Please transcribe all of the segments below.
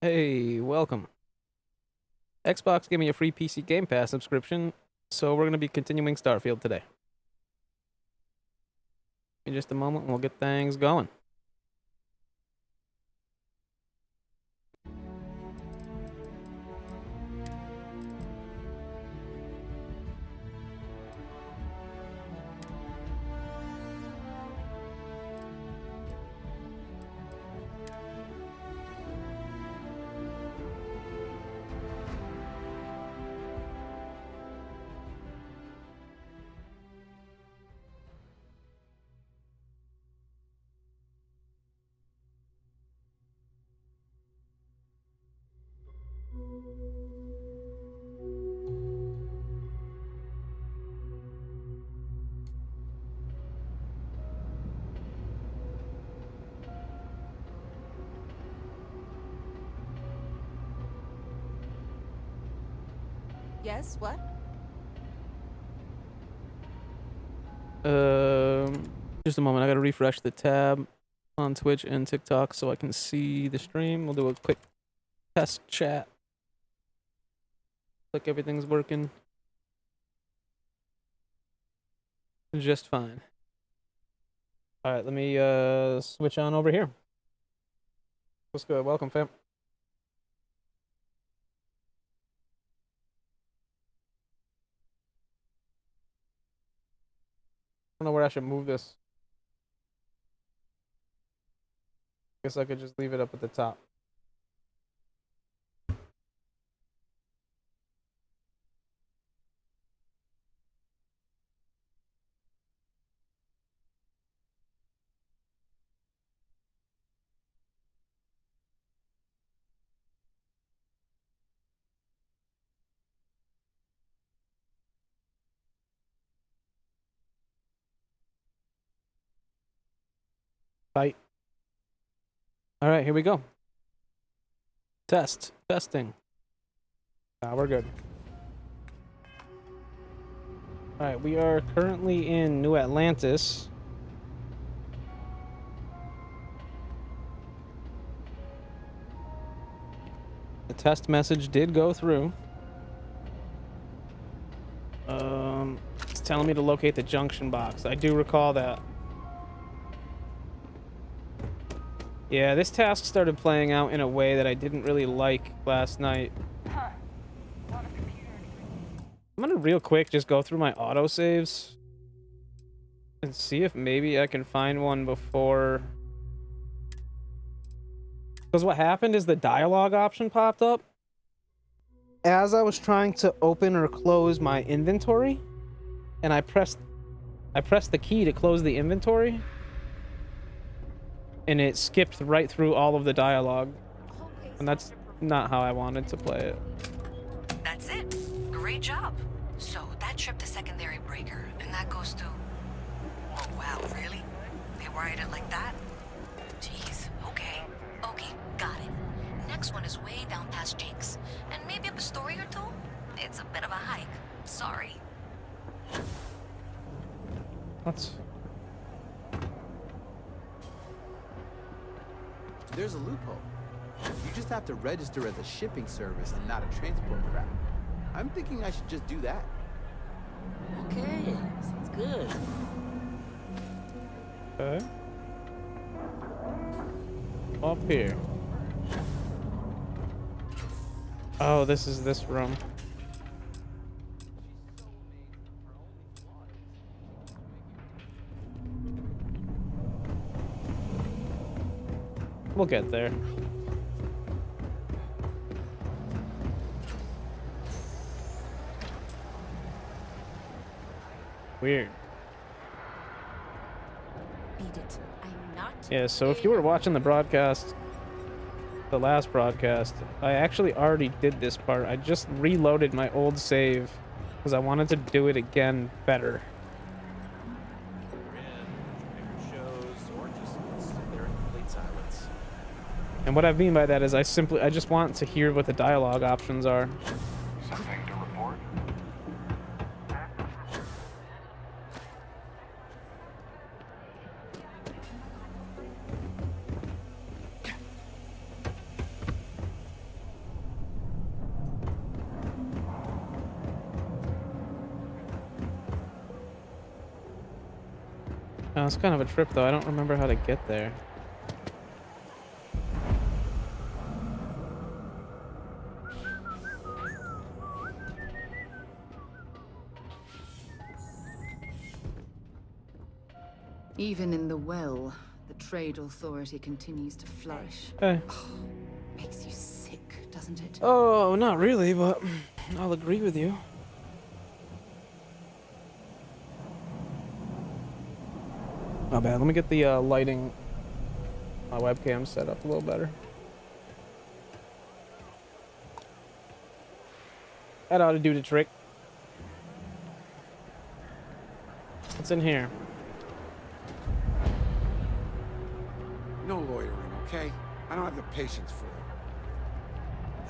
Hey, welcome. Xbox gave me a free PC Game Pass subscription, so we're going to be continuing Starfield today. In just a moment, we'll get things going. Yes, what? Just a moment. I got to refresh the tab on Twitch and TikTok so I can see the stream. We'll do a quick test chat. Like everything's working just fine. All right, let me switch on over here. What's good? Welcome, fam. I don't know where I should move this. Guess I could just leave it up at the top. Bye. All right, here we go. Testing. We're good. All right, we are currently in New Atlantis. The test message did go through. It's telling me to locate the junction box. I do recall that. Yeah, this task started playing out in a way that I didn't really like last night. I'm gonna real quick just go through my autosaves and see if maybe I can find one before. Because what happened is the dialogue option popped up as I was trying to open or close my inventory, and I pressed the key to close the inventory, and it skipped right through all of the dialogue, and that's not how I wanted to play it. That's it. Great job. So that trip to secondary breaker, and that goes to... Oh, wow, really? They wired it like that? Jeez, okay. Okay, got it. Next one is way down past Jake's, and maybe up a story or two? It's a bit of a hike. Sorry. There's a loophole. You just have to register as a shipping service and not a transport craft. I'm thinking I should just do that. Okay, sounds good. Okay. Up here. Oh, this is this room. We'll get there. Weird. Beat it. I'm not. Yeah, so if you were watching the broadcast, the last broadcast, I actually already did this part. I just reloaded my old save because I wanted to do it again better. And what I mean by that is I just want to hear what the dialogue options are. Something to report? it's kind of a trip, though. I don't remember how to get there. Even in the well, the trade authority continues to flourish. Hey. Makes you sick, doesn't it? Oh, not really, but I'll agree with you. Not bad. Let me get the lighting, my webcam set up a little better. That ought to do the trick. What's in here? No loitering, okay? I don't have the patience for it.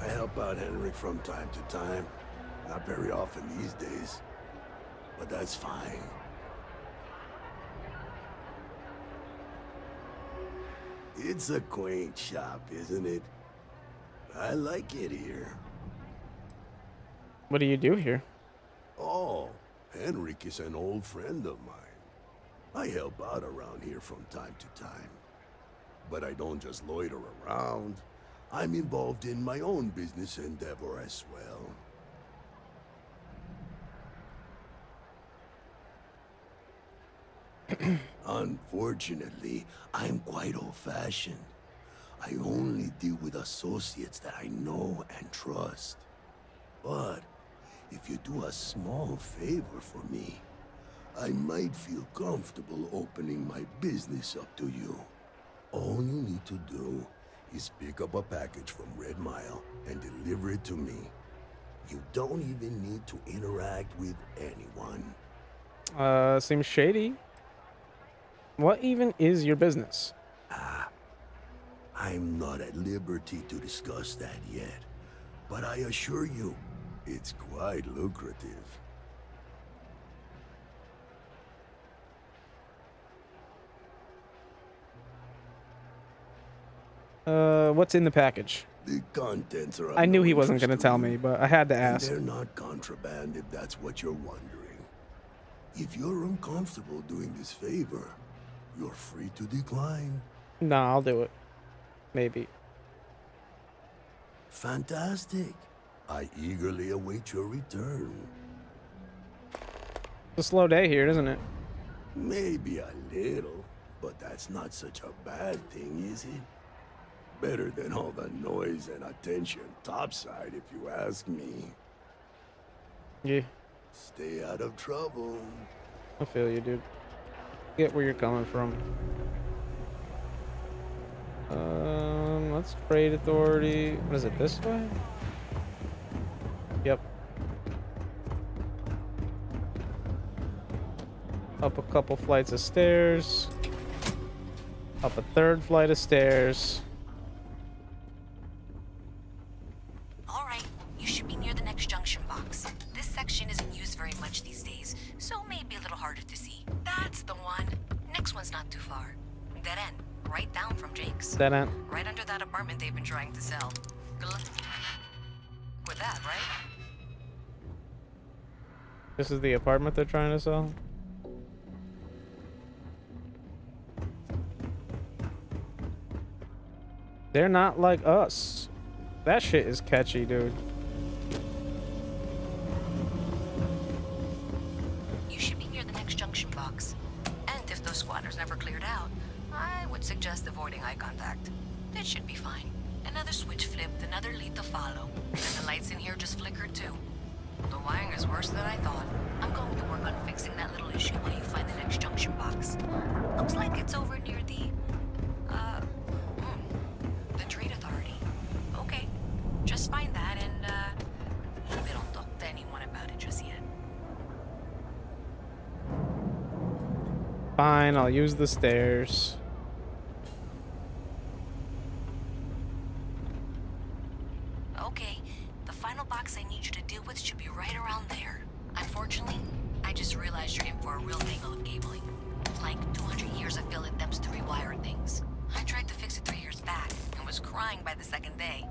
I help out Henry from time to time. Not very often these days. But that's fine. It's a quaint shop, isn't it? I like it here. What do you do here? Oh, Henrik is an old friend of mine. I help out around here from time to time. But I don't just loiter around. I'm involved in my own business endeavor as well. Unfortunately, I'm quite old-fashioned. I only deal with associates that I know and trust. But if you do a small favor for me, I might feel comfortable opening my business up to you. All you need to do is pick up a package from Red Mile and deliver it to me. You don't even need to interact with anyone. Seems shady. What even is your business? I'm not at liberty to discuss that yet, but I assure you, it's quite lucrative. What's in the package? The contents are. I knew he wasn't going to tell me, but I had to And ask. they're not contraband if that's what you're wondering. If you're uncomfortable doing this favor, you're free to decline. Nah, I'll do it. Maybe. Fantastic. I eagerly await your return. It's a slow day here, isn't it? Maybe a little, but that's not such a bad thing, is it? Better than all the noise and attention topside, if you ask me. Yeah, Stay out of trouble. I feel you, dude. Get where you're coming from. Let's trade authority. What is it, this way? Yep. Up a couple flights of stairs. Up a third flight of stairs. All right, you should be near the next junction box. This section isn't used very much these days, so it may be a little harder to see. That's the one. Next one's not too far. Dead end, right down from Jake's. Dead end. Right under that apartment they've been trying to sell. Good luck with that, right? This is the apartment they're trying to sell? They're not like us. That shit is catchy, dude. You should be near the next junction box. And if those squatters never cleared out, I would suggest avoiding eye contact. It should be fine. Another switch flipped, another lead to follow. And the lights in here just flickered too. The wiring is worse than I thought. I'm going to work on fixing that little issue while you find the next junction box. Looks like it's over near the trade authority. Okay, just find that and maybe don't talk to anyone about it just yet. Fine, I'll use the stairs. Okay, the final box I need you to deal with should be right around there. Unfortunately, I just realized you're in for a real tangle of cabling. Like 200 years of filling them to rewire things. I tried to fix it 3 years back and was crying by the second day.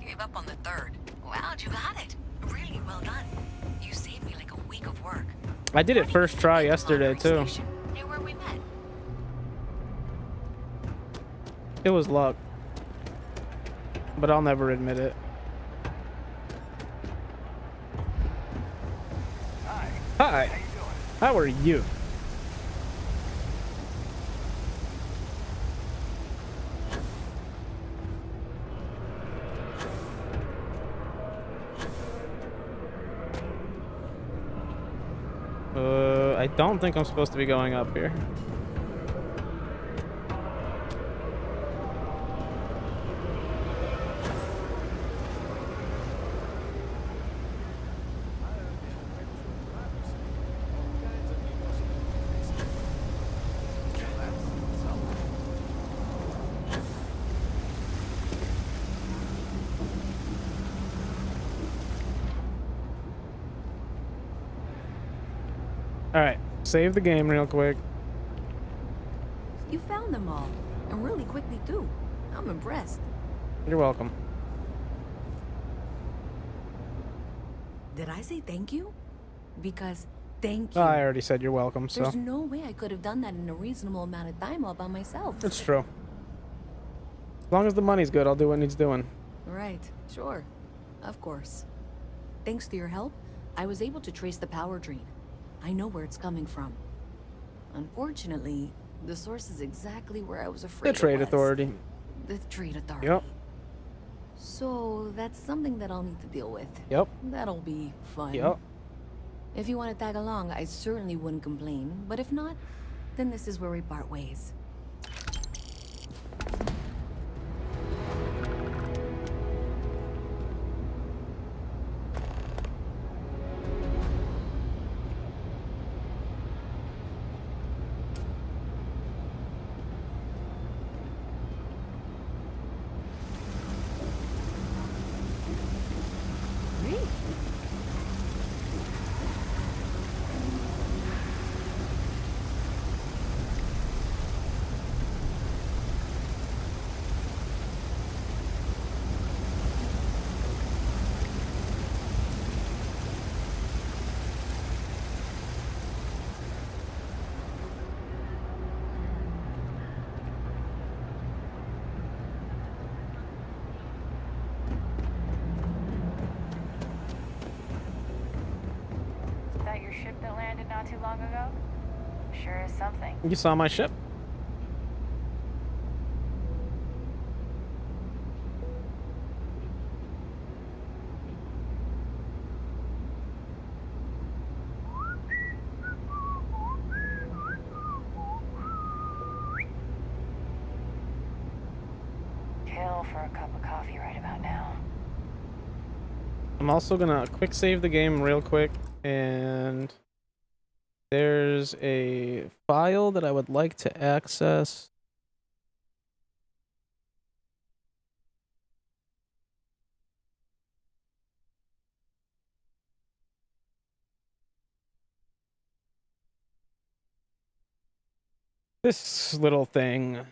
Gave up on the third. Wow, you got it. Really well done. You saved me like a week of work. I did it first try yesterday, too. Near where we met. It was luck. But I'll never admit it. Hi. How are you? I don't think I'm supposed to be going up here. All right, save the game real quick. You found them all, and really quickly too. I'm impressed. You're welcome. Did I say thank you? Because thank you. I already said you're welcome, so There's no way I could have done that in a reasonable amount of time all by myself. it's true. As long as the money's good, I'll do what needs doing. Right, sure. Of course. Thanks to your help, I was able to trace the power drain. I know where it's coming from. Unfortunately, the source is exactly where I was afraid The Trade it was. Authority. The Trade Authority. Yep. So that's something that I'll need to deal with. Yep. That'll be fun. Yep. If you want to tag along, I certainly wouldn't complain. But if not, then this is where we part ways. Ship that landed not too long ago? Sure is something. You saw my ship? Kill for a cup of coffee right about now. I'm also gonna quick save the game real quick, and there's a file that I would like to access. This little thing.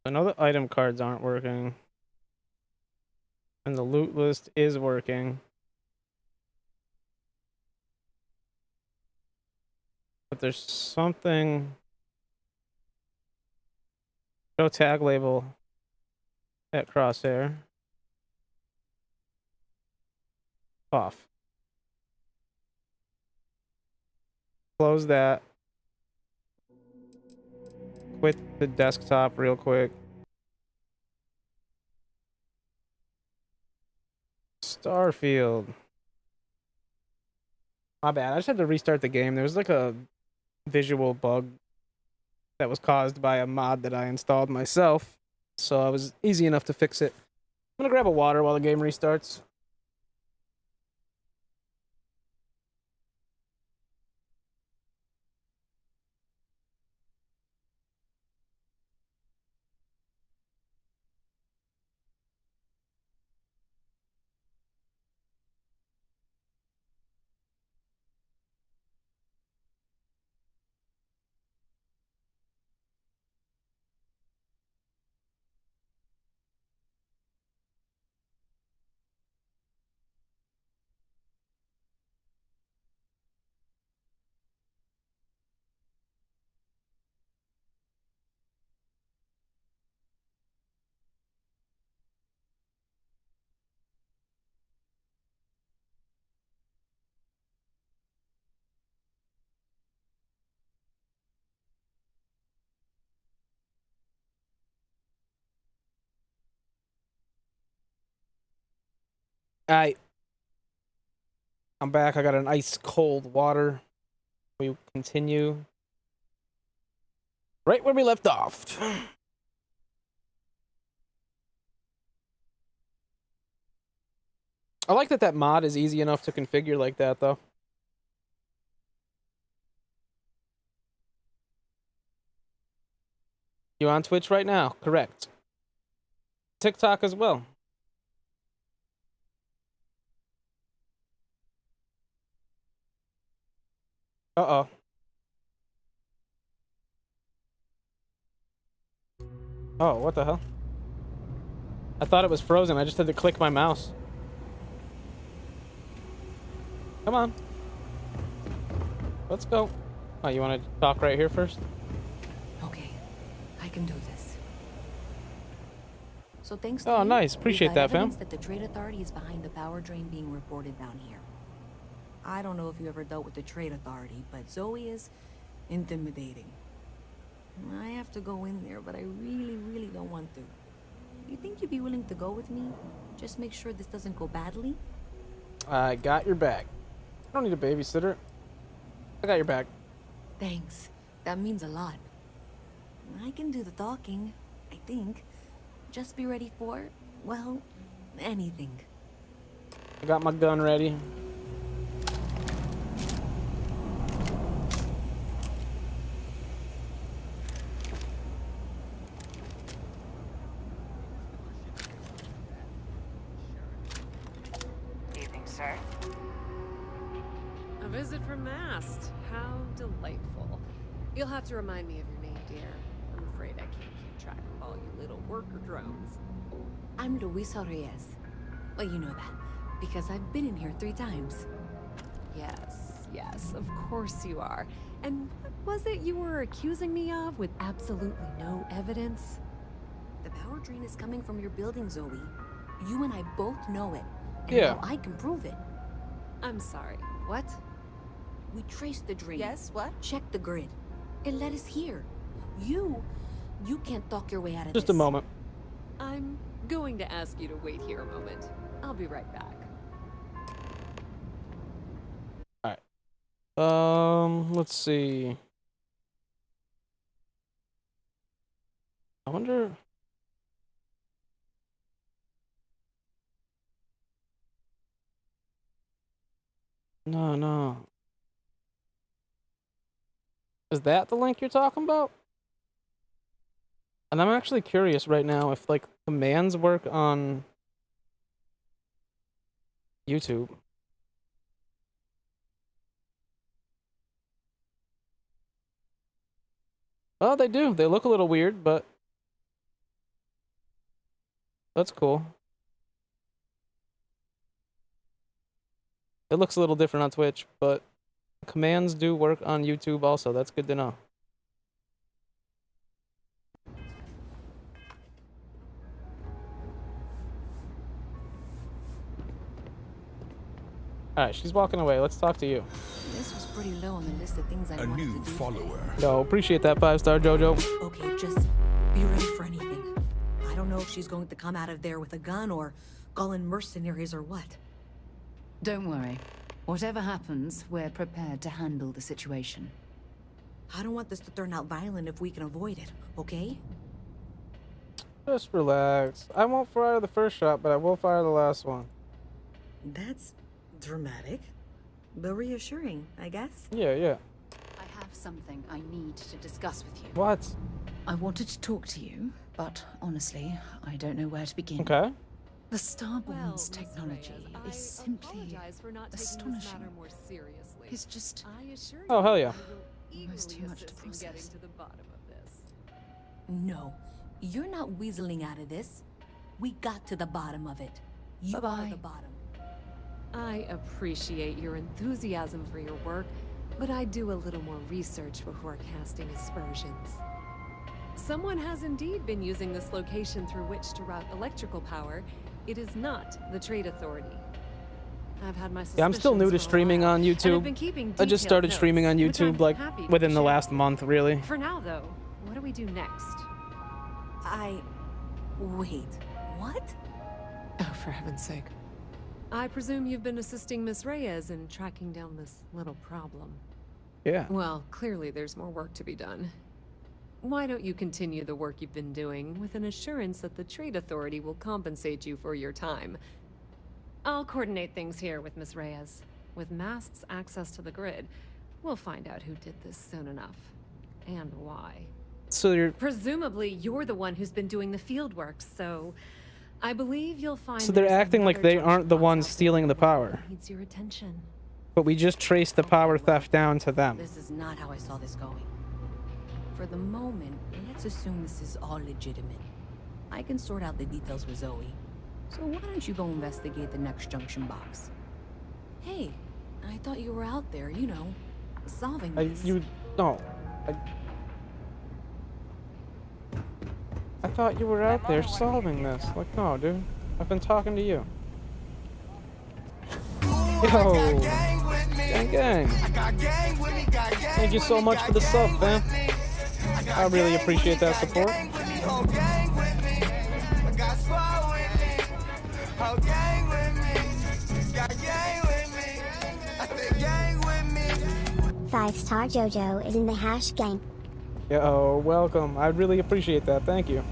I know the item cards aren't working. And the loot list is working. But there's something. Show tag label at crosshair. Off. Close that. Quit the desktop real quick. Starfield. My bad. I just had to restart the game. There was like a visual bug that was caused by a mod that I installed myself. So it was easy enough to fix it. I'm gonna grab a water while the game restarts. Alright. I'm back. I got an ice cold water. We continue right where we left off. I like that that mod is easy enough to configure like that, though. You on Twitch right now? Correct. TikTok as well. Uh-oh. Oh, what the hell? I thought it was frozen. I just had to click my mouse. Come on. Let's go. Oh, you want to talk right here first? Okay, I can do this. So thanks to Oh, you, nice. we Appreciate got that, fam. evidence that the Trade Authority is behind the power drain being reported down here. I don't know if you ever dealt with the Trade Authority, but Zoe is intimidating. I have to go in there, but I really don't want to. You think you'd be willing to go with me? Just make sure this doesn't go badly? I got your back. I don't need a babysitter. I got your back. Thanks. That means a lot. I can do the talking, I think. Just be ready for, well, anything. I got my gun ready. Evening, sir. A visit from Mast. How delightful. You'll have to remind me of your name, dear. I'm afraid I can't keep track of all you little worker drones. I'm Luisa Reyes. Well, you know that, because I've been in here 3 times. Yes, of course you are. And what was it you were accusing me of with absolutely no evidence? The power drain is coming from your building, Zoe. You and I both know it. And Yeah. now I can prove it. I'm sorry, what? We traced the drain. Yes, what? Checked the grid. It led us here. You can't talk your way out of Just this. a moment. I'm going to ask you to wait here a moment. I'll be right back. Let's see. I wonder. No. Is that the link you're talking about? And I'm actually curious right now if, like, commands work on YouTube. Oh, they do. They look a little weird, but that's cool. It looks a little different on Twitch, but commands do work on YouTube also. That's good to know. Alright, she's walking away. Let's talk to you. This was pretty low on the list of things I wanted to do. follower. No, appreciate that 5-star, Jojo. Okay, just be ready for anything. I don't know if she's going to come out of there with a gun or call in mercenaries or what. Don't worry. Whatever happens, we're prepared to handle the situation. I don't want this to turn out violent if we can avoid it, okay? Just relax. I won't fire the first shot, but I will fire the last one. That's dramatic, but reassuring, I guess. Yeah. I have something I need to discuss with you. What? I wanted to talk to you, but honestly, I don't know where to begin. Okay. The Starborn's Miss technology Reyes, is I simply apologize for not taking this astonishing. matter more seriously. It's just I assure Oh, hell you yeah. we will almost eagerly too much to assist in getting process. to the bottom of this. No, you're not weaseling out of this. We got to the bottom of it. You Bye-bye. are the bottom. I appreciate your enthusiasm for your work, but I'd do a little more research before casting aspersions. Someone has indeed been using this location through which to route electrical power. It is not the Trade Authority. I've had my suspicions. Yeah, I'm still new to for a streaming while, on and I've YouTube. been keeping I just started detailed streaming on notes, which I'm YouTube like happy to within the share. last month, really. For now, though, what do we do next? Wait, what? Oh, for heaven's sake. I presume you've been assisting Miss Reyes in tracking down this little problem. Yeah. Well, clearly there's more work to be done. Why don't you continue the work you've been doing with an assurance that the Trade Authority will compensate you for your time? I'll coordinate things here with Miss Reyes. With Mast's access to the grid, we'll find out who did this soon enough. And why. So you're Presumably, you're the one who's been doing the field work, so I believe you'll find. So they're there's acting like another they aren't the junction ones box out stealing the there power. that needs your attention. But we just traced the power theft down to them. This is not how I saw this going. For the moment, let's assume this is all legitimate. I can sort out the details with Zoe. So why don't you go investigate the next junction box? Hey, I thought you were out there, you know, solving this. I thought you were out there solving this. Like, no, dude. I've been talking to you. Yo! Gang, gang. Thank you so much for the sub, fam. I really appreciate that support. Five-star JoJo is in the hash gang. Yo, welcome. I really appreciate that. Thank you.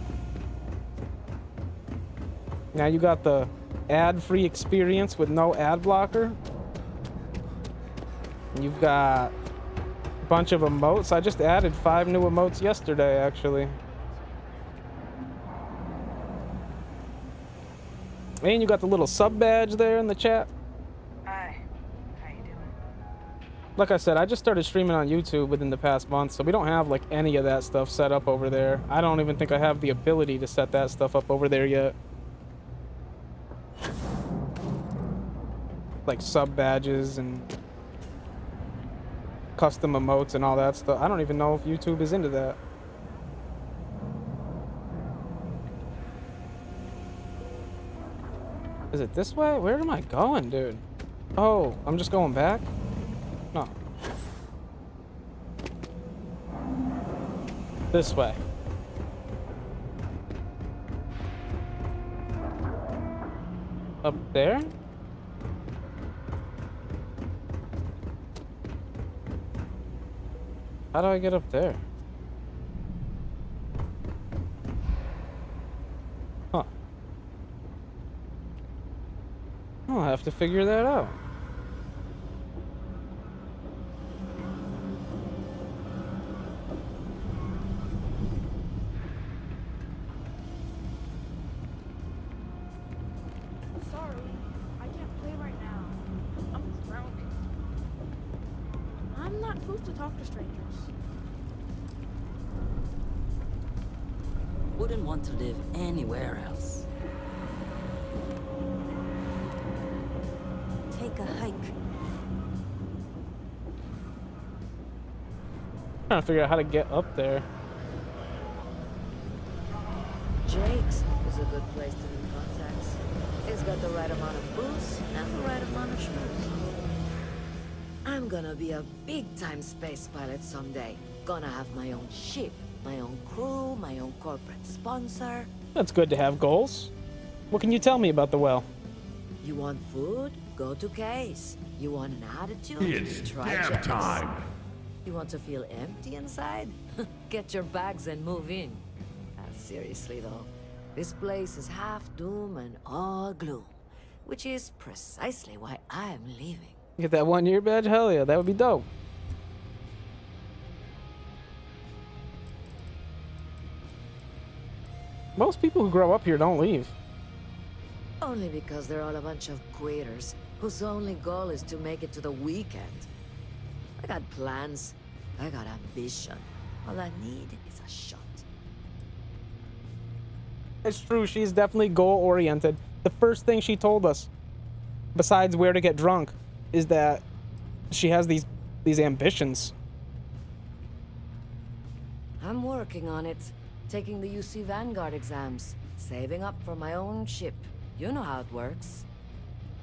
Now you got the ad-free experience with no ad blocker. And you've got a bunch of emotes. I just added 5 new emotes yesterday, actually. And you got the little sub badge there in the chat. Hi. How you doing? Like I said, I just started streaming on YouTube within the past month, so we don't have like any of that stuff set up over there. I don't even think I have the ability to set that stuff up over there yet. Like sub badges and custom emotes and all that stuff. I don't even know if YouTube is into that. Is it this way? Where am I going, dude? Oh, I'm just going back? No. This way. Up there? How do I get up there? Huh. I'll have to figure that out. Sorry, I can't play right now. I'm grounded. I'm not supposed to talk to strangers. Wouldn't want to live anywhere else. Take a hike. Trying to figure out how to get up there. Jake's is a good place to do contacts. It's got the right amount of booze and the right amount of schmooze. I'm gonna be a big-time space pilot someday. Gonna have my own ship, my own crew, my own corporate sponsor. That's good to have goals. What can you tell me about the well? You want food? Go to Case. You want an attitude? It's Try damn Jack's. time. You want to feel empty inside? Get your bags and move in. Seriously though, this place is half doom and all gloom, which is precisely why I'm leaving. Get that 1-year badge? Hell yeah, that would be dope. Most people who grow up here don't leave. Only because they're all a bunch of quitters whose only goal is to make it to the weekend. I got plans. I got ambition. All I need is a shot. It's true, she's definitely goal-oriented. The first thing she told us, besides where to get drunk, is that she has these ambitions. I'm working on it. Taking the UC Vanguard exams. Saving up for my own ship. You know how it works.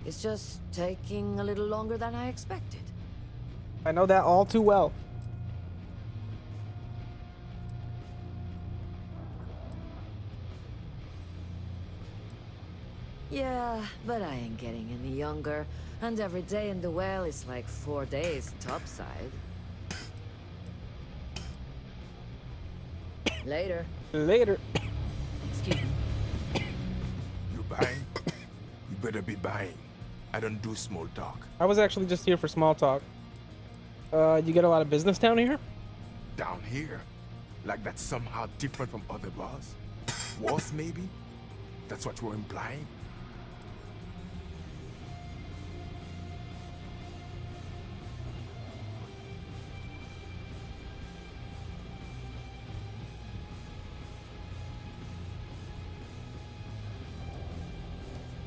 It's just taking a little longer than I expected. I know that all too well. Yeah, but I ain't getting any younger. And every day in the well is like 4 days topside. Later. Later. Excuse me. You buying? You better be buying. I don't do small talk. I was actually just here for small talk. You get a lot of business down here? Down here? Like that's somehow different from other bars? Worse, maybe? That's what you're implying?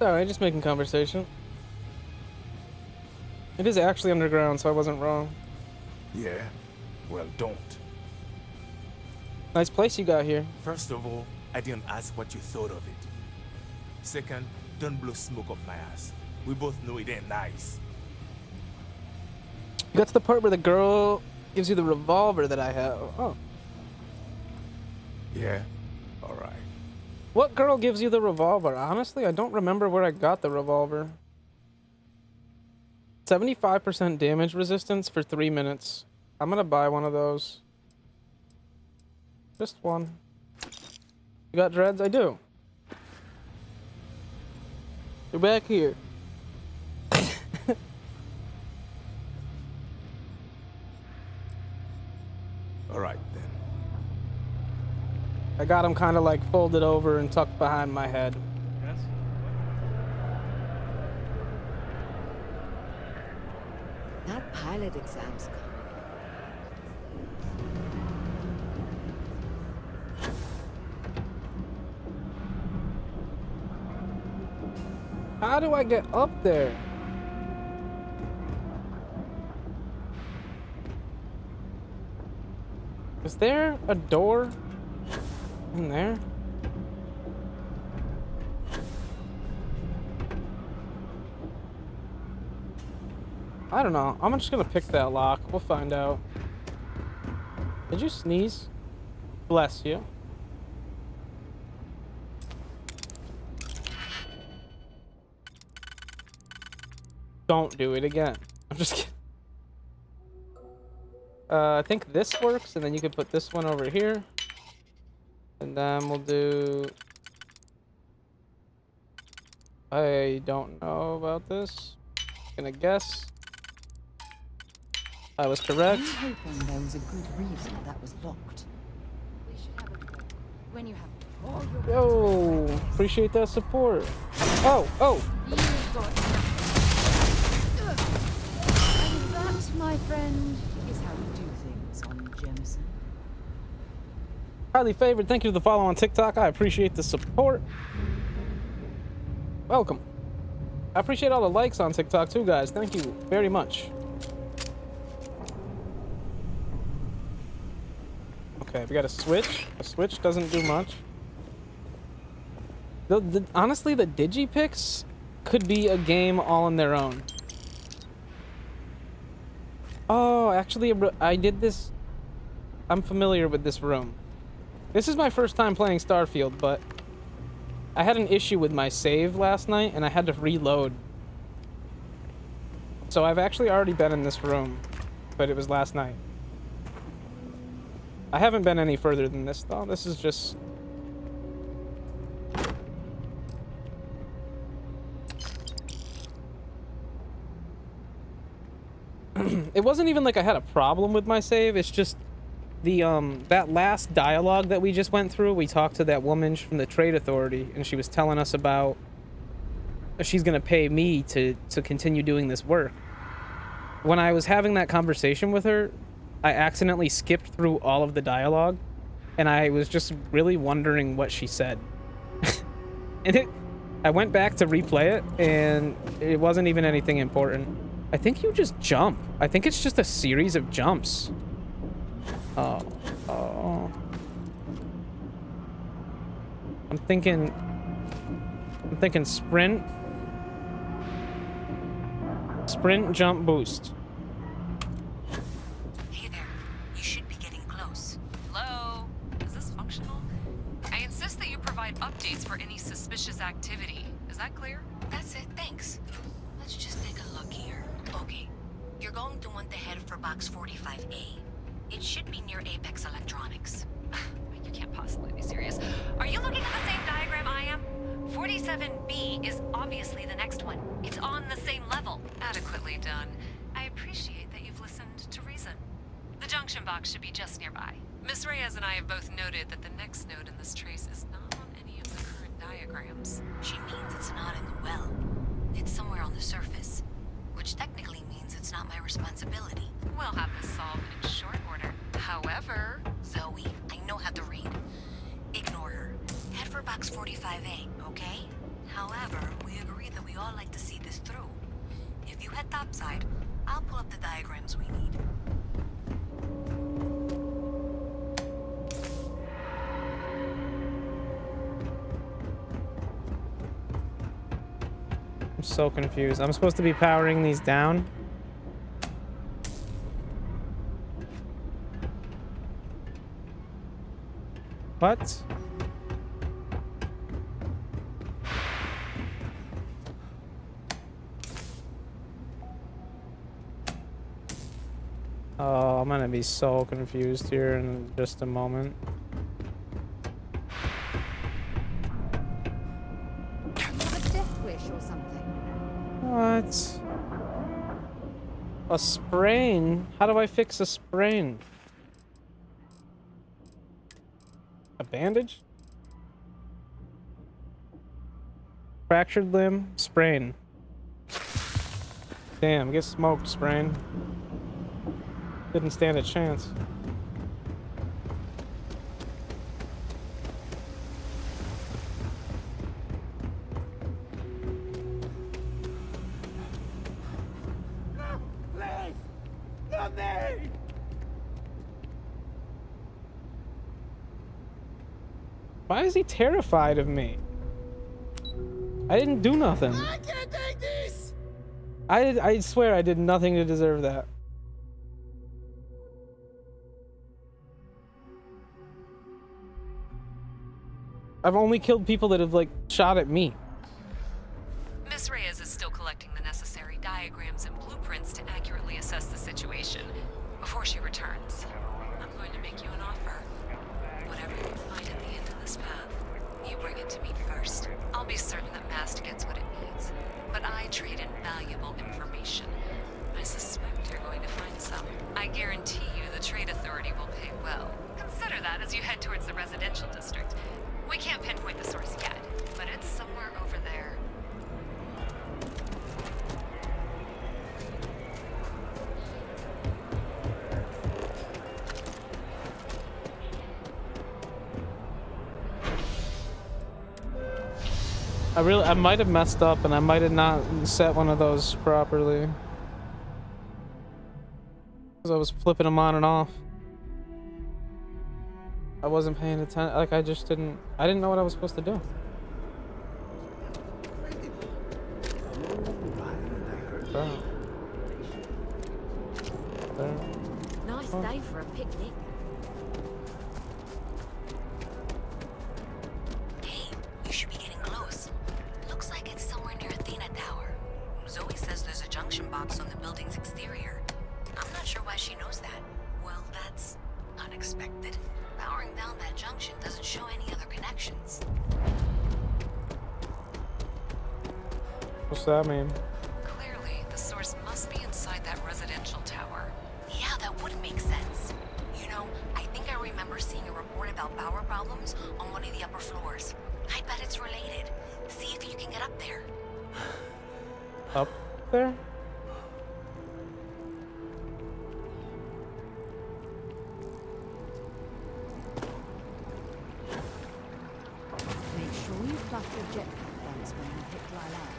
Alright, just making conversation. It is actually underground, so I wasn't wrong. Yeah? Well, don't. Nice place you got here. First of all, I didn't ask what you thought of it. Second, don't blow smoke up my ass. We both know it ain't nice. That's the part where the girl gives you the revolver that I have. Oh. Yeah? Alright. What girl gives you the revolver? Honestly, I don't remember where I got the revolver. 75% damage resistance for 3 minutes. I'm gonna buy one of those. Just one. You got dreads? I do. You're back here. Alright then. I got them kind of like folded over and tucked behind my head. Yes. That pilot exam's coming. How do I get up there? Is there a door in there? I don't know. I'm just gonna pick that lock. We'll find out. Did you sneeze? Bless you. Don't do it again. I'm just kidding. I think this works, and then you can put this one over here. And then we'll do... I don't know about this. Gonna guess. I was correct. I'm hoping there was a good reason that was locked. We should have a when you have. Yo, appreciate that support. Oh, oh. You got. And that, my friend, is how we do things on Jemison. Highly favored. Thank you for the follow on TikTok. I appreciate the support. Welcome. I appreciate all the likes on TikTok too, guys. Thank you very much. Okay, we got a switch. A switch doesn't do much. Honestly, the Digipicks could be a game all on their own. Oh, actually, I did this. I'm familiar with this room. This is my first time playing Starfield, but I had an issue with my save last night, and I had to reload. So I've actually already been in this room, but it was last night. I haven't been any further than this, though. This is just... It wasn't even like I had a problem with my save. It's just the that last dialogue that we just went through. We talked to that woman from the Trade Authority, and she was telling us about she's gonna pay me to continue doing this work. When I was having that conversation with her, I accidentally skipped through all of the dialogue, and I was just really wondering what she said. And I went back to replay it, and it wasn't even anything important. I think you just jump. I think it's just a series of jumps. Oh. I'm thinking sprint. Sprint, jump, boost. Hey there. You should be getting close. Hello? Is this functional? I insist that you provide updates for any suspicious activity. Is that clear? That's it, thanks. Let's just take a look here. Okay. You're going to want to head for box 45A. It should be near Apex Electronics. You can't possibly be serious. Are you looking at the same diagram I am? 47B is obviously the next one. It's on the same level. Adequately done. I appreciate that you've listened to reason. The junction box should be just nearby. Miss Reyes and I have both noted that the next node in this trace is not on any of the current diagrams. She means it's not in the well. It's somewhere on the surface. Which technically means it's not my responsibility. We'll have this solved in short order. However... Zoe, I know how to read. Ignore her. Head for box 45A, okay? However, we agree that we all like to see this through. If you head topside, I'll pull up the diagrams we need. I'm so confused. I'm supposed to be powering these down. What? Oh, I'm gonna be so confused here in just a moment. A death wish or something. What? A sprain? How do I fix a sprain? A bandage? Fractured limb, sprain. Damn, get smoked, sprain. Didn't stand a chance. No, please! Not me! Why is he terrified of me? I didn't do nothing. I can't take this! I swear I did nothing to deserve that. I've only killed people that have, like, shot at me. Miss Reyes is still collecting the necessary diagrams and blueprints to accurately assess the situation. Before she returns, I'm going to make you an offer. Whatever you find at the end of this path, you bring it to me first. I'll be certain that Mast gets what it needs. But I trade in valuable information. I suspect you're going to find some. I guarantee you the Trade Authority will pay well. Consider that as you head towards the residential district. We can't pinpoint the source yet, but it's somewhere over there. I might have messed up and I might have not set one of those properly. Because I was flipping them on and off. I wasn't paying attention. Like, I didn't know what I was supposed to do. Nice day for a picnic. Hey, you should be getting close. Looks like it's somewhere near Athena Tower. Zoe says there's a junction box on the building unexpected. Powering down that junction doesn't show any other connections. What's that mean? Clearly, the source must be inside that residential tower. Yeah, that would make sense. You know, I think I remember seeing a report about power problems on one of the upper floors. I bet it's related. See if you can get up there. Up there? Make sure you fluff your jetpack guns when you hit dry land.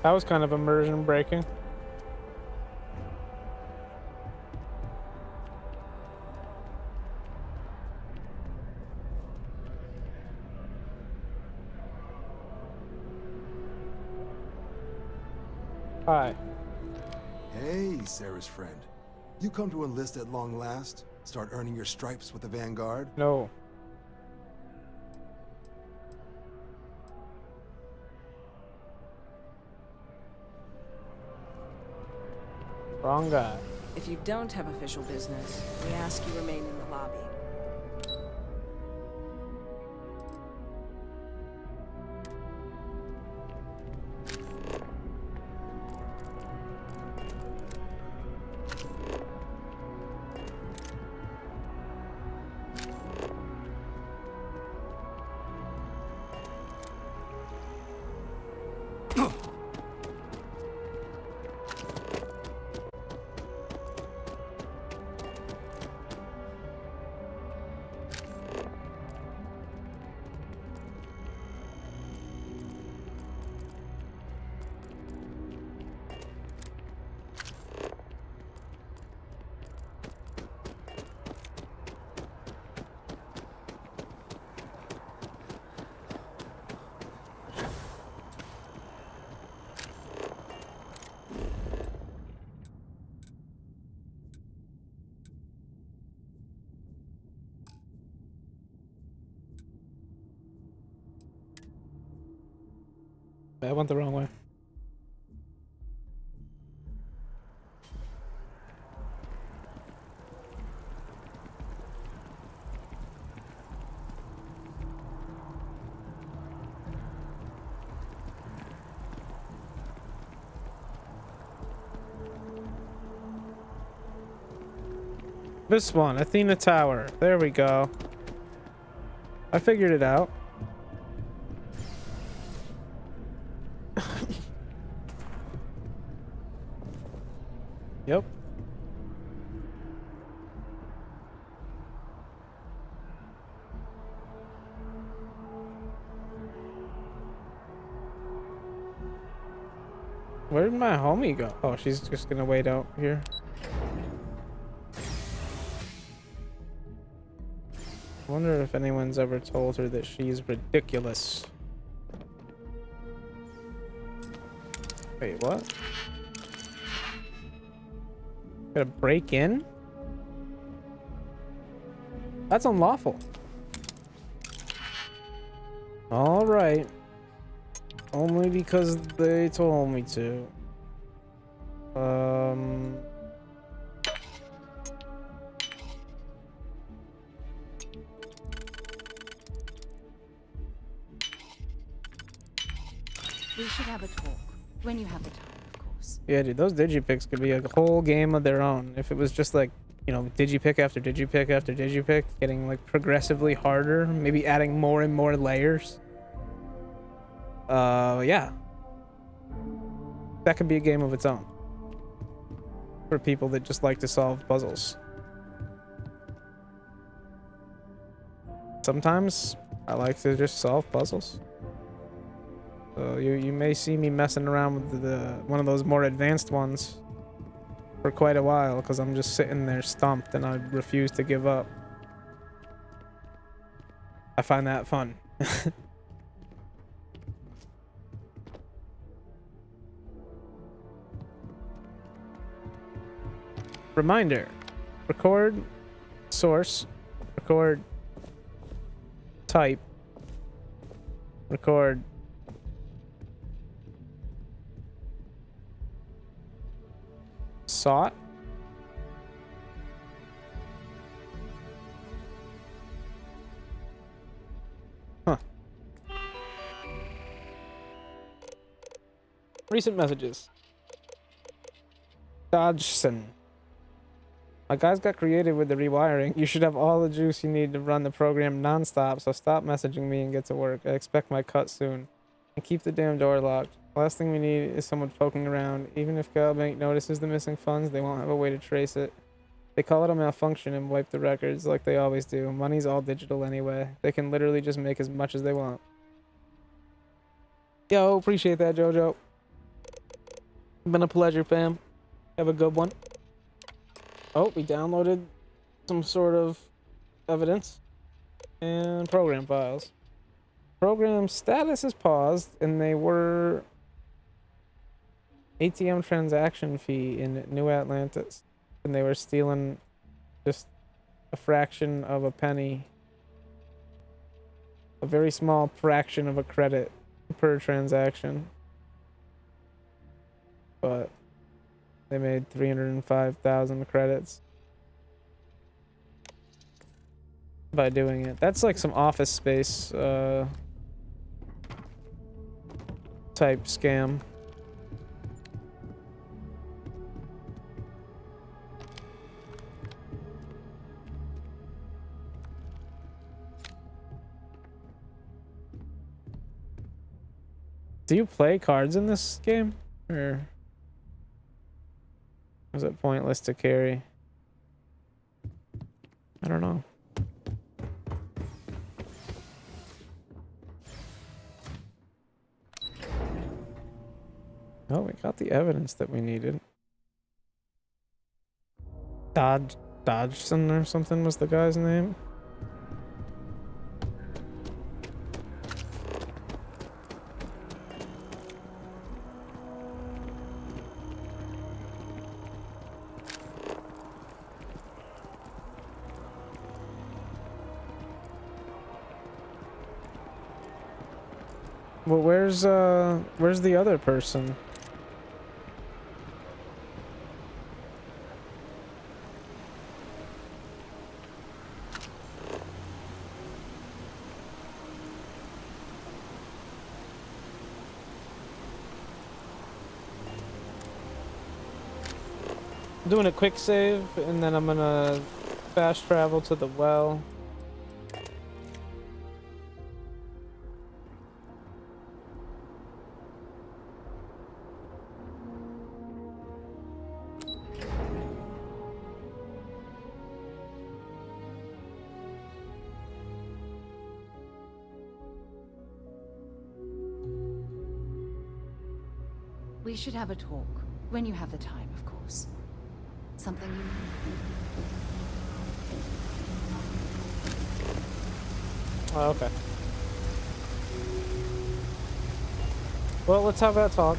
That was kind of immersion breaking. Hi. Hey, Sarah's friend. You come to enlist at long last? Start earning your stripes with the Vanguard? No. Wrong guy. If you don't have official business, we ask you remain in the lobby. I went the wrong way. This one, Athena Tower. There we go. I figured it out. Yep. Where did my homie go? Oh, she's just gonna wait out here. I wonder if anyone's ever told her that she's ridiculous. Wait, what? Gotta break in? That's unlawful. All right. Only because they told me to. We should have a talk. When you have the time, of course. Yeah, dude, those digipicks could be a whole game of their own. If it was just like, you know, digipick after digipick after digipick, getting like progressively harder, maybe adding more and more layers. Yeah. That could be a game of its own. For people that just like to solve puzzles. Sometimes I like to just solve puzzles. So you may see me messing around with the one of those more advanced ones for quite a while because I'm just sitting there stumped and I refuse to give up. I find that fun. Reminder, record, source, record, type, record. sought. Huh. Recent messages. Dodgson. My guys got creative with the rewiring. You should have all the juice you need to run the program non-stop, so stop messaging me and get to work. I expect my cut soon. And keep the damn door locked. Last thing we need is someone poking around. Even if Galbank notices the missing funds, they won't have a way to trace it. They call it a malfunction and wipe the records like they always do. Money's all digital anyway. They can literally just make as much as they want. Yo, appreciate that, Jojo. Been a pleasure, fam. Have a good one. Oh, we downloaded some sort of evidence and program files. Program status is paused, and they were ATM transaction fee in New Atlantis, and they were stealing just a fraction of a penny, a very small fraction of a credit per transaction, but they made 305,000 credits by doing it. That's like some Office Space type scam. Do you play cards in this game, or is it pointless to carry? I don't know. Oh, we got the evidence that we needed. Dodgson or something was the guy's name. Well, where's the other person? I'm doing a quick save, and then I'm gonna fast travel to the well. We should have a talk. When you have the time, of course. Something you... Oh, okay. Well, let's have that talk.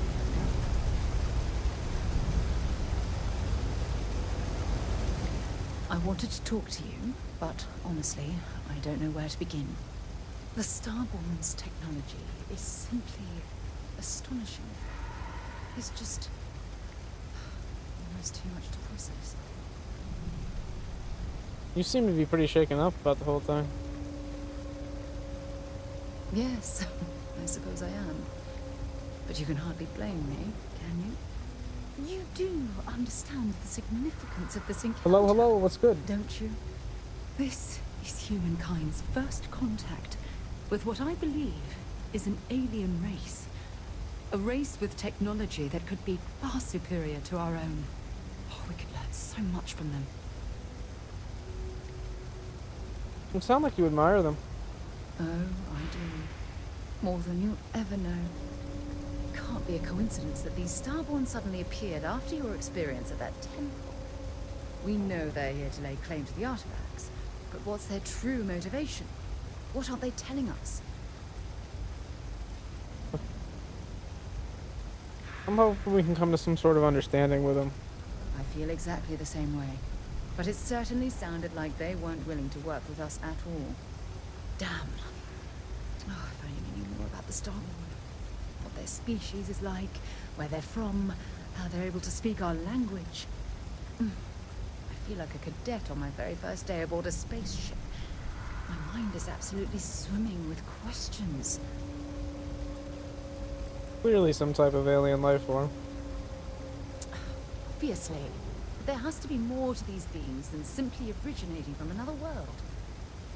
I wanted to talk to you, but honestly, I don't know where to begin. The Starborn's technology is simply astonishing. It's just almost too much to process. You seem to be pretty shaken up about the whole thing. Yes, I suppose I am. But you can hardly blame me, can you? You do understand the significance of this encounter. Hello, hello, what's good? Don't you? This is humankind's first contact with what I believe is an alien race. A race with technology that could be far superior to our own. Oh, we could learn so much from them. You sound like you admire them. Oh, I do. More than you'll ever know. It can't be a coincidence that these Starborn suddenly appeared after your experience at that temple. We know they're here to lay claim to the artifacts, but what's their true motivation? What aren't they telling us? I'm hoping we can come to some sort of understanding with them. I feel exactly the same way. But it certainly sounded like they weren't willing to work with us at all. Damn. Oh, if only we knew more about the Starborn. What their species is like, where they're from, how they're able to speak our language. I feel like a cadet on my very first day aboard a spaceship. My mind is absolutely swimming with questions. Clearly some type of alien life form. Obviously, but there has to be more to these beings than simply originating from another world.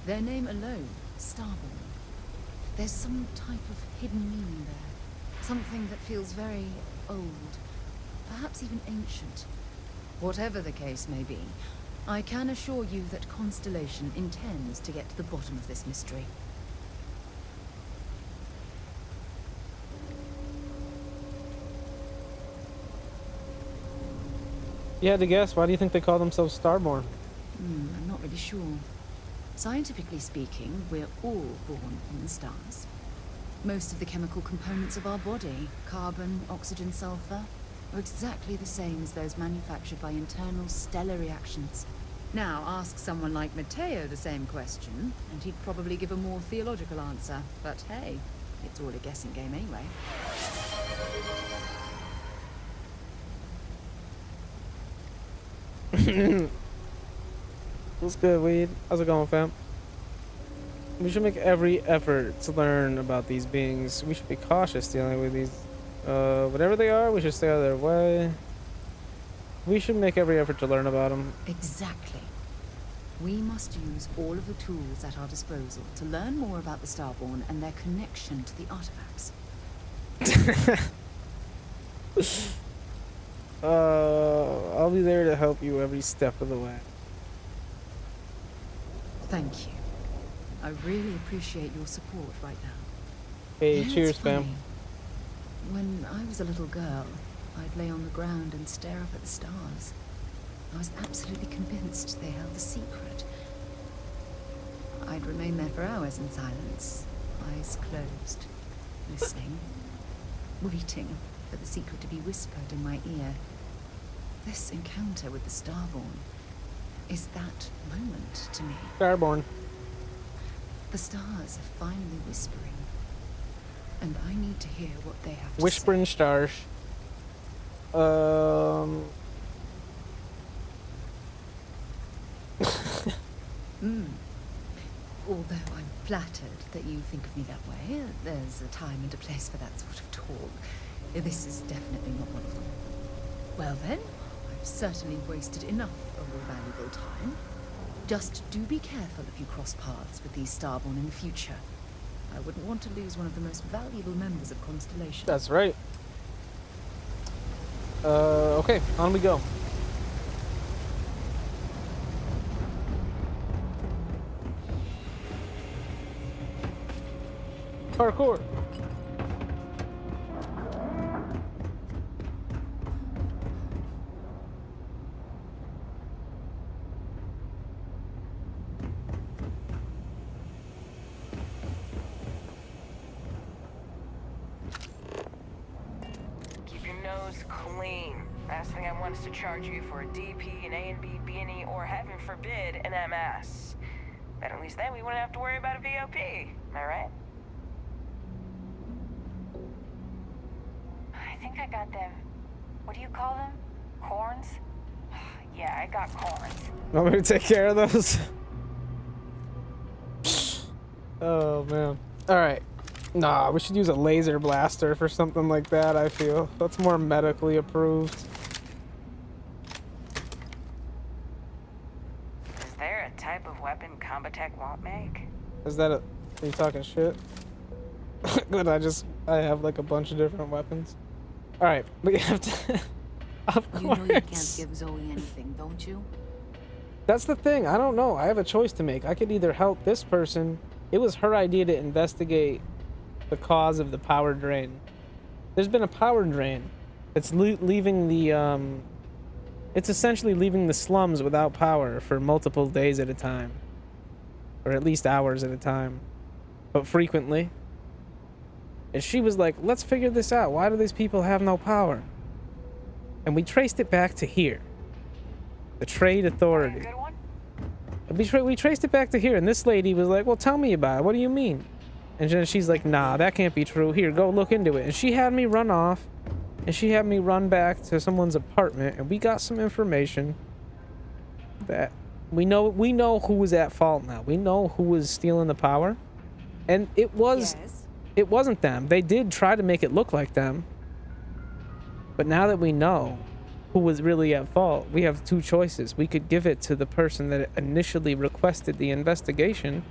Their name alone, Starborn. There's some type of hidden meaning there. Something that feels very old, perhaps even ancient. Whatever the case may be, I can assure you that Constellation intends to get to the bottom of this mystery. You had to guess, why do you think they call themselves Starborn? I'm not really sure. Scientifically speaking, we're all born from the stars. Most of the chemical components of our body, carbon, oxygen, sulfur, are exactly the same as those manufactured by internal stellar reactions. Now, ask someone like Matteo the same question, and he'd probably give a more theological answer. But hey, it's all a guessing game anyway. What's good, Weed? How's it going, fam? We should make every effort to learn about these beings. We should be cautious dealing with these. Whatever they are, we should stay out of their way. We should make every effort to learn about them. Exactly. We must use all of the tools at our disposal to learn more about the Starborn and their connection to the artifacts. I'll be there to help you every step of the way. Thank you. I really appreciate your support right now. Hey, You know, cheers, it's funny. fam. When I was a little girl, I'd lay on the ground and stare up at the stars. I was absolutely convinced they held a secret. I'd remain there for hours in silence, eyes closed, listening, waiting for the secret to be whispered in my ear. This encounter with the Starborn is that moment to me. Starborn. The stars are finally whispering, and I need to hear what they have to Whispering stars. Although I'm flattered that you think of me that way, there's a time and a place for that sort of talk. This is definitely not one of them. Well then, I've certainly wasted enough of your valuable time. Just do be careful if you cross paths with these Starborn in the future. I wouldn't want to lose one of the most valuable members of Constellation. That's right. Okay, on we go. Parkour. Keep your nose clean. Last thing I want is to charge you for a DP, an A and B, B and E, or heaven forbid, an MS. But at least then we wouldn't have to worry about a VOP. Am I right? I think I got them. What do you call them? Corns? Yeah, I got corns. Want me to take care of those? Oh man. Alright. Nah, we should use a laser blaster for something like that, I feel. That's more medically approved. Is there a type of weapon Combatech won't make? Is that a... Are you talking shit? Good, I have like a bunch of different weapons. Alright, we have to... Of You course. know you can't give Zoe anything, don't you? That's the thing, I don't know. I have a choice to make. I could either help this person. It was her idea to investigate the cause of the power drain. There's been a power drain. It's leaving the, it's essentially leaving the slums without power for multiple days at a time. Or at least hours at a time. But frequently. And she was like, let's figure this out. Why do these people have no power? And we traced it back to here. The Trade Authority. We traced it back to here, and this lady was like, well, tell me about it. What do you mean? And then she's like, nah, that can't be true. Here, go look into it. And she had me run off, and she had me run back to someone's apartment, and we got some information. that we know who was at fault now. We know who was stealing the power. And it wasn't them. They did try to make it look like them. But now that we know who was really at fault, we have two choices. We could give it to the person that initially requested the investigation,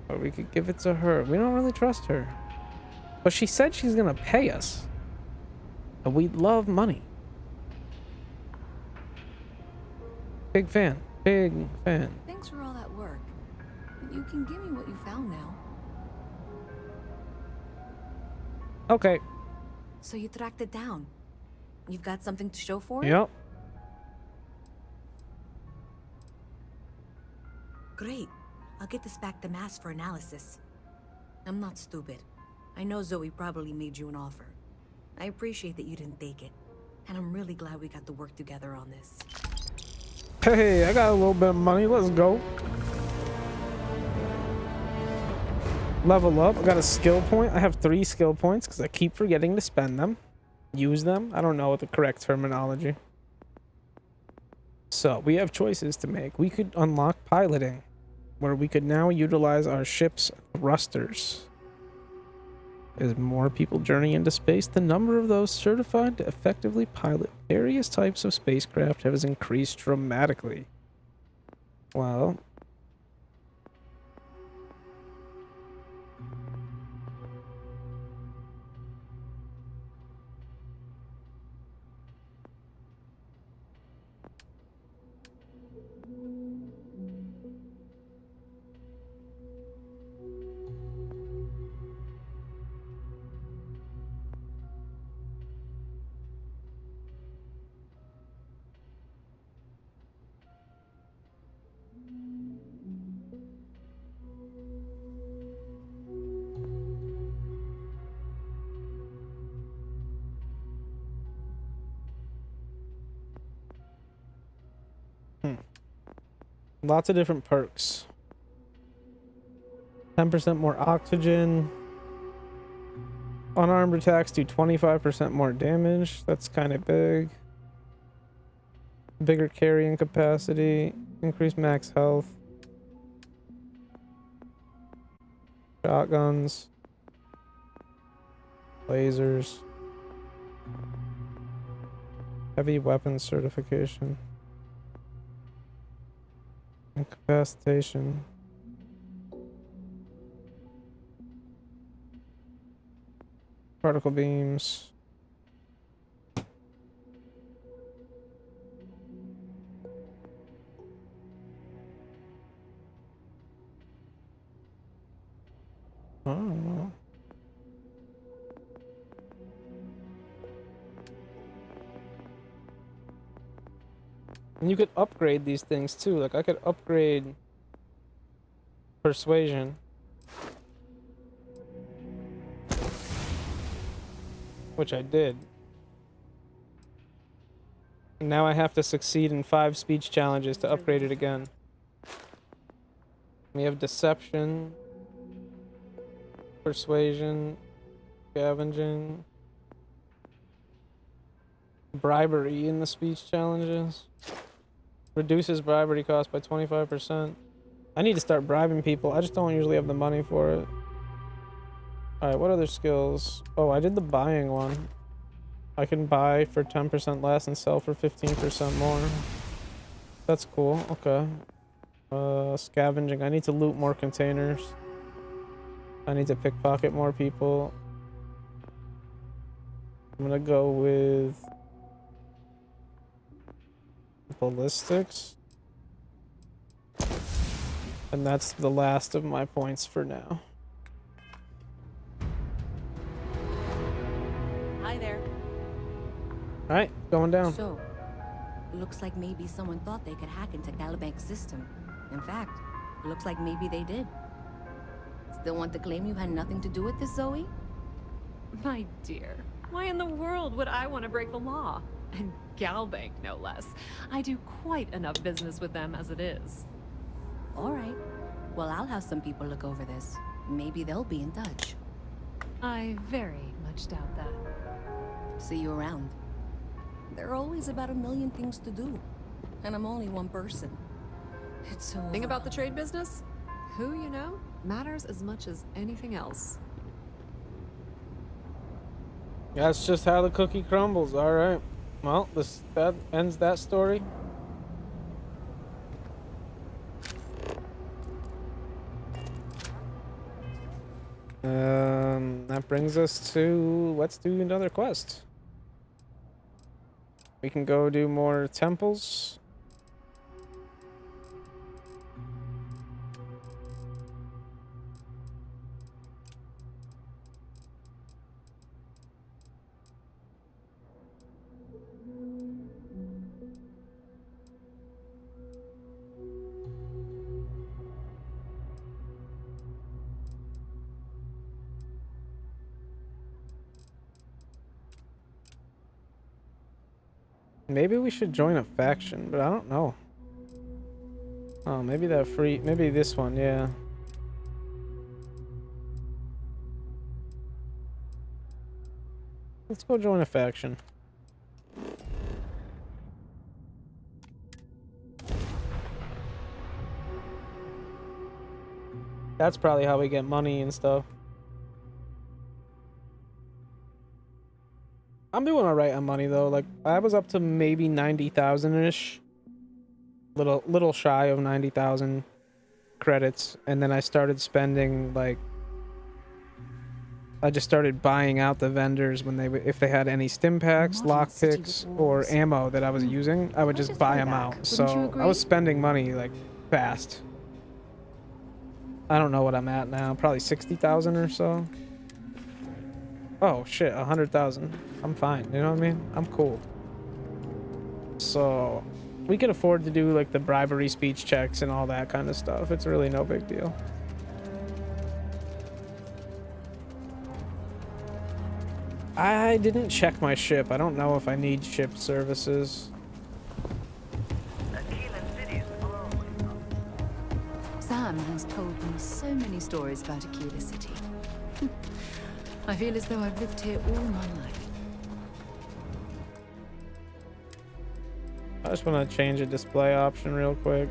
or we could give it to her. We don't really trust her. But she said she's gonna pay us. And we love money. Big fan. Big fan. Thanks for all that work. You can give me what you found now. Okay. So you tracked it down. You've got something to show for it? Yep. Great. I'll get this back to Mass for analysis. I'm not stupid. I know Zoe probably made you an offer. I appreciate that you didn't take it. And I'm really glad we got to work together on this. Hey, I got a little bit of money. Let's go. Level up. I got a skill point. I have 3 skill points because I keep forgetting to spend them. Use them. I don't know what the correct terminology. So we have choices to make. We could unlock piloting, where we could now utilize our ship's thrusters. As more people journey into space, the number of those certified to effectively pilot various types of spacecraft has increased dramatically. Well, lots of different perks. 10% more oxygen. Unarmed attacks do 25% more damage. That's kind of big. Bigger carrying capacity. Increased max health. Shotguns. Lasers. Heavy weapons certification. Incapacitation. Particle beams. I don't know. And you could upgrade these things too. Like I could upgrade persuasion. Which I did. And now I have to succeed in 5 speech challenges to upgrade it again. We have deception, persuasion, scavenging, bribery in the speech challenges. Reduces bribery cost by 25%. I need to start bribing people. I just don't usually have the money for it. Alright, what other skills? Oh, I did the buying one. I can buy for 10% less and sell for 15% more. That's cool. Okay. Scavenging. I need to loot more containers. I need to pickpocket more people. I'm gonna go with ballistics. And that's the last of my points for now. Hi there. Alright, going down. So, looks like maybe someone thought they could hack into Calibanc's system. In fact, looks like maybe they did. Still want to claim you had nothing to do with this, Zoe? My dear, why in the world would I want to break the law? And Galbank, no less. I do quite enough business with them as it is. All right. Well, I'll have some people look over this. Maybe they'll be in touch. I very much doubt that. See you around. There are always about a million things to do, and I'm only one person. It's so Thing about the trade business? Who you know matters as much as anything else. That's just how the cookie crumbles. All right. Well, that ends that story. That brings us to let's do another quest. We can go do more temples. Maybe we should join a faction, but I don't know. Oh, maybe maybe this one, yeah. Let's go join a faction. That's probably how we get money and stuff. I'm doing alright on money though. Like I was up to maybe 90,000-ish. Little shy of 90,000 credits, and then I started spending like I just started buying out the vendors when if they had any stim packs, lockpicks, or ammo that I was using, I would just buy them out. So I was spending money like fast. I don't know what I'm at now, probably 60,000 or so. Oh shit, 100,000. I'm fine, you know what I mean? I'm cool. So we can afford to do like the bribery speech checks and all that kind of stuff. It's really no big deal. I didn't check my ship. I don't know if I need ship services. Sam has told me so many stories about Aquila City. I feel as though I've lived here all my life. I just want to change a display option real quick.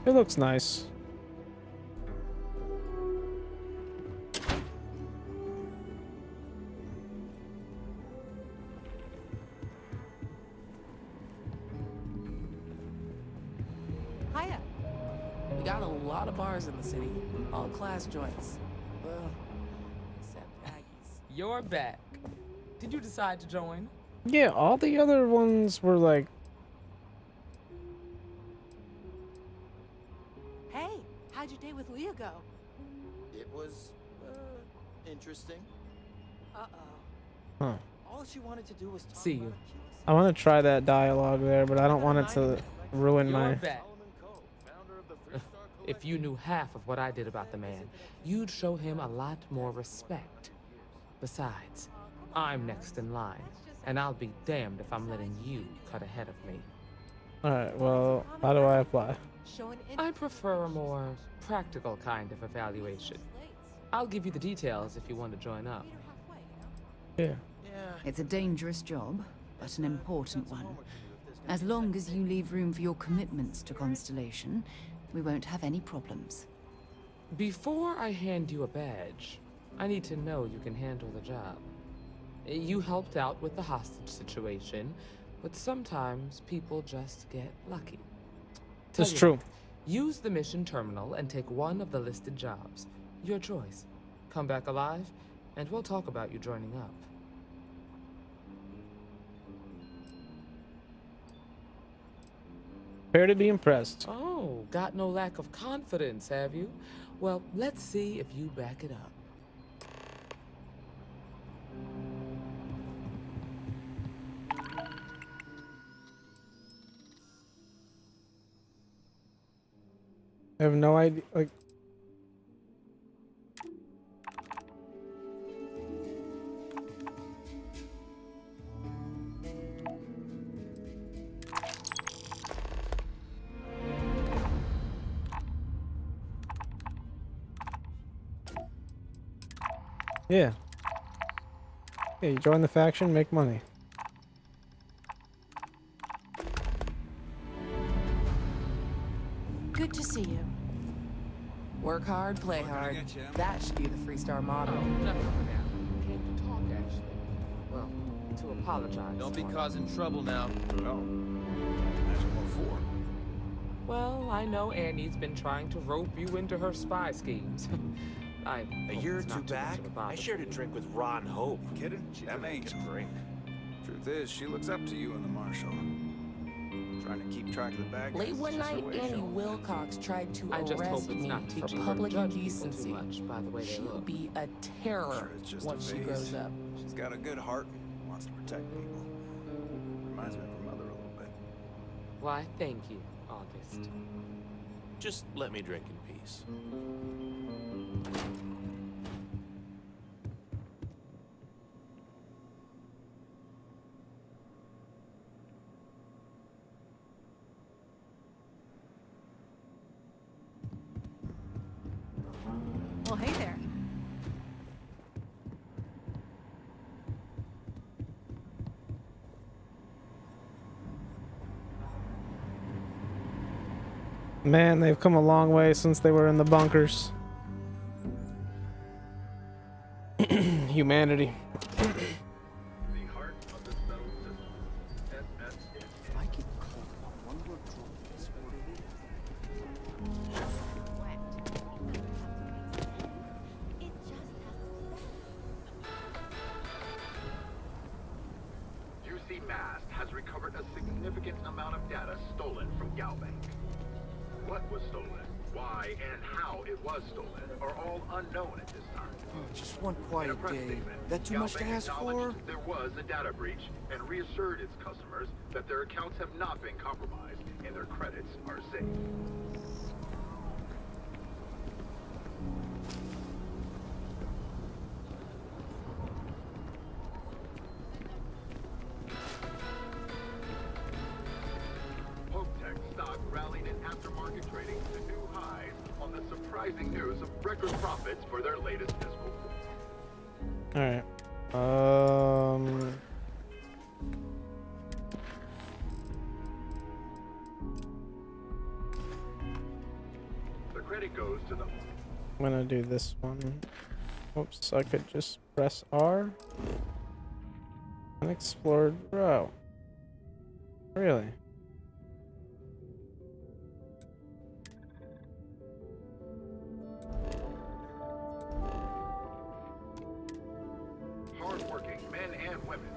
It looks nice. Hiya. We got a lot of bars in the city, all class joints. Well, except Aggie's. You're back. Did you decide to join? Yeah, all the other ones were like... Hey, how'd your day with Leah go? It was, interesting. Uh-oh. Huh. All she wanted to do was talk See you. I want to try that dialogue there, but I don't want it to ruin You're my... back. If you knew half of what I did about the man, you'd show him a lot more respect. Besides, I'm next in line, and I'll be damned if I'm letting you cut ahead of me. Alright, well, how do I apply? I prefer a more practical kind of evaluation. I'll give you the details if you want to join up. Yeah. It's a dangerous job, but an important one. As long as you leave room for your commitments to Constellation, we won't have any problems. Before I hand you a badge, I need to know you can handle the job. You helped out with the hostage situation, but sometimes people just get lucky. That's true. Use the mission terminal and take one of the listed jobs. Your choice. Come back alive, and we'll talk about you joining up. Prepare to be impressed. Oh, got no lack of confidence, have you? Well, let's see if you back it up. I have no idea. Like, yeah. Yeah, you join the faction, make money. Good to see you. Work hard, play hard. That should be the Freestar motto. Oh, nothing for now. Came to talk, actually. Well, to apologize. Don't be for- causing trouble now. Oh. Imagine what for. Well, I know Annie's been trying to rope you into her spy schemes. A year or two back, I shared a drink with Ron Hope. You kidding? That man can drink. Truth is, she looks up to you and the Marshal. Trying to keep track of the bad guys. Late is one just her night, way of Annie showing Wilcox tried to I just hope arrest it's me not for teaching her to public judge people indecency. too much by the way they She'll look. be a terror Sure, it's just once a she phase. grows up. She's got a good heart and wants to protect people. Reminds me of her mother a little bit. Why, thank you, August. Just let me drink in peace. Well, hey there. Man, they've come a long way since they were in the bunkers. Humanity. UC Mast has recovered a significant amount of data stolen from Galbank. What was stolen, why, and how it was stolen are all unknown at this time. Just one In a quiet press day. statement, That too much to Galbank ask for? acknowledged there was a data breach and reassured its customers that their accounts have not been compromised and their credits are safe. Tech stock rallied in aftermarket trading to new highs on the surprising news of record profits for their latest fiscal quarter. Alright. The credit goes to the I'm gonna do this one. Oops, I could just press R. Unexplored row. Really? hardworking men and women.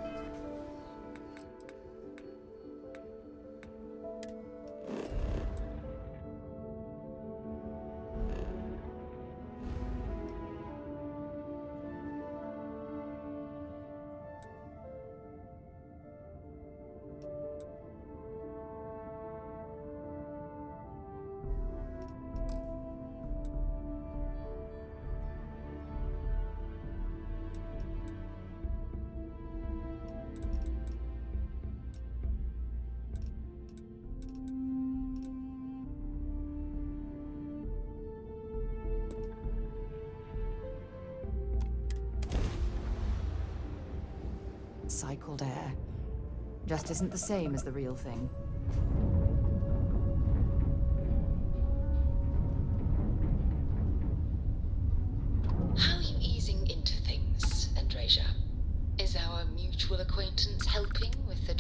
Cycled air. Just isn't the same as the real thing. How are you easing into things, Andreja? Is our mutual acquaintance helping with the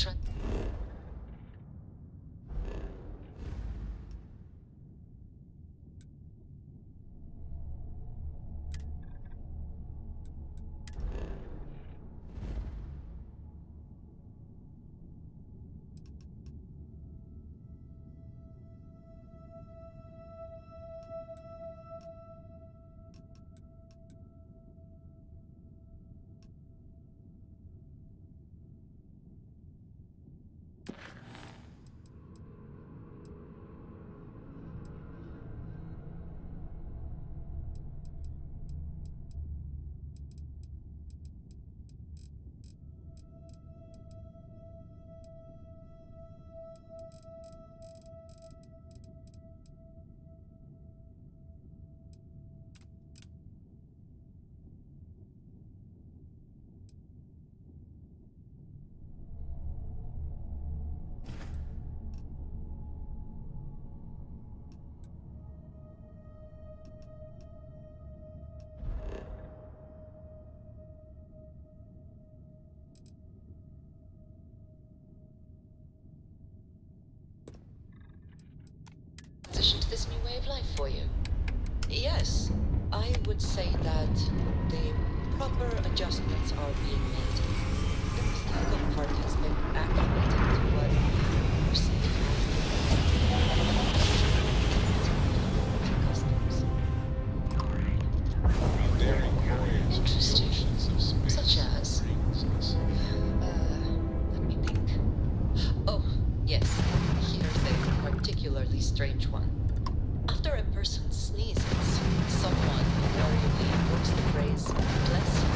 this new way of life for you? Yes, I would say that the proper adjustments are being made. The mechanical part has been acclimated to what you perceive as interesting. Such as? Let me think. Oh, yes. Here's a particularly strange one. After a person sneezes, someone invariably invokes the phrase, "bless you."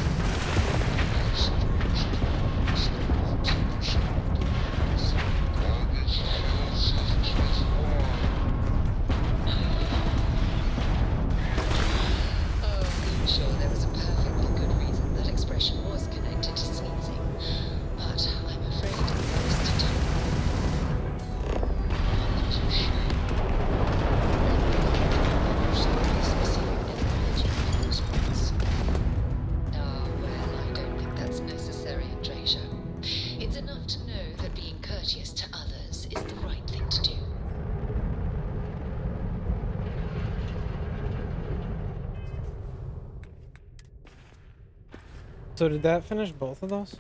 I'm sure there was a perfectly good reason that expression was connected to sneezing, but I'm afraid most well, I don't think that's necessary, Andreja. It's enough to know that being courteous to others is the right thing to do. So did that finish both of those?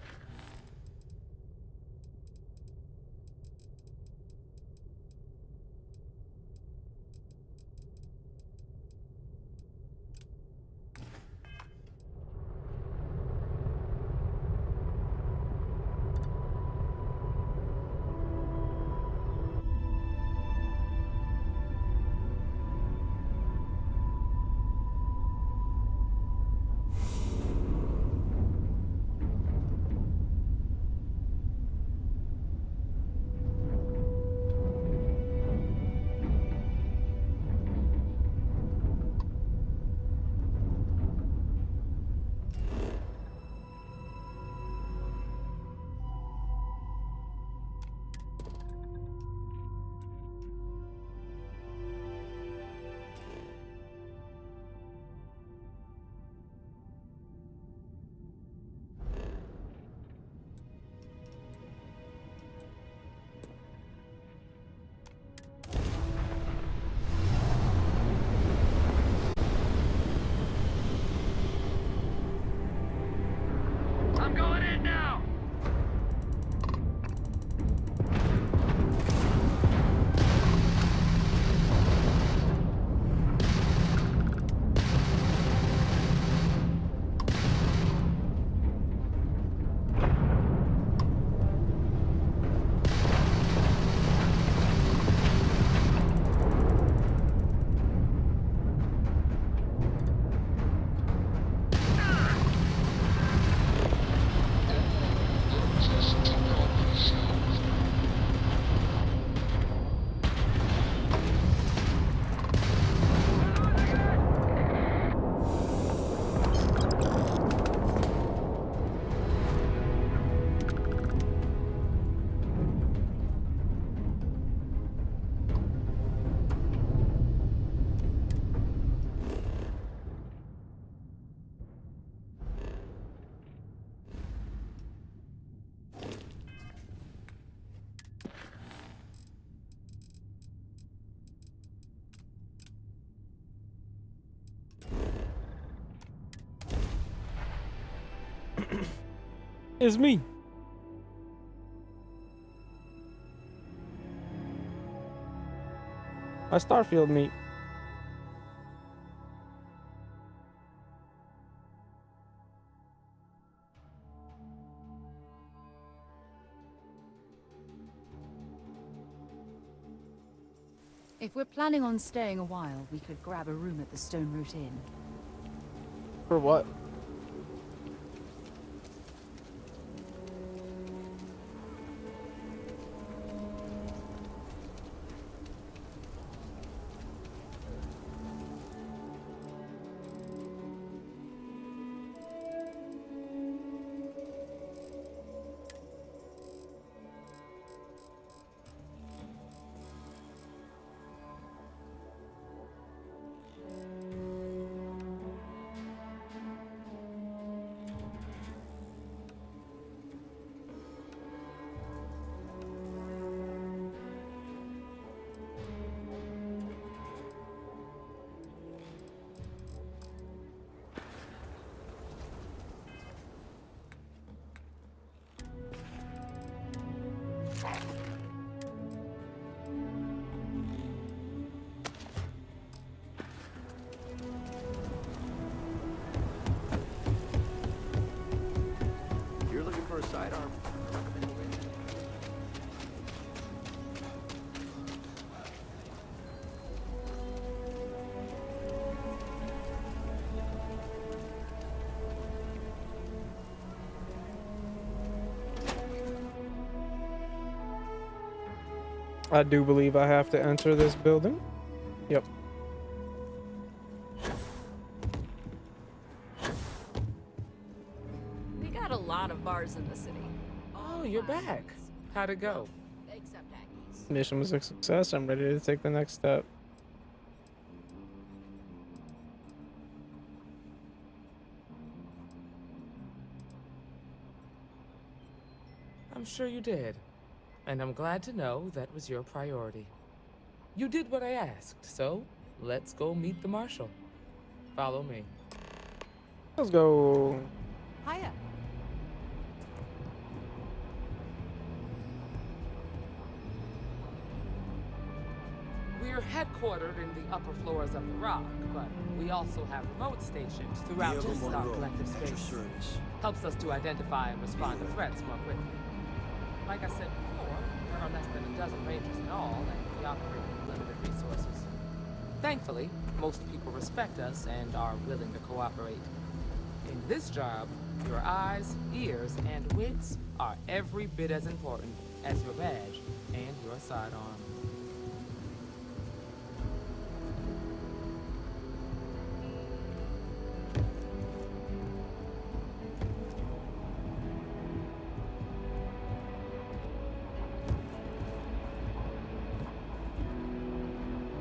I'm going in now! It's me. A Starfield meet. If we're planning on staying a while, we could grab a room at the Stone Root Inn. For what? sidearm. I do believe I have to enter this building. Yep. We got a lot of bars in the city. Oh, you're back. How'd it go? Except Aggies. Mission was a success. I'm ready to take the next step. I'm sure you did. And I'm glad to know that was your priority. You did what I asked, so let's go meet the Marshal. Follow me. Let's go. Hiya. We're headquartered in the upper floors of the Rock, but we also have remote stations throughout Diego just our Monroe, collective at your space. service. Helps us to identify and respond to threats more quickly. Like I said before, there are less than a dozen rangers in all, and we operate with limited resources. Thankfully, most people respect us and are willing to cooperate. In this job, your eyes, ears, and wits are every bit as important as your badge and your sidearm.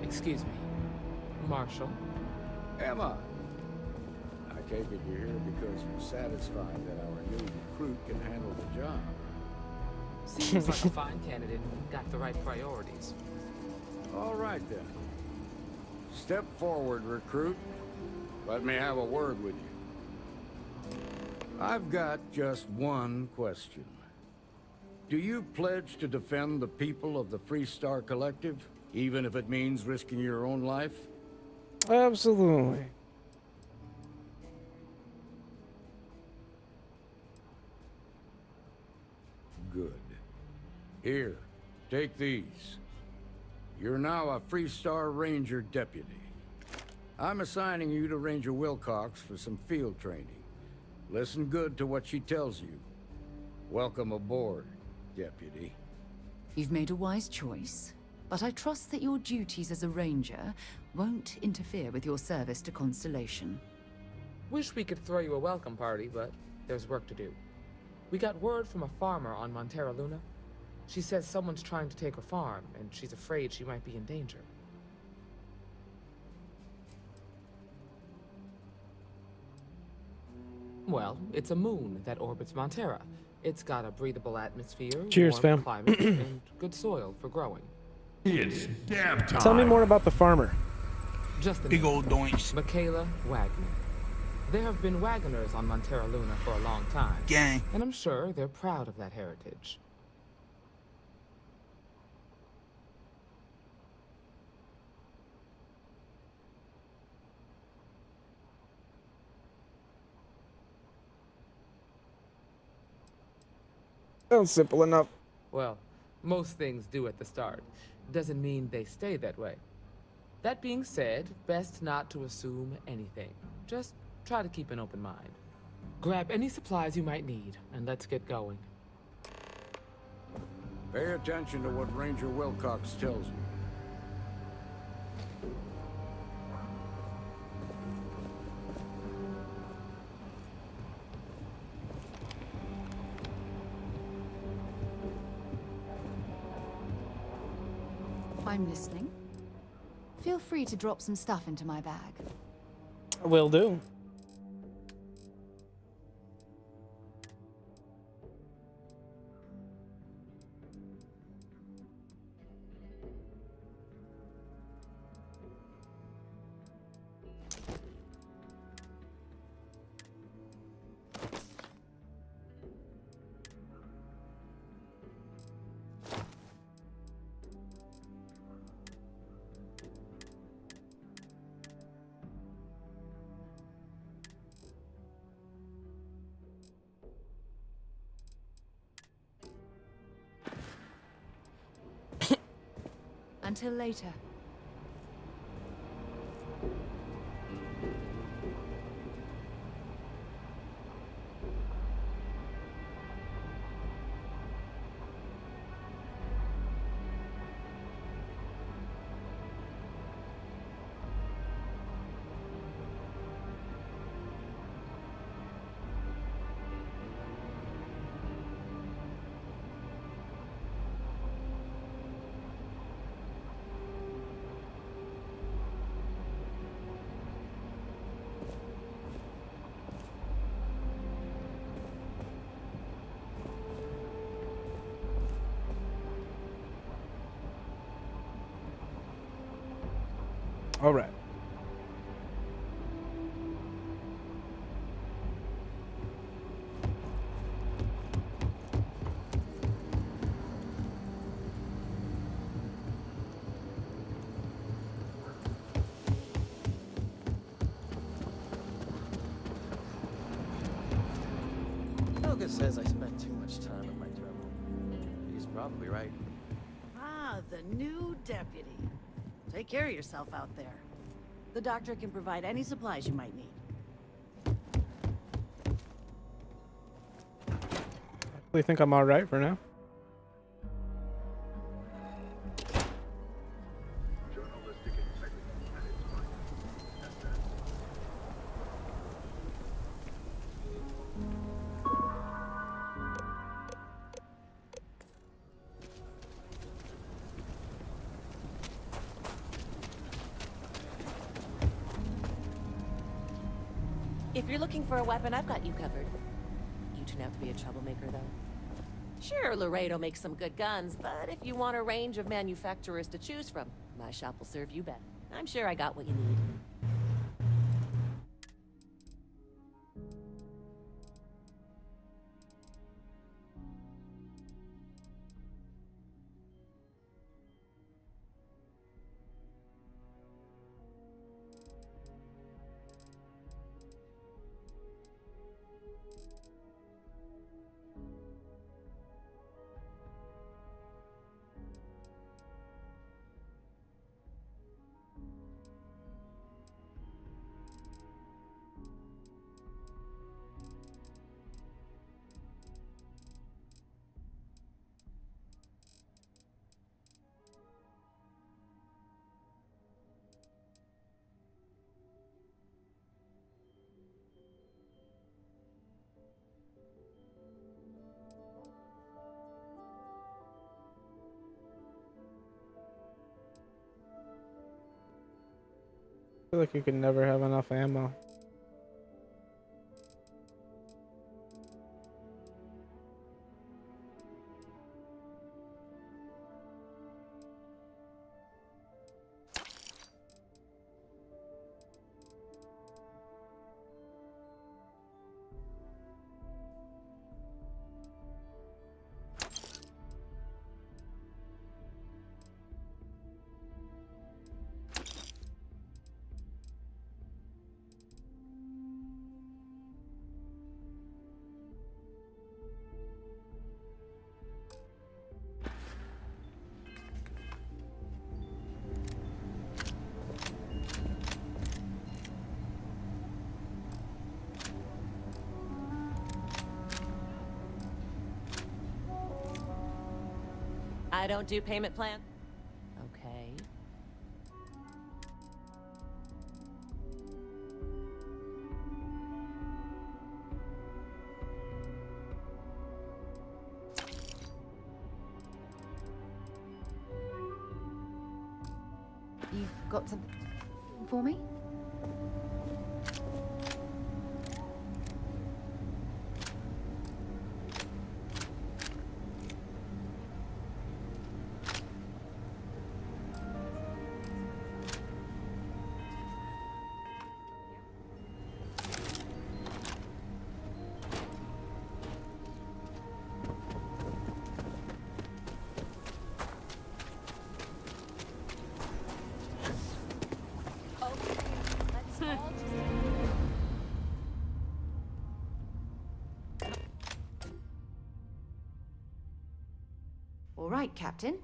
Excuse me, Marshal. Emma! I take it you're here because you're satisfied that our new recruit can handle the job. Seems like a fine candidate and got the right priorities. All right, then. Step forward, recruit. Let me have a word with you. I've got just one question. Do you pledge to defend the people of the Freestar Collective, even if it means risking your own life? Absolutely. Good. Here, take these. You're now a Freestar Ranger deputy. I'm assigning you to Ranger Wilcox for some field training. Listen good to what she tells you. Welcome aboard, deputy. You've made a wise choice, but I trust that your duties as a ranger won't interfere with your service to Constellation. Wish we could throw you a welcome party, but there's work to do. We got word from a farmer on Montera Luna. She says someone's trying to take her farm, and she's afraid she might be in danger. Well, it's a moon that orbits Montera. It's got a breathable atmosphere, Cheers, warm fam. climate, and good soil for growing. It's dab time. Tell me more about the farmer. Just the Big name. old doinks. Michaela Wagner. There have been Wagoners on Montera Luna for a long time. Gang. And I'm sure they're proud of that heritage. Sounds simple enough. Well, most things do at the start. Doesn't mean they stay that way. That being said, best not to assume anything. Just try to keep an open mind. Grab any supplies you might need, and let's get going. Pay attention to what Ranger Wilcox tells you. I'm listening. Feel free to drop some stuff into my bag. Will do. Until later. All right. Helga says I spend too much time at my terminal. He's probably right. Ah, the new deputy. Take care of yourself out there. The doctor can provide any supplies you might need. I think I'm all right for now. If you're looking for a weapon, I've got you covered. You turn out to be a troublemaker, though. Sure, Laredo makes some good guns, but if you want a range of manufacturers to choose from, my shop will serve you better. I'm sure I got what you need. I feel like you could never have enough ammo. I don't do payment plan. Okay. You've got something for me? All right, Captain.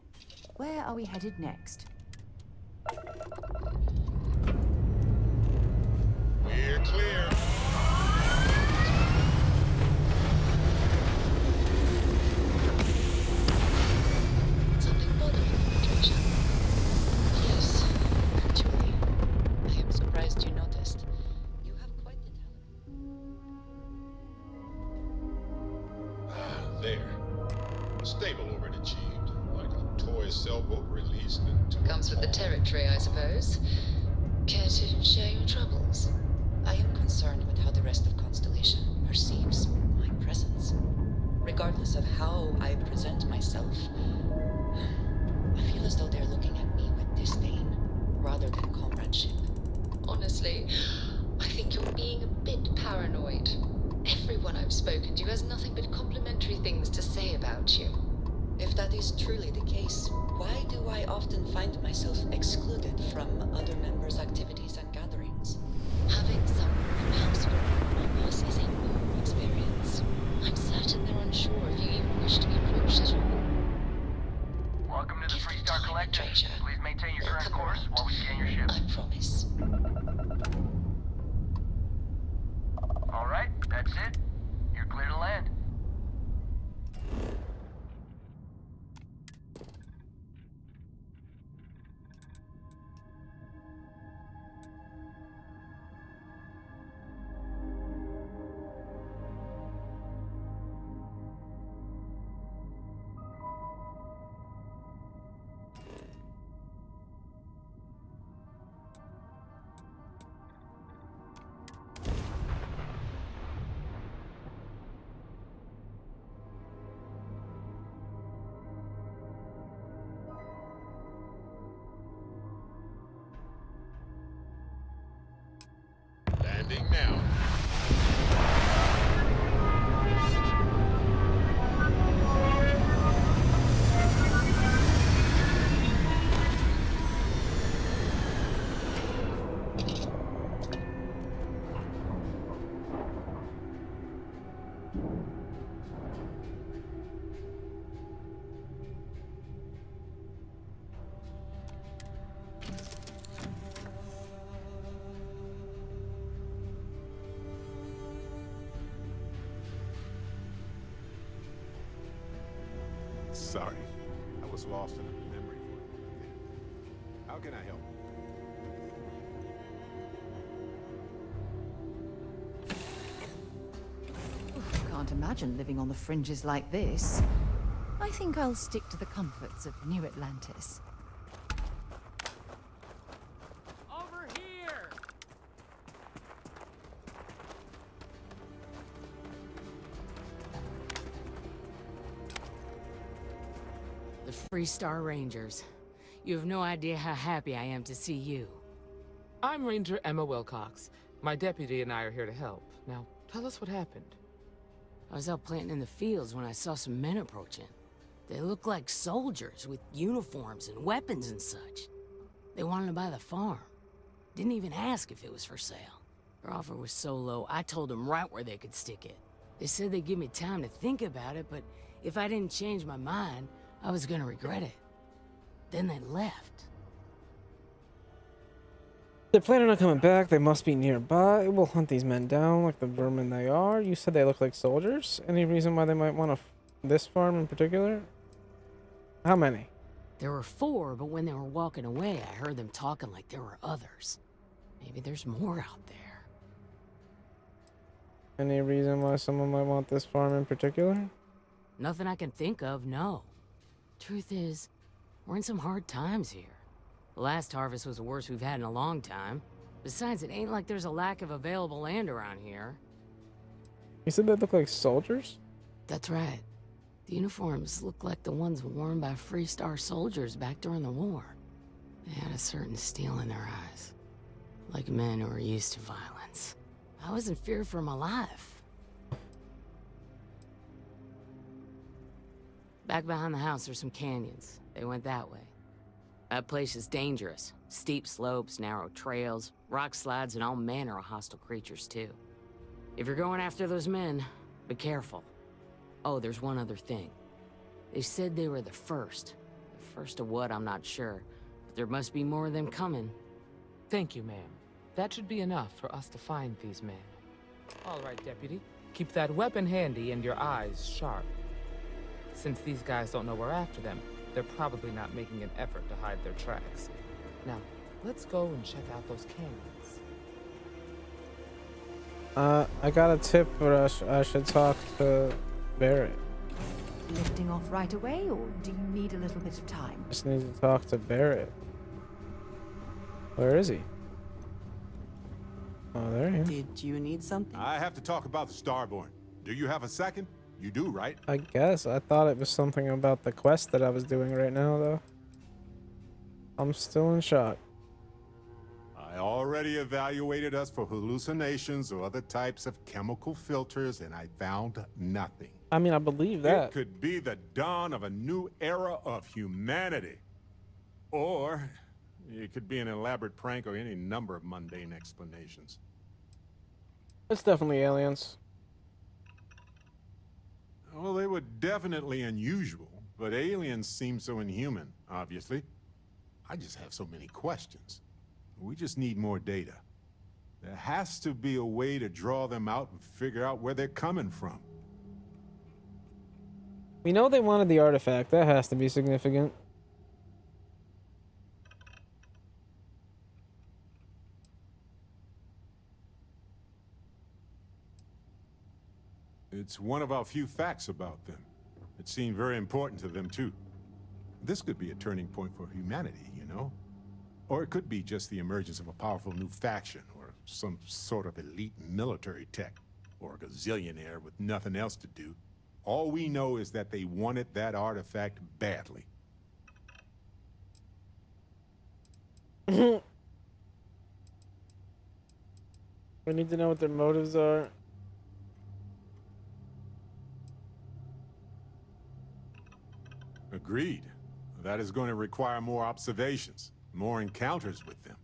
Where are we headed next? We're clear. Something bothering you, Patricia? Yes, actually. I am surprised you noticed. You have quite the talent. There. Stable orbit achieved. Like a toy sailboat released into Comes with the territory, I suppose. Care to share your troubles? I am concerned with how the rest of Constellation perceives my presence. Regardless of how I present myself, I feel as though they're looking at me with disdain, rather than comradeship. Honestly, I think you're being a bit paranoid. Everyone I've spoken to has nothing but complimentary things to say about you. If that is truly the case, why do I often find myself excluded from other members' activities and gatherings? Having someone from household my boss is a new experience. I'm certain they're unsure if you even wish to be approached at all. Welcome to the Freestar Collective. Please maintain your current course while we scan your ship. I promise. All right, that's it. You're clear to land. landing now. Sorry, I was lost in a memory for a moment there. How can I help? Can't imagine living on the fringes like this. I think I'll stick to the comforts of New Atlantis. Over here! The Freestar Rangers. You have no idea how happy I am to see you. I'm Ranger Emma Wilcox. My deputy and I are here to help. Now, tell us what happened. I was out planting in the fields when I saw some men approaching. They looked like soldiers with uniforms and weapons and such. They wanted to buy the farm. Didn't even ask if it was for sale. Their offer was so low, I told them right where they could stick it. They said they'd give me time to think about it, but if I didn't change my mind, I was gonna regret it. Then they left. They're planning on coming back. They must be nearby. We'll hunt these men down like the vermin they are. You said they look like soldiers. Any reason why they might want this farm in particular? How many? There were 4, but when they were walking away, I heard them talking like there were others. Maybe there's more out there. Any reason why someone might want this farm in particular? Nothing I can think of, no. Truth is, we're in some hard times here. The last harvest was the worst we've had in a long time. Besides, it ain't like there's a lack of available land around here. You said they look like soldiers? That's right. The uniforms look like the ones worn by Freestar soldiers back during the war. They had a certain steel in their eyes. Like men who were used to violence. I was in fear for my life. Back behind the house there's some canyons. They went that way. That place is dangerous. Steep slopes, narrow trails, rock slides, and all manner of hostile creatures, too. If you're going after those men, be careful. Oh, there's one other thing. They said they were the first. The first of what, I'm not sure. But there must be more of them coming. Thank you, ma'am. That should be enough for us to find these men. All right, Deputy. Keep that weapon handy and your eyes sharp. Since these guys don't know we're after them, they're probably not making an effort to hide their tracks. Now, let's go and check out those canyons. I got a tip, but I should talk to Barrett. Lifting off right away, or do you need a little bit of time? Just need to talk to Barrett. Where is he? Oh, there he is. Did you need something? I have to talk about the Starborn. Do you have a second? You do, right? I guess. I thought it was something about the quest that I was doing right now, though. I'm still in shock. I already evaluated us for hallucinations or other types of chemical filters, and I found nothing. I mean, I believe that. It could be the dawn of a new era of humanity. Or it could be an elaborate prank or any number of mundane explanations. It's definitely aliens. Well, they were definitely unusual, but aliens seem so inhuman, obviously. I just have so many questions. We just need more data. There has to be a way to draw them out and figure out where they're coming from. We know they wanted the artifact. That has to be significant. It's one of our few facts about them. It seemed very important to them, too. This could be a turning point for humanity, you know? Or it could be just the emergence of a powerful new faction, or some sort of elite military tech, or a gazillionaire with nothing else to do. All we know is that they wanted that artifact badly. We need to know what their motives are. Agreed. That is going to require more observations, more encounters with them.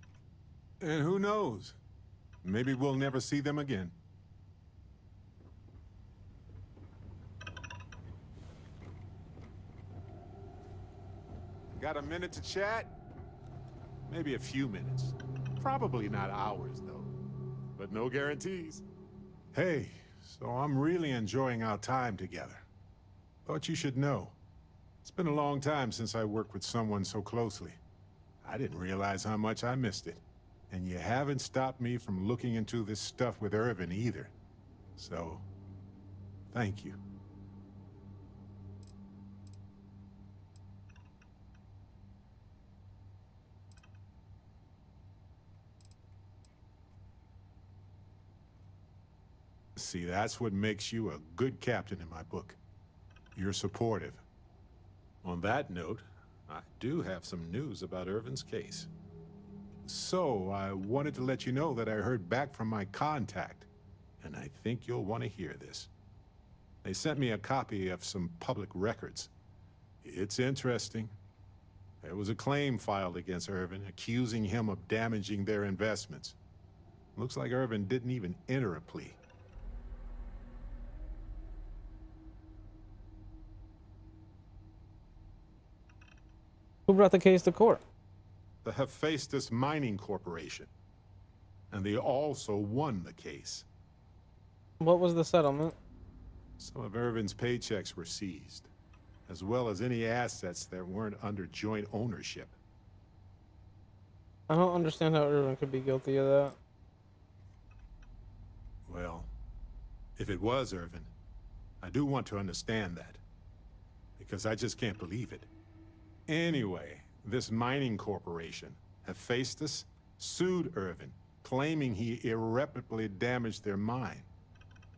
And who knows? Maybe we'll never see them again. Got a minute to chat? Maybe a few minutes. Probably not hours, though. But no guarantees. Hey, so I'm really enjoying our time together. Thought you should know. It's been a long time since I worked with someone so closely. I didn't realize how much I missed it. And you haven't stopped me from looking into this stuff with Irvin either. So, thank you. See, that's what makes you a good captain in my book. You're supportive. On that note, I do have some news about Irvin's case. So, I wanted to let you know that I heard back from my contact, and I think you'll want to hear this. They sent me a copy of some public records. It's interesting. There was a claim filed against Irvin, accusing him of damaging their investments. Looks like Irvin didn't even enter a plea. Who brought the case to court? The Hephaestus Mining Corporation. And they also won the case. What was the settlement? Some of Irvin's paychecks were seized, as well as any assets that weren't under joint ownership. I don't understand how Irvin could be guilty of that. Well, if it was Irvin, I do want to understand that. Because I just can't believe it. Anyway, this mining corporation, Hephaestus, sued Irvin, claiming he irreparably damaged their mine.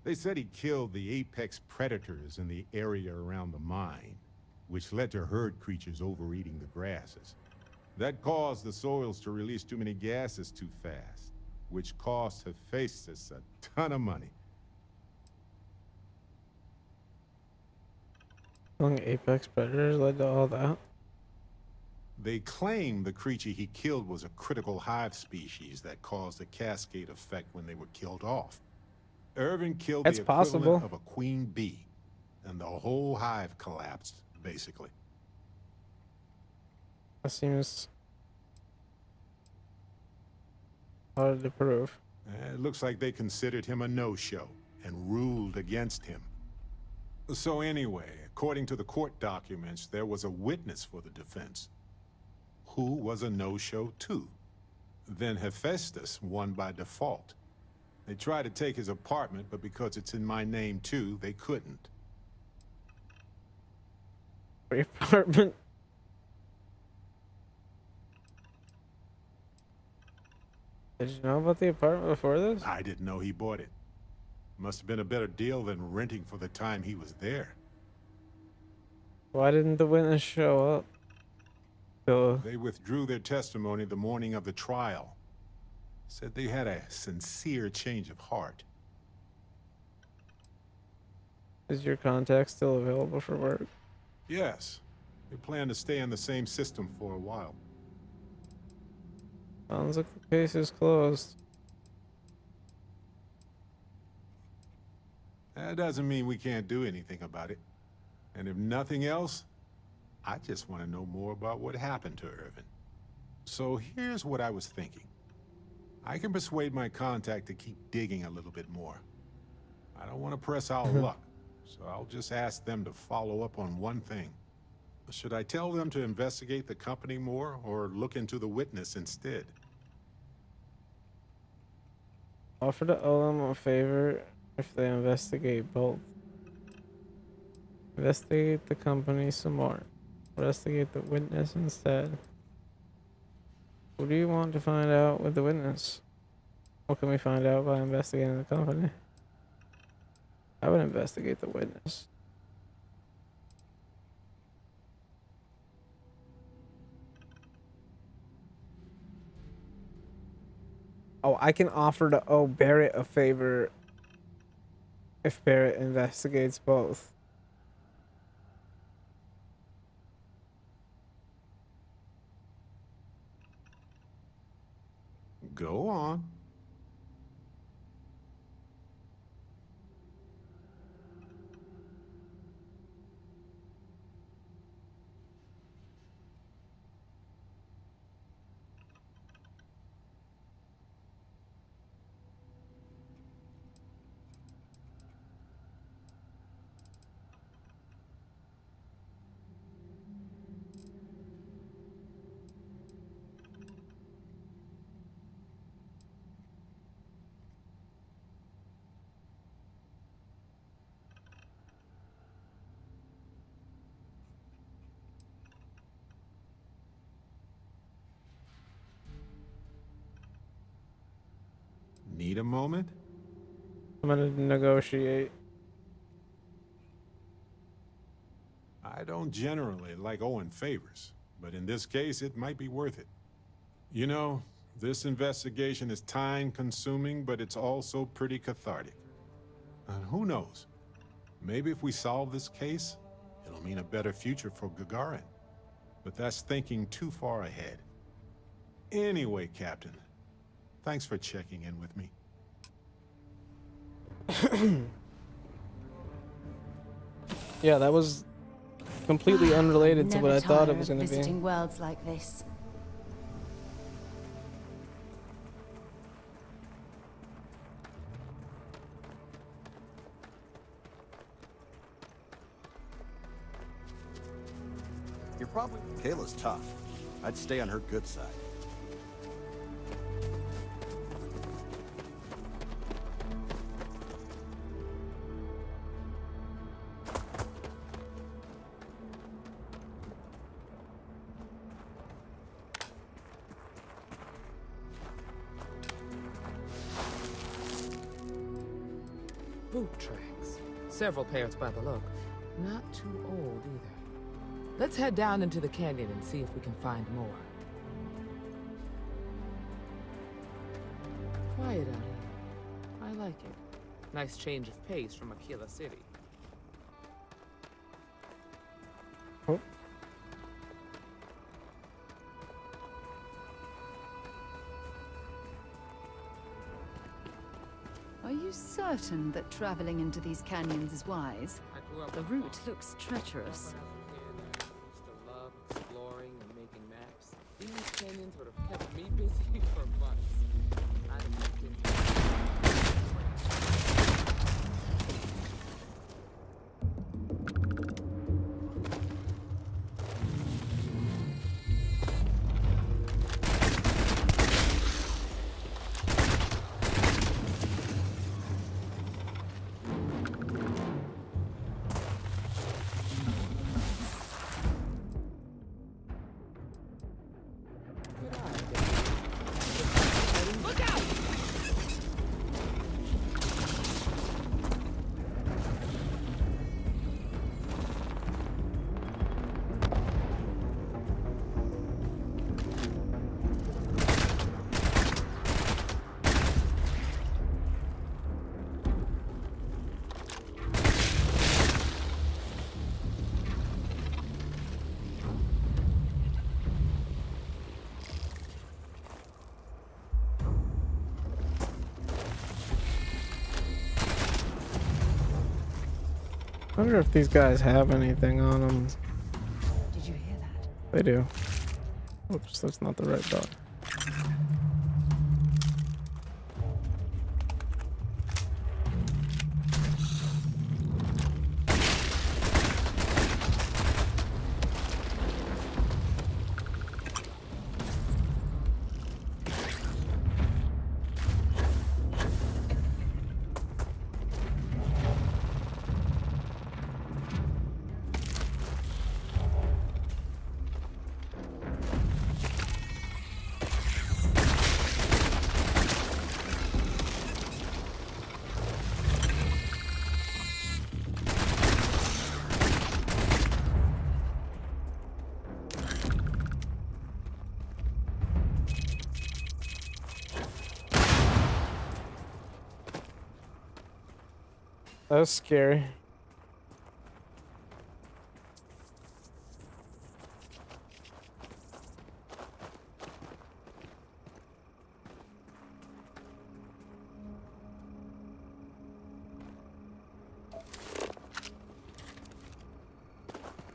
They said he killed the apex predators in the area around the mine, which led to herd creatures overeating the grasses. That caused the soils to release too many gases too fast, which cost Hephaestus a ton of money. Killing apex predators led to all that? They claim the creature he killed was a critical hive species that caused a cascade effect when they were killed off. Irvin killed That's the equivalent possible. of a queen bee, and the whole hive collapsed, basically. That seems... Hard to prove. It looks like they considered him a no-show and ruled against him. So anyway, according to the court documents, there was a witness for the defense, who was a no-show too. Then Hephaestus won by default. They tried to take his apartment, but because it's in my name too, they couldn't. Your apartment? Did you know about the apartment before this? I didn't know he bought it. Must have been a better deal than renting for the time he was there. Why didn't the witness show up? They withdrew their testimony the morning of the trial. Said they had a sincere change of heart. Is your contact still available for work? Yes. They plan to stay in the same system for a while. Sounds like the case is closed. That doesn't mean we can't do anything about it. And if nothing else, I just want to know more about what happened to Irvin. So here's what I was thinking. I can persuade my contact to keep digging a little bit more. I don't want to press our luck, so I'll just ask them to follow up on one thing. Should I tell them to investigate the company more, or look into the witness instead? Offer to owe them a favor if they investigate both. Investigate the company some more. Investigate the witness instead. What do you want to find out with the witness? What can we find out by investigating the company? I would investigate the witness. Oh, I can offer to owe Barrett a favor if Barrett investigates both. Go on. Need a moment? I'm gonna negotiate. I don't generally like owing favors, but in this case, it might be worth it. You know, this investigation is time-consuming, but it's also pretty cathartic. And who knows? Maybe if we solve this case, it'll mean a better future for Gagarin. But that's thinking too far ahead. Anyway, Captain, thanks for checking in with me. Yeah, that was completely unrelated to what I thought it was going to be. Visiting worlds like this. You're probably... Kayla's tough. I'd stay on her good side. Boot tracks. Several pairs by the look. Not too old either. Let's head down into the canyon and see if we can find more. Quiet out here. I like it. Nice change of pace from Aquila City. Oh. Are you certain that traveling into these canyons is wise? The route looks treacherous. I used to love exploring and making maps. These canyons would have kept me busy for months. I wonder if these guys have anything on them. Did you hear that? They do. Oops, that's not the right button. That was scary.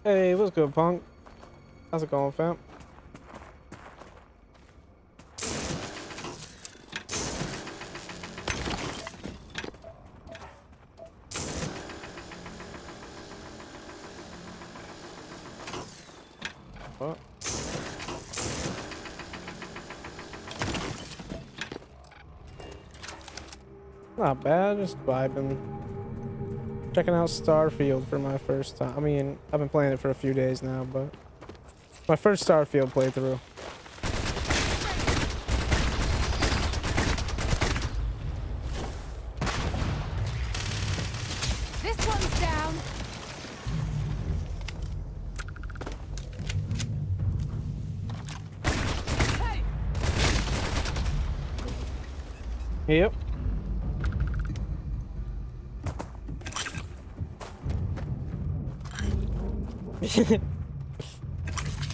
Hey, what's good, punk? How's it going, fam? What? Not bad, just vibing. Checking out Starfield for my first time. I mean, I've been playing it for a few days now, but my first Starfield playthrough. This one's down. Yep.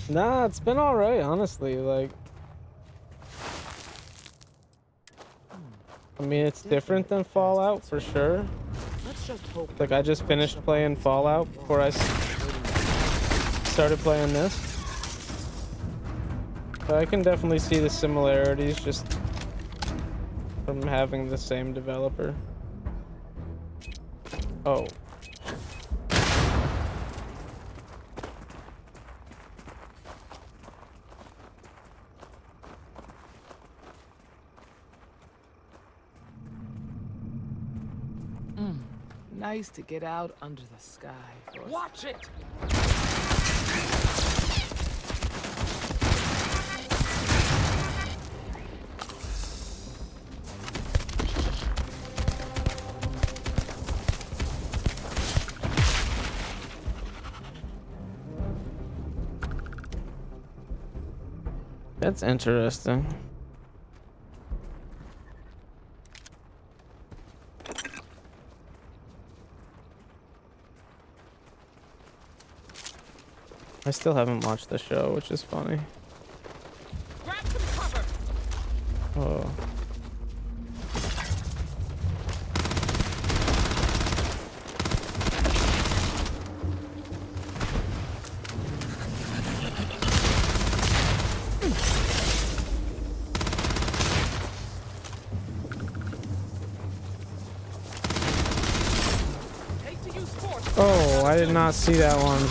Nah, it's been alright, honestly. Like, I mean, it's different than Fallout for sure. Let's just hope. Like, I just finished playing Fallout before I started playing this. But I can definitely see the similarities just from having the same developer. Oh. Nice to get out under the sky. Watch it! That's interesting. I still haven't watched the show, which is funny. Grab some cover. Oh. I did not see that one.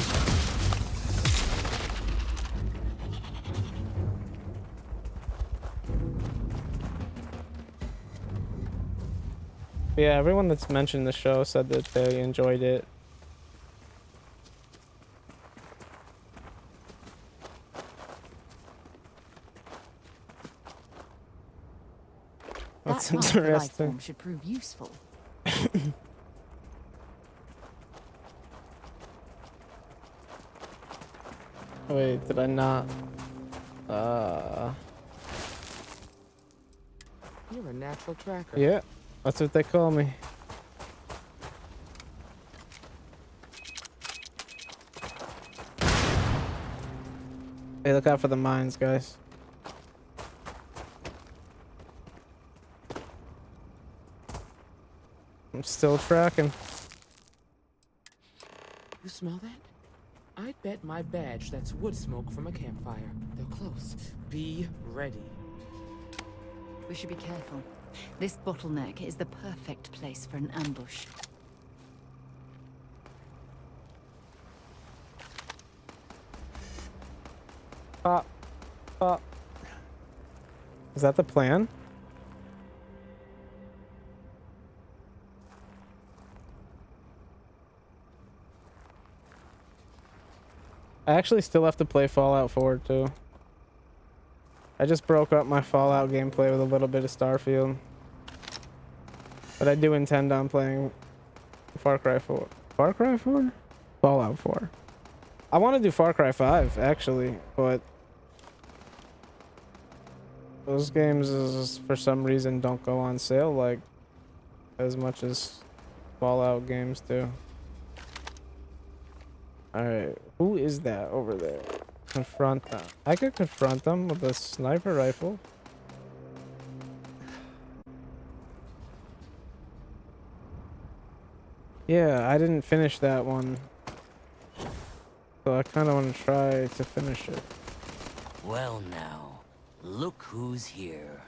Yeah, everyone that's mentioned the show said that they enjoyed it. That's That part of the life interesting. form should prove useful. Wait, did I not? You're a natural tracker. Yeah, that's what they call me. Hey, look out for the mines, guys. I'm still tracking. You smell that? I bet my badge that's wood smoke from a campfire. They're close. Be ready. We should be careful. This bottleneck is the perfect place for an ambush. Is that the plan? I actually still have to play Fallout 4 too. I just broke up my Fallout gameplay with a little bit of Starfield. But I do intend on playing Far Cry 4. Far Cry 4? Fallout 4. I want to do Far Cry 5 actually, but those games for some reason don't go on sale like as much as Fallout games do. Alright, who is that over there? Confront them. I could confront them with a sniper rifle. Yeah, I didn't finish that one. So I kind of want to try to finish it. Well now, look who's here.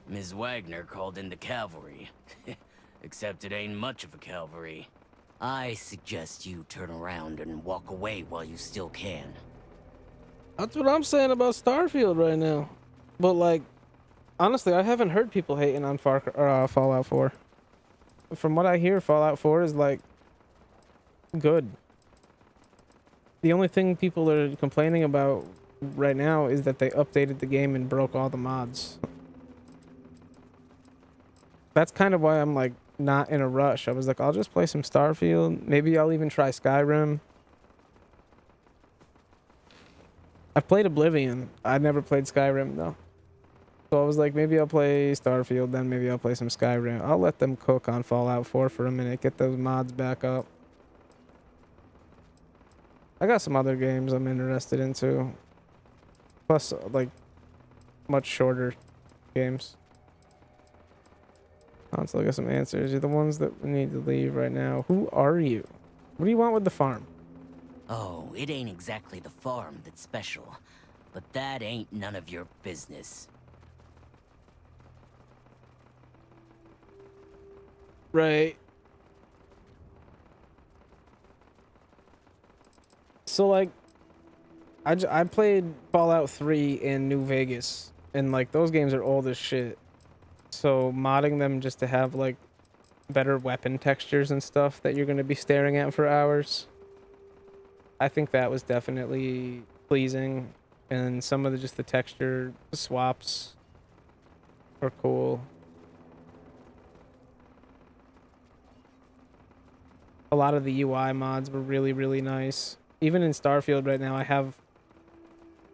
Ms. Wagner called in the cavalry. Except it ain't much of a cavalry. I suggest you turn around and walk away while you still can. That's what I'm saying about Starfield right now. But like, honestly, I haven't heard people hating on Fallout 4. From what I hear, Fallout 4 is like good. The only thing people are complaining about right now is that they updated the game and broke all the mods. That's kind of why I'm like not in a rush. I was like, I'll just play some Starfield. Maybe I'll even try Skyrim. I've played Oblivion. I never played Skyrim though. So I was like, maybe I'll play Starfield, then maybe I'll play some Skyrim. I'll let them cook on Fallout 4 for a minute, get those mods back up. I got some other games I'm interested in too. Plus, like, much shorter games. Let's look at some answers. You're the ones that we need to leave right now. Who are you? What do you want with the farm? Oh, it ain't exactly the farm that's special. But that ain't none of your business. Right. So, like, I played Fallout 3 in New Vegas. And, like, those games are old as shit. So, modding them just to have, like, better weapon textures and stuff that you're going to be staring at for hours. I think that was definitely pleasing. And some of the texture swaps were cool. A lot of the UI mods were really, really nice. Even in Starfield right now, I have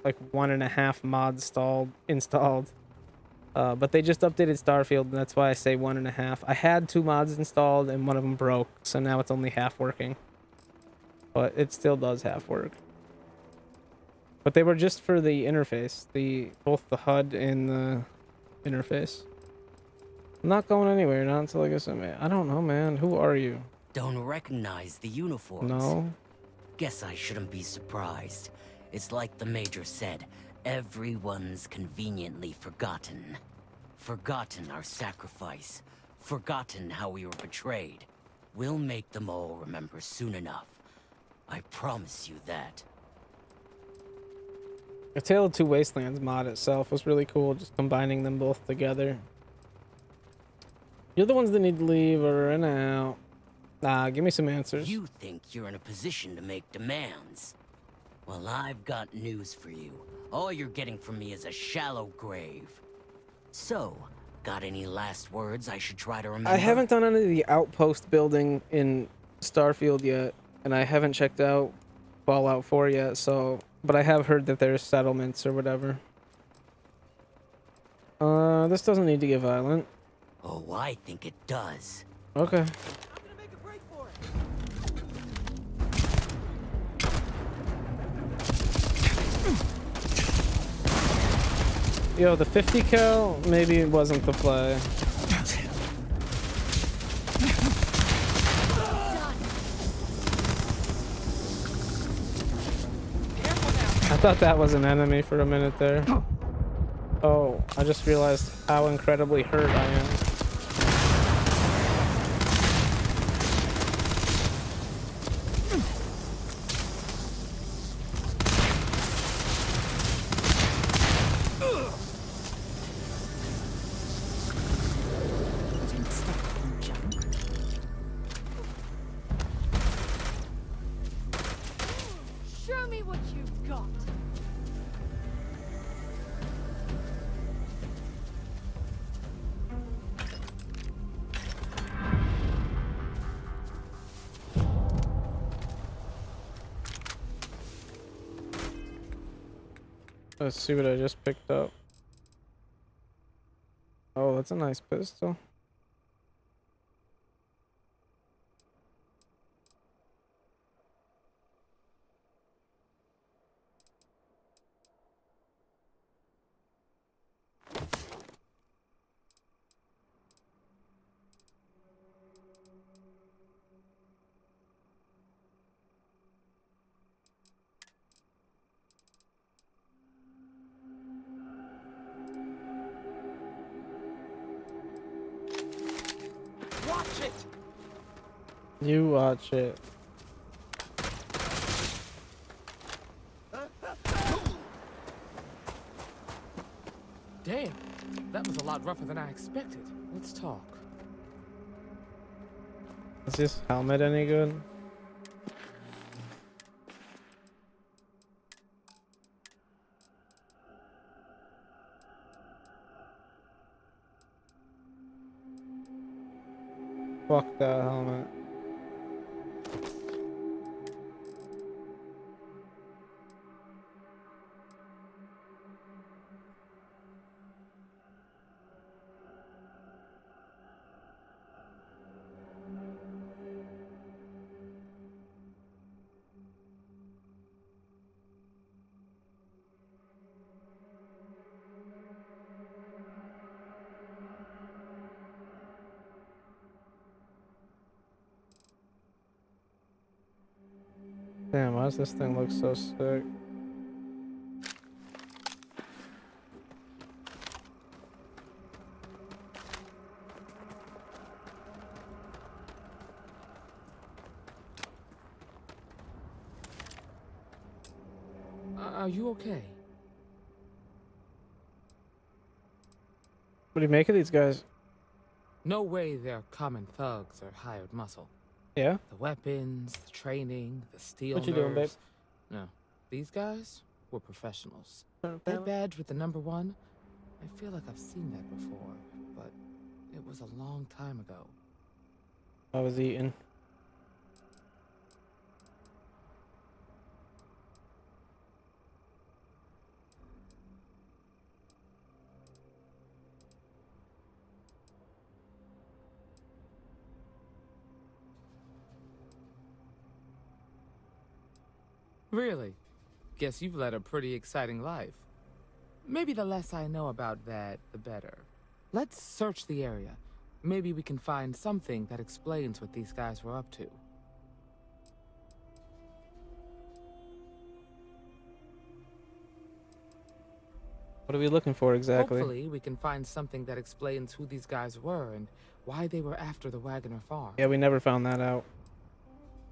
like 1.5 mods installed. But they just updated Starfield, and that's why I say 1.5. I had 2 mods installed, and one of them broke, so now it's only half working. But it still does half work. But they were just for the interface, both the HUD and the interface. I'm not going anywhere, not until I get some. I don't know, man. Who are you? Don't recognize the uniforms. No. Guess I shouldn't be surprised. It's like the Major said, everyone's conveniently forgotten. Forgotten our sacrifice. Forgotten how we were betrayed. We'll make them all remember soon enough. I promise you that. A Tale of Two Wastelands mod itself was really cool, just combining them both together. You're the ones that need to leave or in and out. Nah, give me some answers. You think you're in a position to make demands? Well, I've got news for you. All you're getting from me is a shallow grave. So, got any last words I should try to remember? I haven't done any of the outpost building in Starfield yet, and I haven't checked out Fallout 4 yet, so... But I have heard that there's settlements or whatever. This doesn't need to get violent. Oh, I think it does. Okay. Yo, the 50 cal maybe wasn't the play. I thought that was an enemy for a minute there. Oh, I just realized how incredibly hurt I am. Show me what you've got. Let's see what I just picked up. Oh, that's a nice pistol. Watch it! You watch it. Damn, that was a lot rougher than I expected. Let's talk. Is this helmet any good? Fuck that helmet. Damn, why does this thing look so sick? Are you okay? What do you make of these guys? No way they're common thugs or hired muscle. Yeah? The weapons, the training, the steel What you doing, babe? nerves. No, these guys were professionals. That badge with the #1, I feel like I've seen that before, but it was a long time ago. I was eating. Really? Guess you've led a pretty exciting life. Maybe the less I know about that, the better. Let's search the area. Maybe we can find something that explains what these guys were up to. What are we looking for exactly? Hopefully, we can find something that explains who these guys were and why they were after the Wagner farm. Yeah, we never found that out.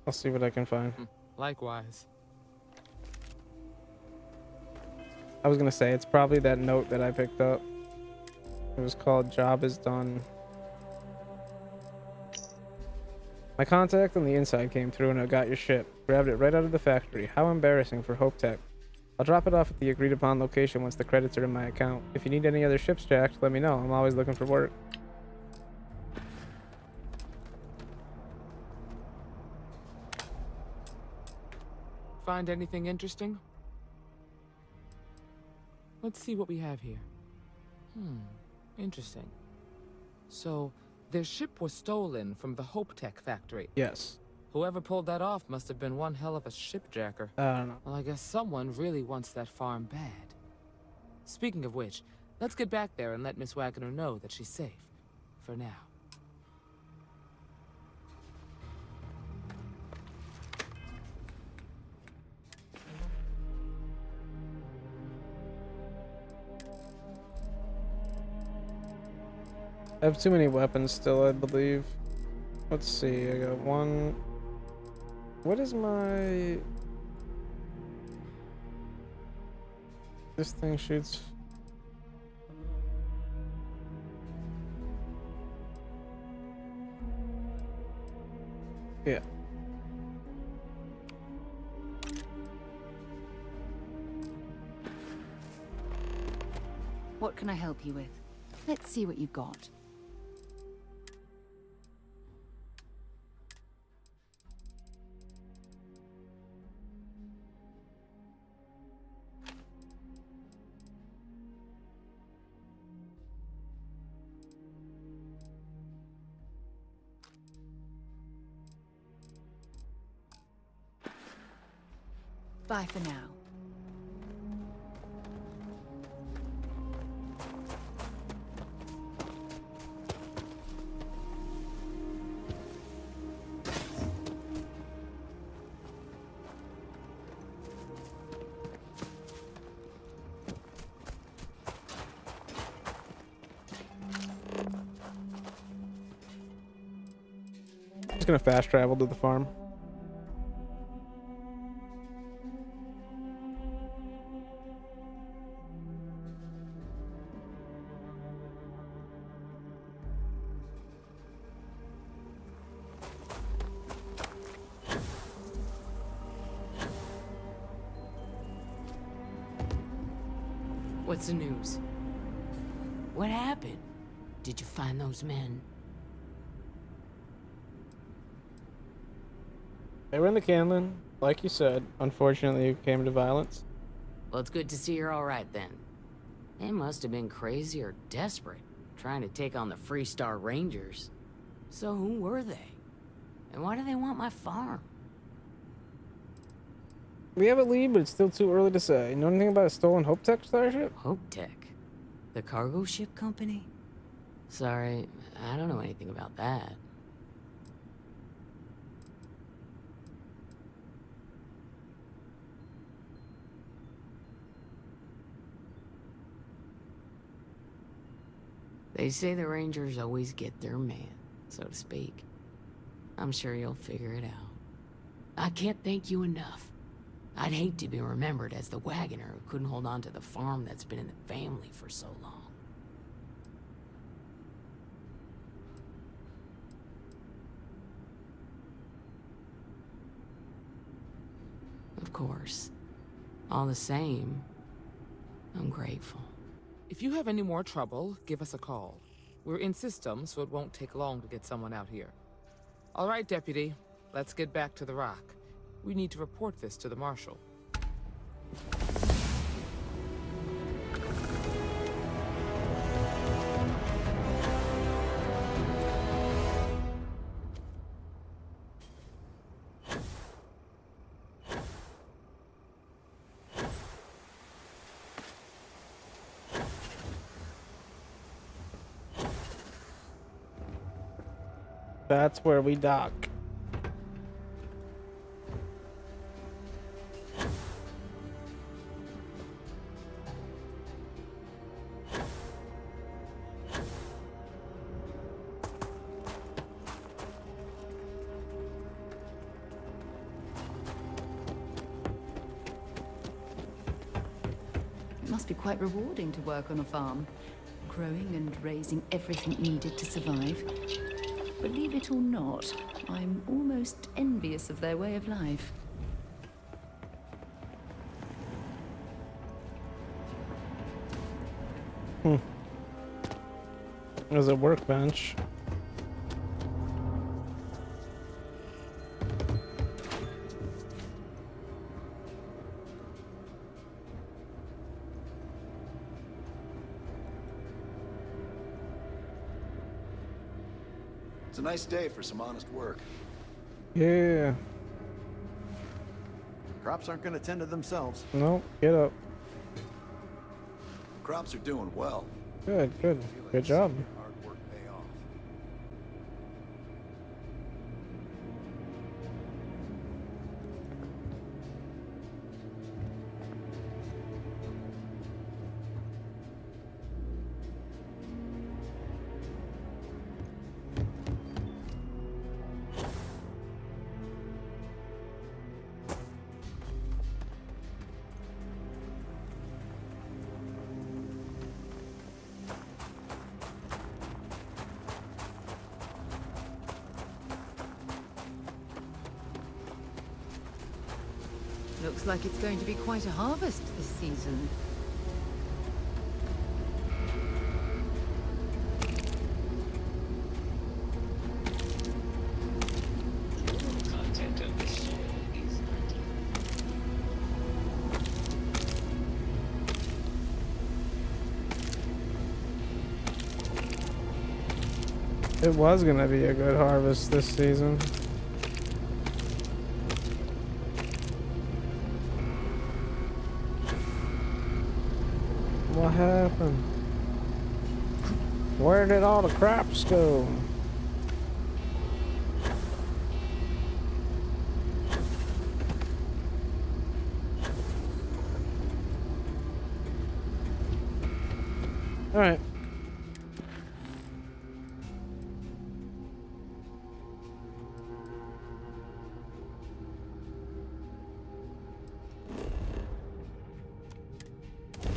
I'll see what I can find. Likewise. I was gonna say, it's probably that note that I picked up. It was called "Job is Done." My contact on the inside came through and I got your ship. Grabbed it right out of the factory. How embarrassing for Hope Tech. I'll drop it off at the agreed upon location once the credits are in my account. If you need any other ships jacked, let me know. I'm always looking for work. Find anything interesting? Let's see what we have here. Interesting. So, their ship was stolen from the Hope Tech factory. Yes. Whoever pulled that off must have been one hell of a shipjacker. I don't know. Well, I guess someone really wants that farm bad. Speaking of which, let's get back there and let Miss Wagner know that she's safe. For now. I have too many weapons still, I believe. Let's see, I got one. What is my... This thing shoots... Yeah. What can I help you with? Let's see what you've got. Bye for now. Just gonna fast travel to the farm. What's the news? What happened? Did you find those men? They were in the canyon, like you said. Unfortunately, it came to violence. Well, it's good to see you're all right then. They must have been crazy or desperate, trying to take on the Freestar Rangers. So who were they? And why do they want my farm? We have a lead, but it's still too early to say. Know anything about a stolen Hope Tech starship? Hope Tech? The cargo ship company? Sorry, I don't know anything about that. They say the Rangers always get their man, so to speak. I'm sure you'll figure it out. I can't thank you enough. I'd hate to be remembered as the wagoner who couldn't hold on to the farm that's been in the family for so long. Of course. All the same, I'm grateful. If you have any more trouble, give us a call. We're in system, so it won't take long to get someone out here. All right, Deputy. Let's get back to the rock. We need to report this to the Marshal. That's where we dock. must be quite rewarding to work on a farm, growing and raising everything needed to survive. Believe it or not, I'm almost envious of their way of life. There's a workbench. It's a nice day for some honest work. Yeah. Crops aren't gonna tend to themselves. No, get up. Crops are doing well. Good, good. Good job. Hard work pay off. Looks like it's going to be quite a harvest this season. Content of the soul is It was gonna be a good harvest this season. What happened? Where did all the crops go? All right.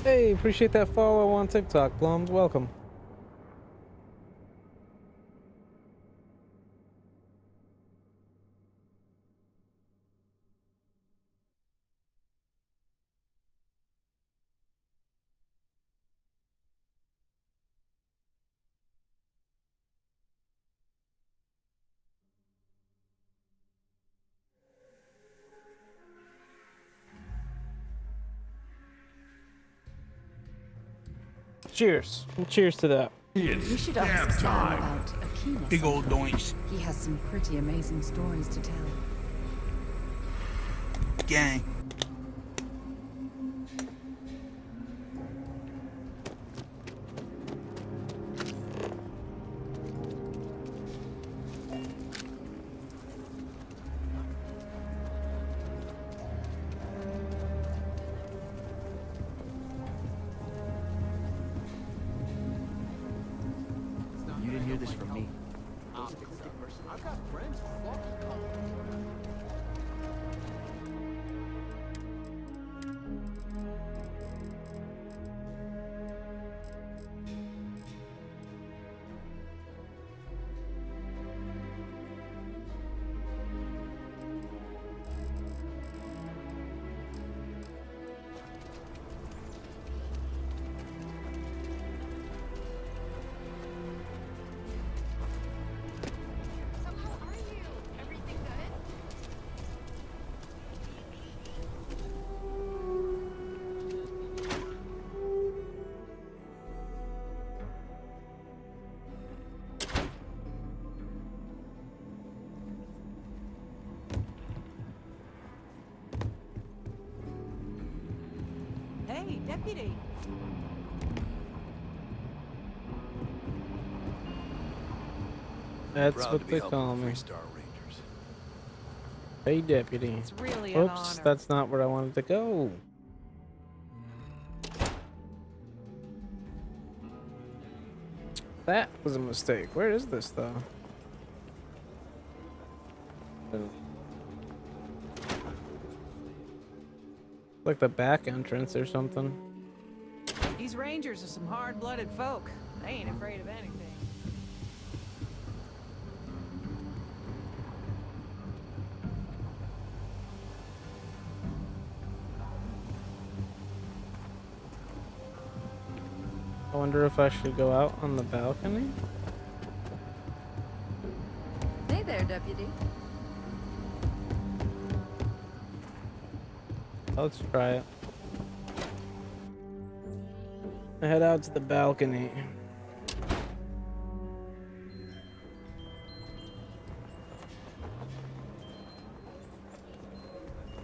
Hey, appreciate that follow on TikTok, Plums. Welcome. Cheers. Cheers to that. We should ask Sam about Akina. Big old doinks. He has some pretty amazing stories to tell. Gang. You didn't hear this from me. I've got friends who love to call Hey, deputy. That's Proud what to be they helping call the me. 3-star Rangers. Hey, deputy. It's really an Oops, honor. that's not where I wanted to go. That was a mistake. Where is this, though? Like the back entrance or something. These rangers are some hard-blooded folk. They ain't afraid of anything. I wonder if I should go out on the balcony? Hey there, Deputy. Let's try it. I head out to the balcony.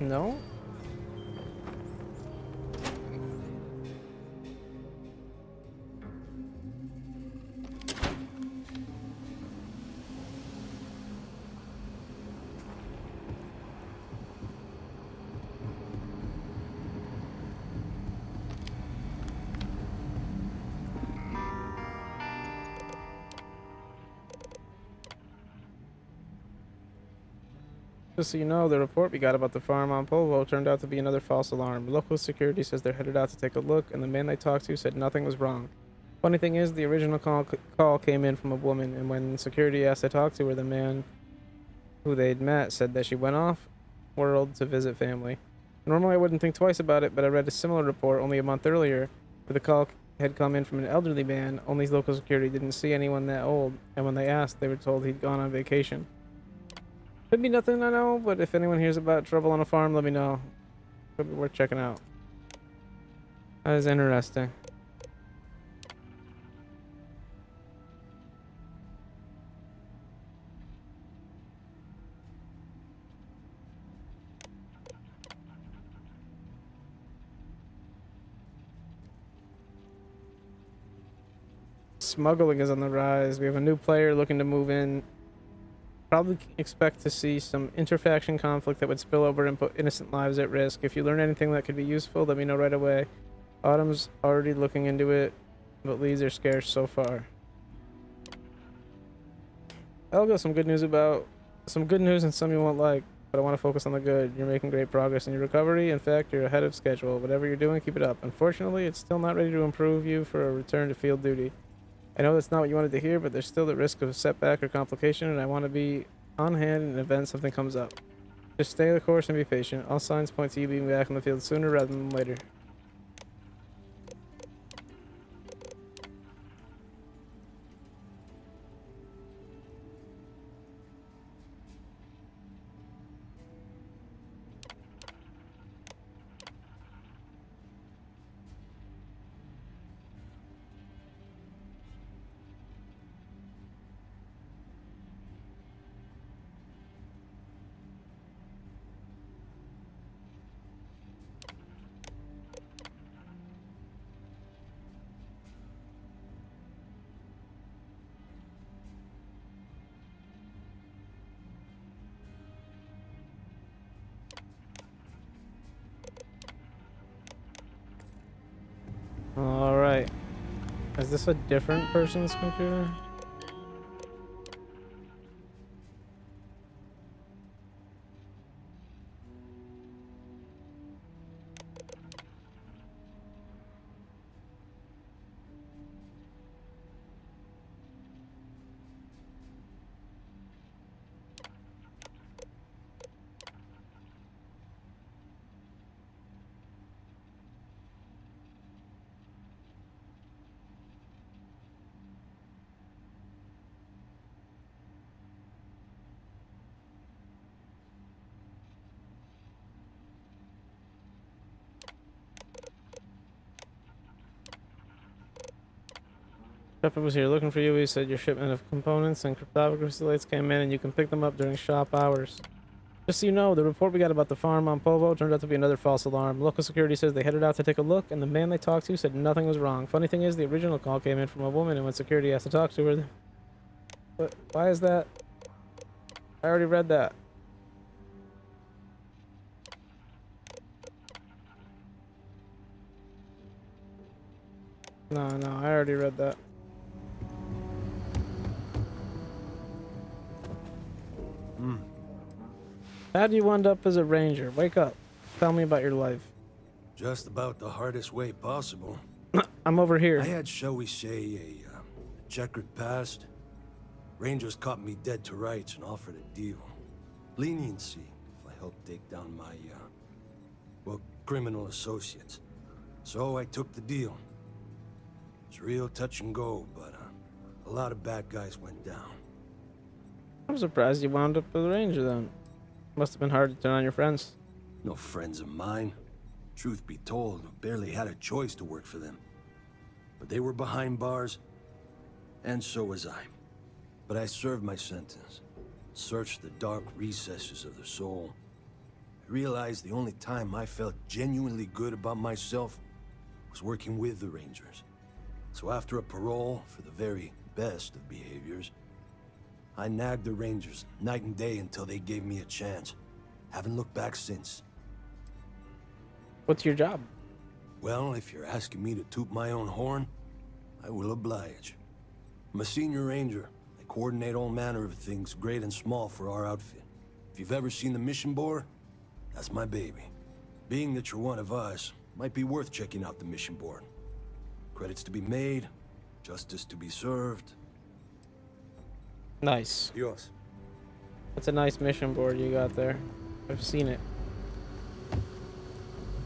No? Just so you know, the report we got about the farm on Polvo turned out to be another false alarm. Local security says they're headed out to take a look, and the man they talked to said nothing was wrong. Funny thing is, the original call came in from a woman, and when security asked to talk to her, the man who they'd met said that she went off world to visit family. Normally I wouldn't think twice about it, but I read a similar report only a month earlier, where the call had come in from an elderly man, only local security didn't see anyone that old, and when they asked, they were told he'd gone on vacation. Could be nothing I know, but if anyone hears about trouble on a farm, let me know. Could be worth checking out. That is interesting. Smuggling is on the rise. We have a new player looking to move in. Probably expect to see some interfaction conflict that would spill over and put innocent lives at risk. If you learn anything that could be useful, let me know right away. Autumn's already looking into it, but leads are scarce so far. I'll got some good news and some you won't like, but I want to focus on the good. You're making great progress in your recovery. In fact, you're ahead of schedule. Whatever you're doing, keep it up. Unfortunately, it's still not ready to improve you for a return to field duty. I know that's not what you wanted to hear, but there's still the risk of a setback or complication, and I want to be on hand in the event something comes up. Just stay the course and be patient. All signs point to you being back in the field sooner rather than later. Alright. Is this a different person's computer? Pepper was here looking for you. He said your shipment of components and cryptography slates came in and you can pick them up during shop hours. Just so you know, the report we got about the farm on Povo turned out to be another false alarm. Local security says they headed out to take a look, and the man they talked to said nothing was wrong. Funny thing is, the original call came in from a woman, and when security asked to talk to her... But why is that? I already read that. No, I already read that. How'd you end up as a ranger? Wake up. Tell me about your life. Just about the hardest way possible. I'm over here. I had, shall we say, a checkered past. Rangers caught me dead to rights and offered a deal. Leniency if I helped take down my, well, criminal associates. So I took the deal. It's real touch and go, but a lot of bad guys went down. I'm surprised you wound up with a ranger then. Must have been hard to turn on your friends. No friends of mine. Truth be told, I barely had a choice to work for them. But they were behind bars, and so was I. But I served my sentence. Searched the dark recesses of the soul. I realized the only time I felt genuinely good about myself was working with the Rangers. So after a parole for the very best of behaviors, I nagged the Rangers night and day until they gave me a chance. Haven't looked back since. What's your job? Well, if you're asking me to toot my own horn, I will oblige. I'm a senior ranger. I coordinate all manner of things, great and small, for our outfit. If you've ever seen the mission board, that's my baby. Being that you're one of us, might be worth checking out the mission board. Credits to be made, justice to be served. Nice. Yours. That's a nice mission board you got there. I've seen it.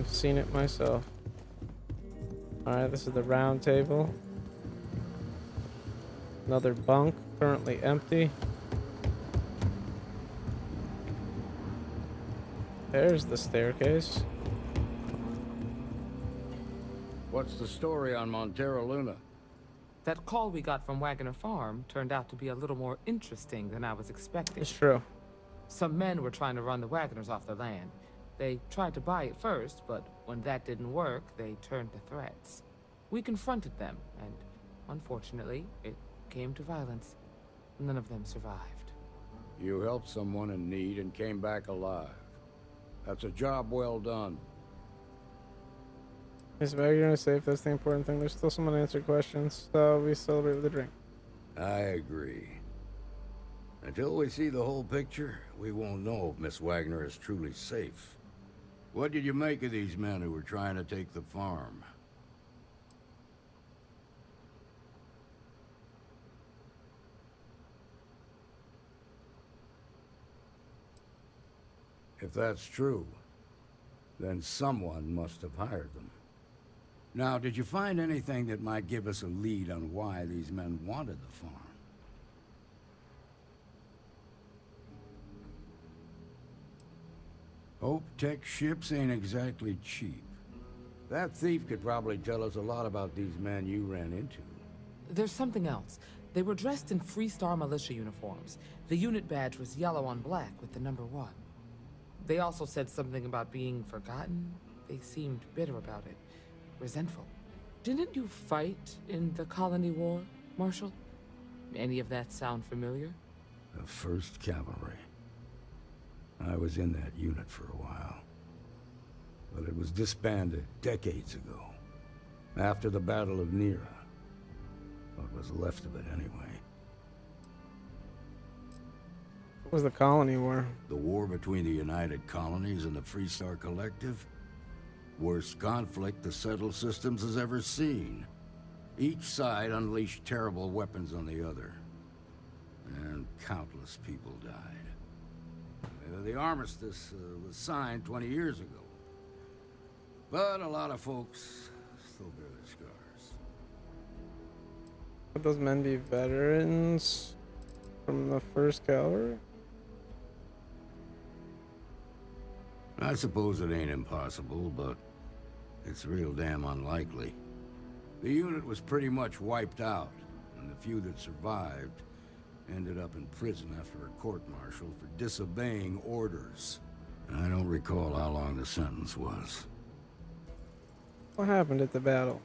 I've seen it myself. Alright, this is the round table. Another bunk, currently empty. There's the staircase. What's the story on Montero Luna? That call we got from Wagner Farm turned out to be a little more interesting than I was expecting. It's true. Some men were trying to run the Wagners off the land. They tried to buy it first, but when that didn't work, they turned to threats. We confronted them, and unfortunately, it came to violence. None of them survived. You helped someone in need and came back alive. That's a job well done. Miss Wagner is safe. That's the important thing. There's still some unanswered questions, so we celebrate with a drink. I agree. Until we see the whole picture, we won't know if Miss Wagner is truly safe. What did you make of these men who were trying to take the farm? If that's true, then someone must have hired them. Now, did you find anything that might give us a lead on why these men wanted the farm? Hope Tech ships ain't exactly cheap. That thief could probably tell us a lot about these men you ran into. There's something else. They were dressed in Freestar militia uniforms. The unit badge was yellow on black with the number 1. They also said something about being forgotten. They seemed bitter about it. Resentful. Didn't you fight in the Colony War, Marshal? Any of that sound familiar? The 1st Cavalry. I was in that unit for a while. But it was disbanded decades ago. After the Battle of Nera. What was left of it anyway. What was the Colony War? The war between the United Colonies and the Freestar Collective? Worst conflict the settled systems has ever seen. Each side unleashed terrible weapons on the other. And countless people died. The armistice was signed 20 years ago. But a lot of folks still bear their scars. Would those men be veterans from the 1st Cavalry? I suppose it ain't impossible, but it's real damn unlikely. The unit was pretty much wiped out, and the few that survived ended up in prison after a court-martial for disobeying orders. I don't recall how long the sentence was. What happened at the battle?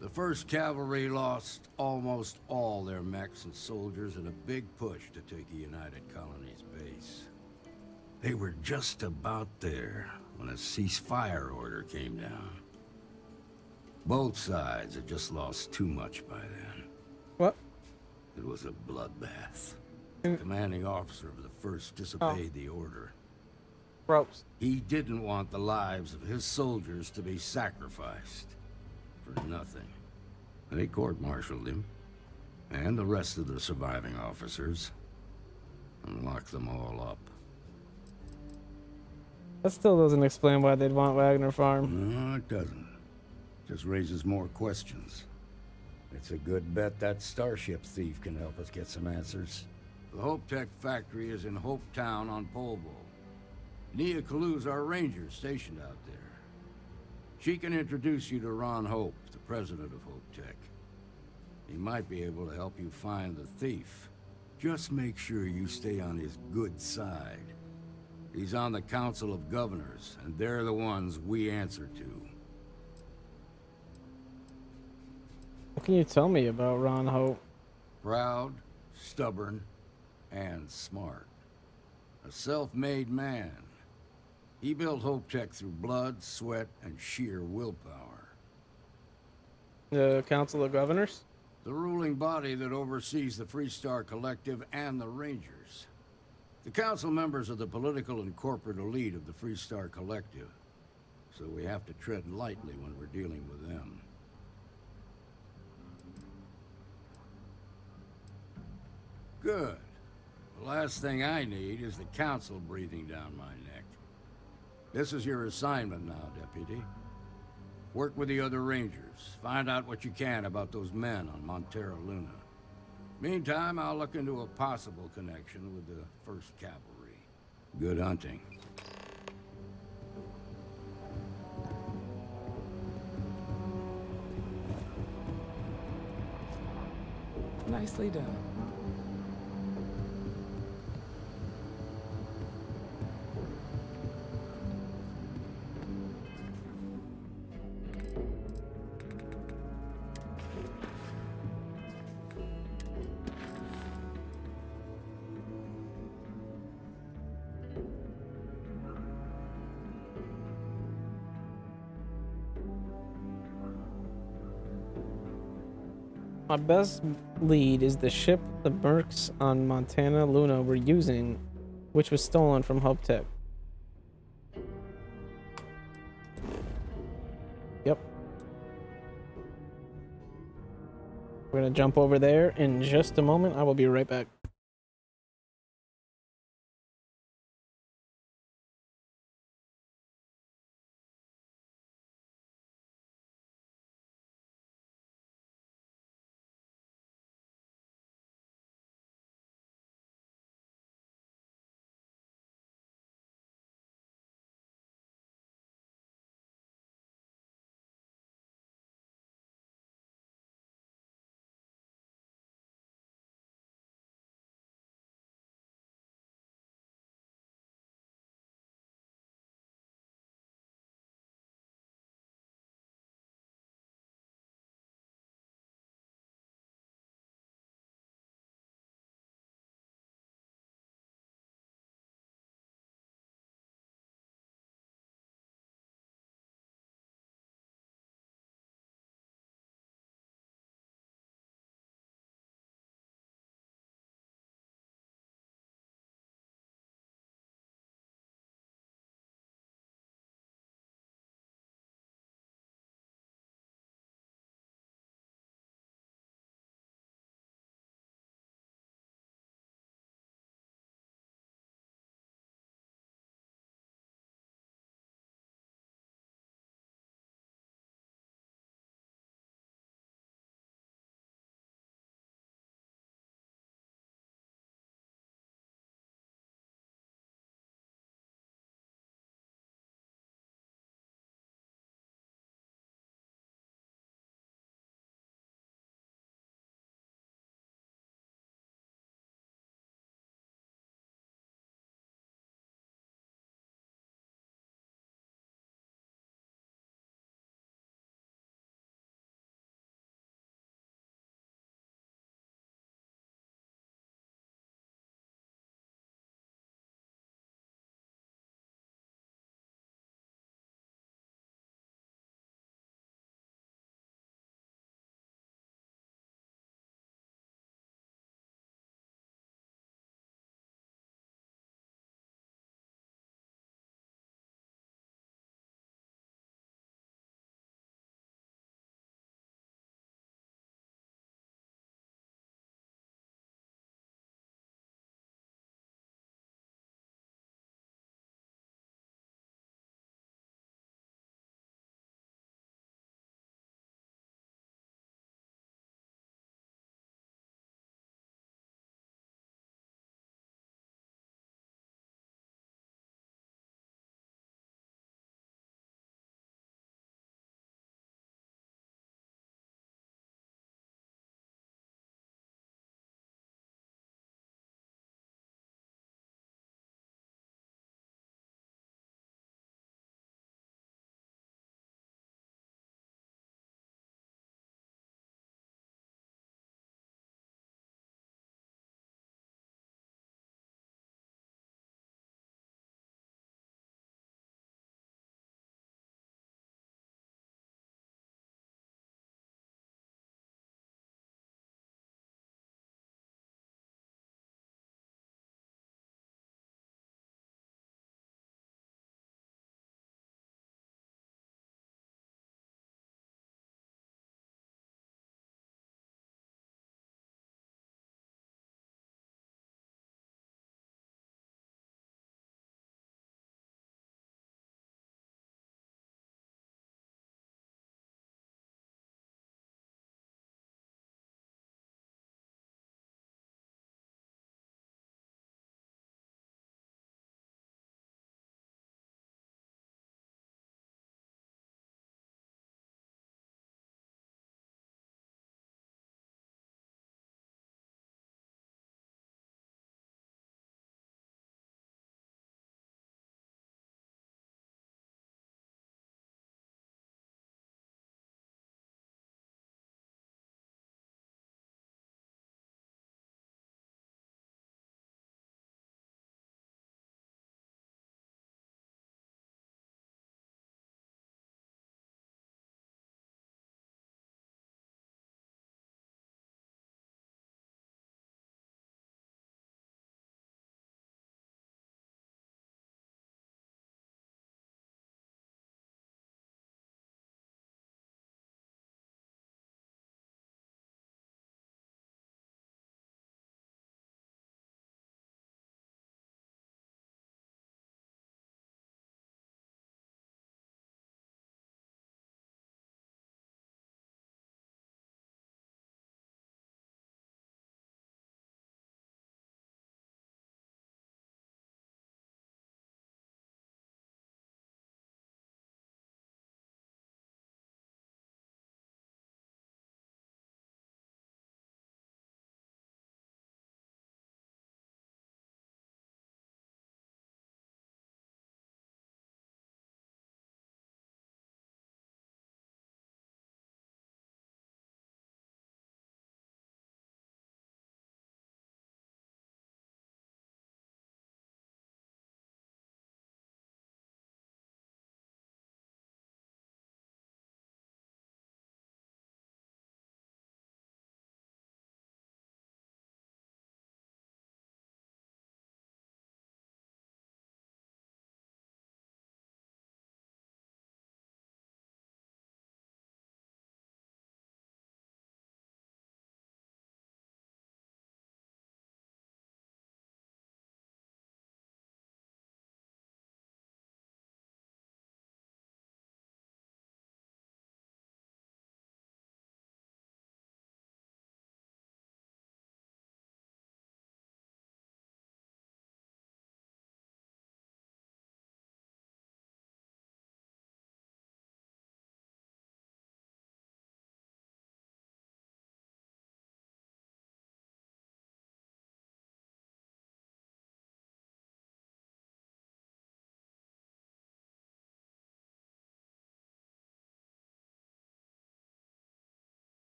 The 1st Cavalry lost almost all their mechs and soldiers in a big push to take the United Colonies base. They were just about there when a ceasefire order came down. Both sides had just lost too much by then. What? It was a bloodbath. The commanding officer of the 1st disobeyed the order. Ropes. He didn't want the lives of his soldiers to be sacrificed. for nothing. They court-martialed him, and the rest of the surviving officers, and locked them all up. That still doesn't explain why they'd want Wagner Farm. No, it doesn't. Just raises more questions. It's a good bet that starship thief can help us get some answers. The Hope Tech factory is in Hope Town on Polvo. Nia Kalu's our ranger stationed out there. She can introduce you to Ron Hope, the president of Hope Tech. He might be able to help you find the thief. Just make sure you stay on his good side. He's on the Council of Governors, and they're the ones we answer to. What can you tell me about Ron Hope? Proud, stubborn, and smart. A self-made man. He built Hope Tech through blood, sweat, and sheer willpower. The Council of Governors? The ruling body that oversees the Freestar Collective and the Rangers. The council members are the political and corporate elite of the Freestar Collective, so we have to tread lightly when we're dealing with them. Good. The last thing I need is the council breathing down my neck. This is your assignment now, Deputy. Work with the other Rangers. Find out what you can about those men on Montera Luna. Meantime, I'll look into a possible connection with the 1st Cavalry. Good hunting. Nicely done. My best lead is the ship the Mercs on Montana Luna were using, which was stolen from Hope Tech. Yep. We're gonna jump over there in just a moment. I will be right back.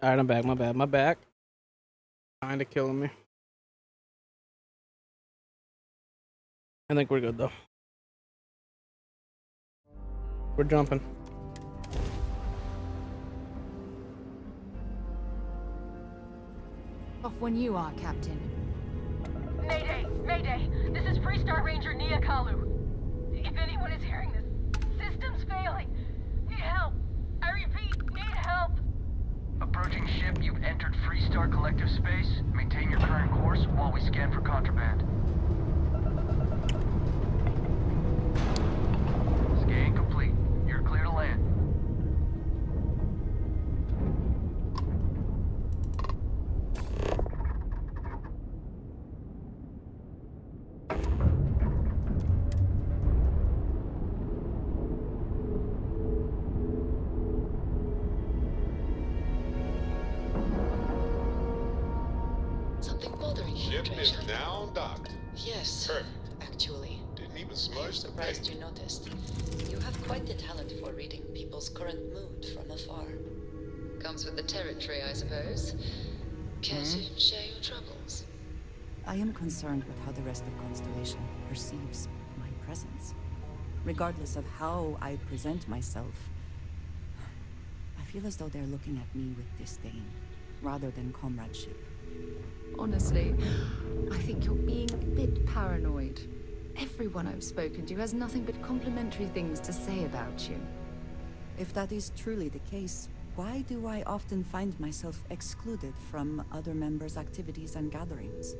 Alright, I'm back. My bad. My back. Kinda killing me. I think we're good though. We're jumping. Off when you are, Captain. Mayday! Mayday! This is Freestar Ranger Nia Kalu. If anyone is hearing this, system's failing. Need help. I repeat, need help. Approaching ship, you've entered Freestar Collective space. Maintain your current course while we scan for contraband. Scan complete. You're clear to land. Something bothering you, Ship is Treasure? now docked. Yes, Perfect. actually. Didn't even I'm smudge the surprised paint. you noticed. You have quite the talent for reading people's current mood from afar. Comes with the territory, I suppose. Care to share your troubles? I am concerned with how the rest of Constellation perceives my presence. Regardless of how I present myself, I feel as though they're looking at me with disdain, rather than comradeship. Honestly, I think you're being a bit paranoid. Everyone I've spoken to has nothing but complimentary things to say about you. If that is truly the case, why do I often find myself excluded from other members' activities and gatherings?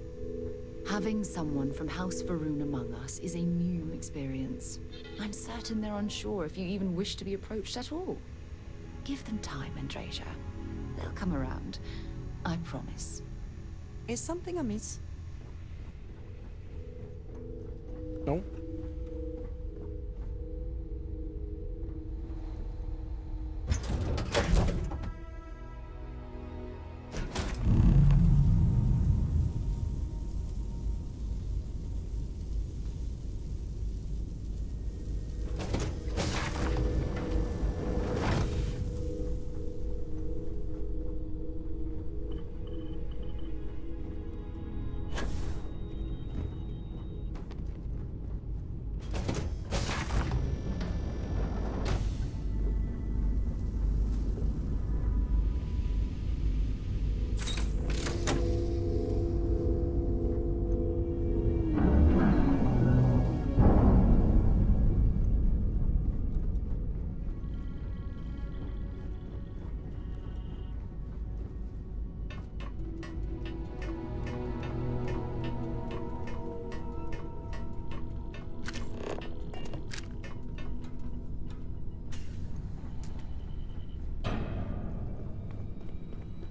Having someone from House Varun among us is a new experience. I'm certain they're unsure if you even wish to be approached at all. Give them time, Andrasia. They'll come around. I promise. Is something amiss? No.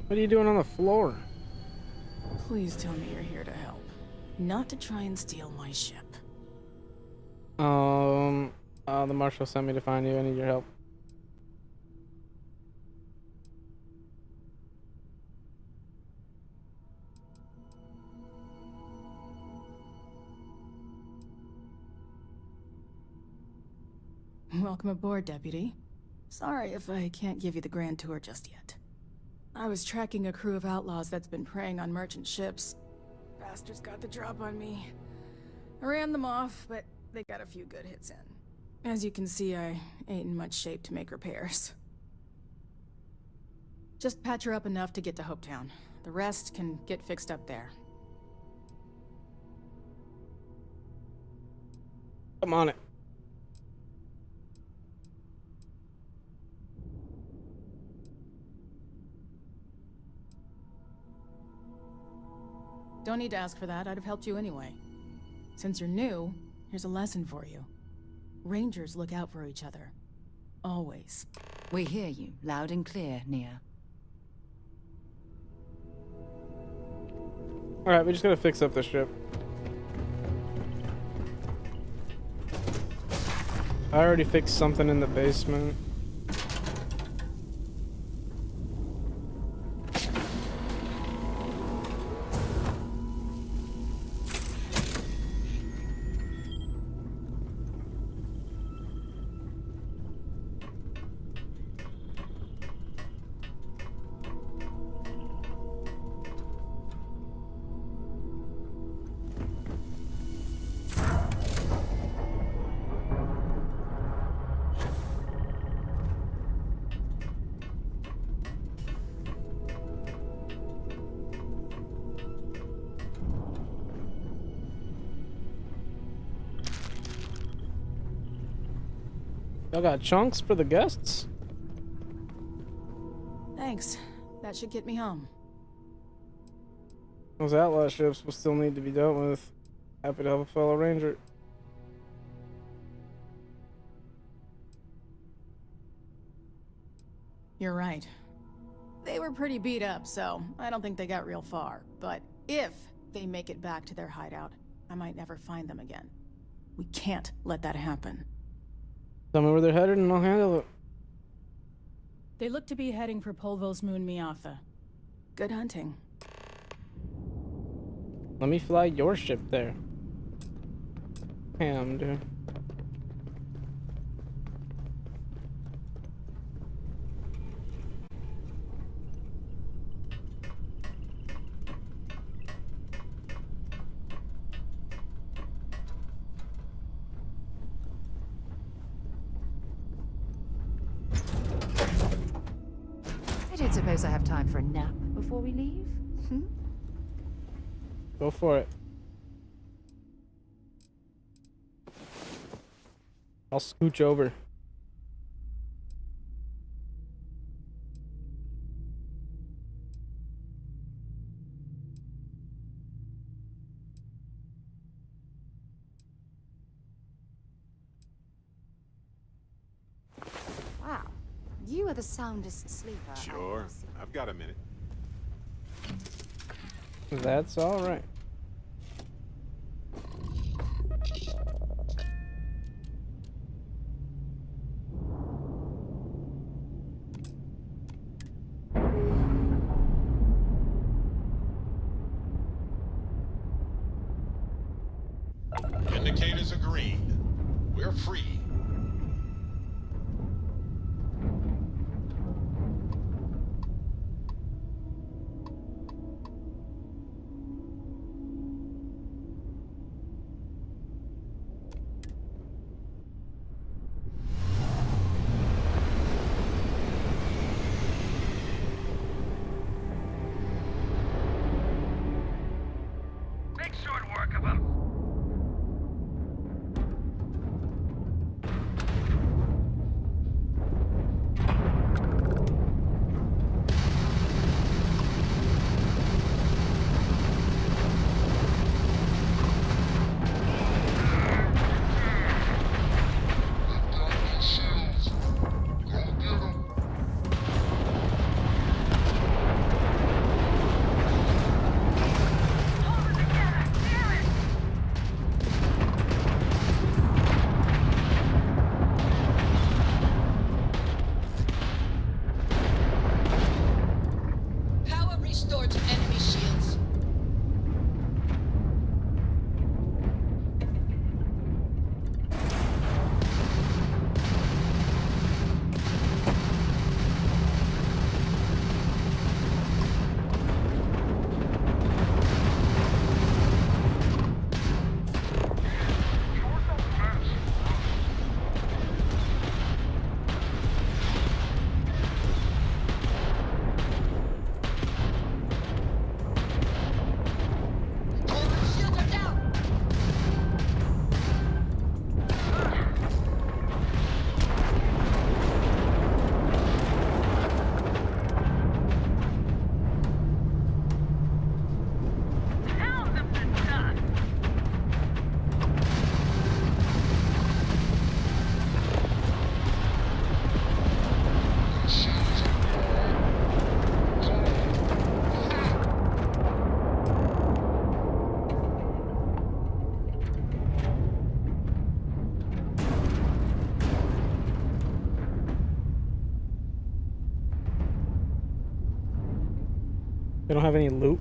What are you doing on the floor? Please tell me you're here to help, not to try and steal my ship. The marshal sent me to find you. I need your help. Welcome aboard, Deputy. Sorry if I can't give you the grand tour just yet. I was tracking a crew of outlaws that's been preying on merchant ships. Bastards got the drop on me. I ran them off, but they got a few good hits in. As you can see, I ain't in much shape to make repairs. Just patch her up enough to get to Hopetown. The rest can get fixed up there. I'm on it. Don't need to ask for that, I'd have helped you anyway. Since you're new, here's a lesson for you. Rangers look out for each other. Always. We hear you, loud and clear, Nia. Alright, we just gotta fix up the ship. I already fixed something in the basement. I got chunks for the guests. Thanks. That should get me home. Those outlaw ships will still need to be dealt with. Happy to help a fellow ranger. You're right. They were pretty beat up, so I don't think they got real far. But if they make it back to their hideout, I might never find them again. We can't let that happen. Tell me where they're headed and I'll handle it. They look to be heading for Polvo's moon Miatha. Good hunting. Let me fly your ship there. Damn, dude. I don't suppose I have time for a nap before we leave? Hmm? Go for it. I'll scooch over. Wow. You are the soundest sleeper. Sure. I've got a minute. That's all right. Indicators are green. We're free. Make short work of them. Power restored to enemy shields. Shields are down. Pound them to dust! They don't have any loot.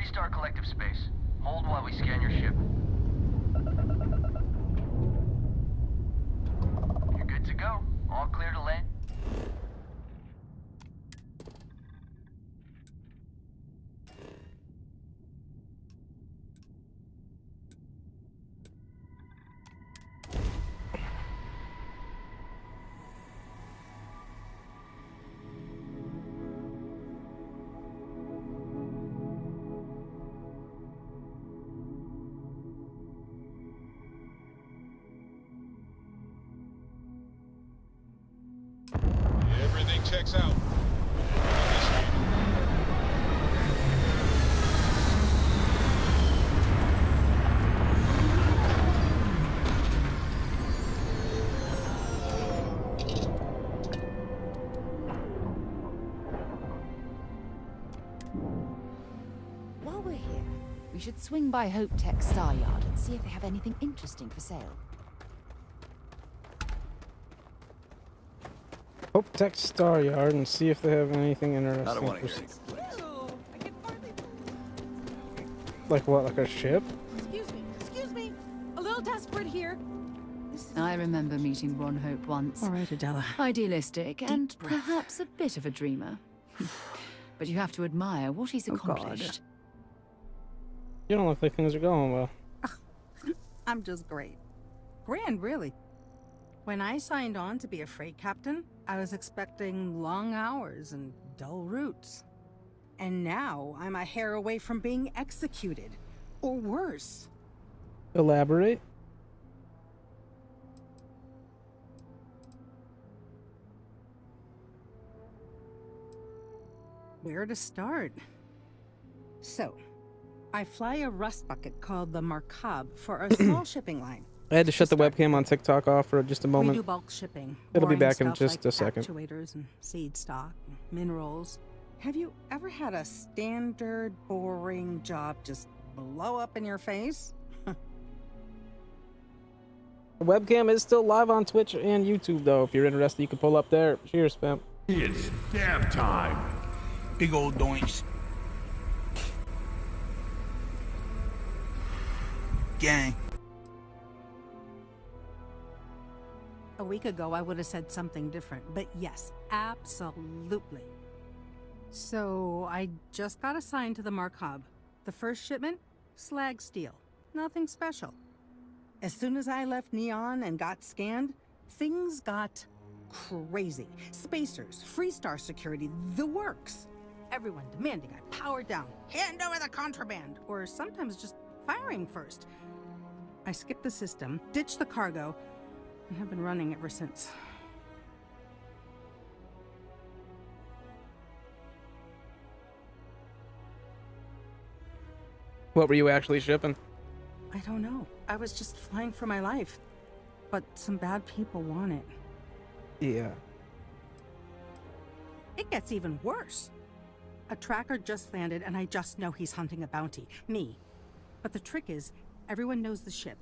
Freestar Collective Space. Hold while we scan your ship. You're good to go. All clear to land. Everything checks out. While we're here, we should swing by Hope Tech Star Yard and see if they have anything interesting for sale. Hope Tech Star Yard and see if they have anything interesting. I don't want to for hear sale. it. Like what? Like a ship? Excuse me. A little desperate here. I remember meeting Ron Hope once. All right, Adela. Idealistic and perhaps a bit of a dreamer. But you have to admire what he's accomplished. You don't look like things are going well. I'm just great. Grand, really. When I signed on to be a freight captain, I was expecting long hours and dull routes. And now I'm a hair away from being executed. Or worse. Elaborate. Where to start? So, I fly a rust bucket called the Markab for a small shipping line. I had to shut the webcam on TikTok off for just a We moment. do bulk shipping. It'll be boring back in stuff just like a second. Actuators and seed stock, and minerals. Have you ever had a standard, boring job just blow up in your face? The webcam is still live on Twitch and YouTube, though. If you're interested, you can pull up there. Cheers, fam. It's dab time. Big old doinks. Gang. A week ago, I would have said something different, but yes, absolutely. So, I just got assigned to the Markab. The first shipment? Slag steel. Nothing special. As soon as I left Neon and got scanned, things got crazy. Spacers, Freestar security, the works. Everyone demanding I power down, hand over the contraband, or sometimes just firing first. I skipped the system, ditched the cargo, and have been running ever since. What were you actually shipping? I don't know. I was just flying for my life. But some bad people want it. Yeah. It gets even worse. A tracker just landed and I just know he's hunting a bounty. Me. But the trick is, everyone knows the ship.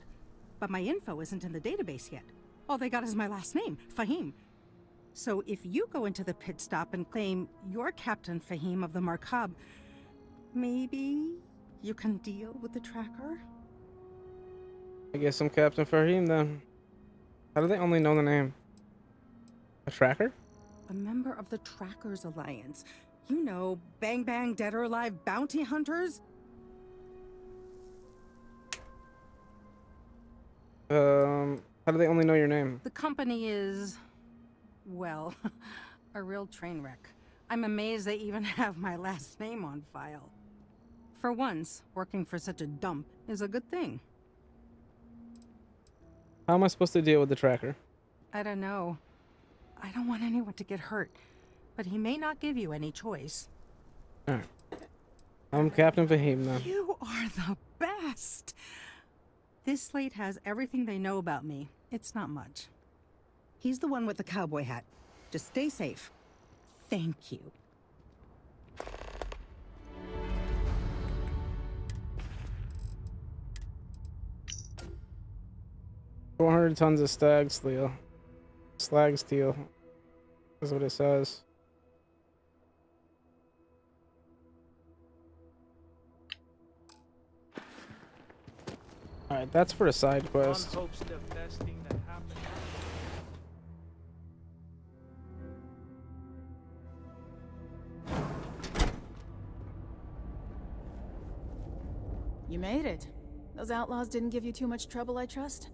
But my info isn't in the database yet. All they got is my last name, Fahim. So if you go into the pit stop and claim you're Captain Fahim of the Markab, maybe you can deal with the tracker? I guess I'm Captain Fahim then. How do they only know the name? A tracker? A member of the Trackers Alliance. You know, Bang Bang Dead or Alive bounty hunters? How do they only know your name? The company is, well, a real train wreck. I'm amazed they even have my last name on file. For once, working for such a dump is a good thing. How am I supposed to deal with the tracker? I don't know. I don't want anyone to get hurt, but he may not give you any choice. Alright. I'm Captain Fahim then. You are the best! This slate has everything they know about me. It's not much. He's the one with the cowboy hat. Just stay safe. Thank you. $400 tons of slag steel. Slag steel. That's what it says. Alright, that's for a side Ron quest. hopes the best thing that happened. You made it. Those outlaws didn't give you too much trouble, I trust?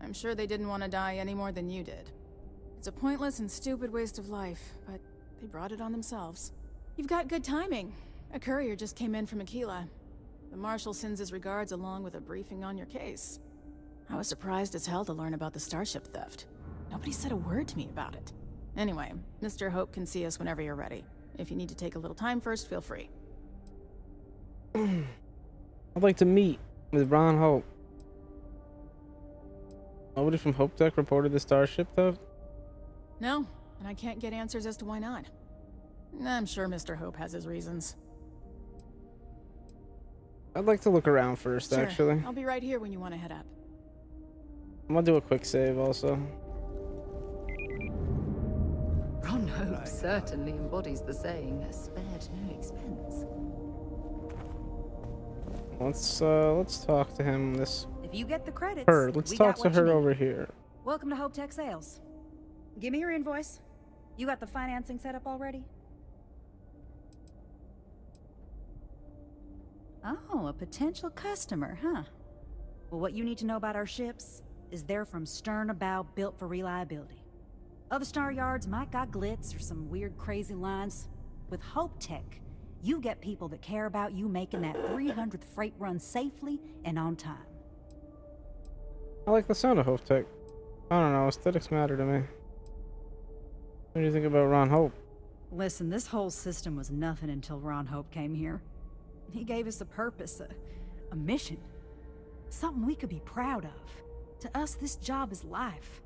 I'm sure they didn't want to die any more than you did. It's a pointless and stupid waste of life, but they brought it on themselves. You've got good timing. A courier just came in from Aquila. The Marshal sends his regards along with a briefing on your case. I was surprised as hell to learn about the starship theft. Nobody said a word to me about it. Anyway, Mr. Hope can see us whenever you're ready. If you need to take a little time first, feel free. I'd like to meet with Ron Hope. Nobody from Hope Tech reported the starship theft? No, and I can't get answers as to why not. I'm sure Mr. Hope has his reasons. I'd like to look around first, Sure, actually. I'll be right here when you want to head up. I'm gonna do a quick save also. Ron Hope certainly embodies the saying, spared no expense. Let's talk to him. If you get the credits, Let's we talk got to what you her need. over here. Welcome to Hope Tech Sales. Give me your invoice. You got the financing set up already? Oh, a potential customer, huh? Well, what you need to know about our ships is they're from stern to bow, built for reliability. Other star yards might got glitz or some weird crazy lines. With Hope Tech, you get people that care about you making that 300th freight run safely and on time. I like the sound of Hope Tech. I don't know, aesthetics matter to me. What do you think about Ron Hope? Listen, this whole system was nothing until Ron Hope came here. He gave us a purpose, a mission. Something we could be proud of. To us, this job is life.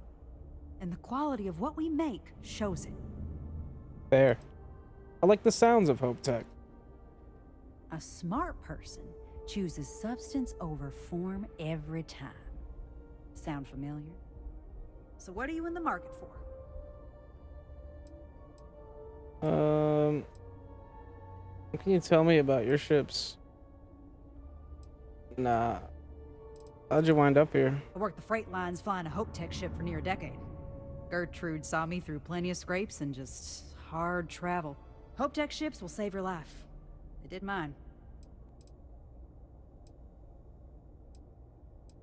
And the quality of what we make shows it. There. I like the sounds of Hope Tech. A smart person chooses substance over form every time. Sound familiar? So what are you in the market for? What can you tell me about your ships? Nah. How'd you wind up here? I worked the freight lines flying a Hope Tech ship for near a decade. Gertrude saw me through plenty of scrapes and just hard travel. Hope Tech ships will save your life. They did mine.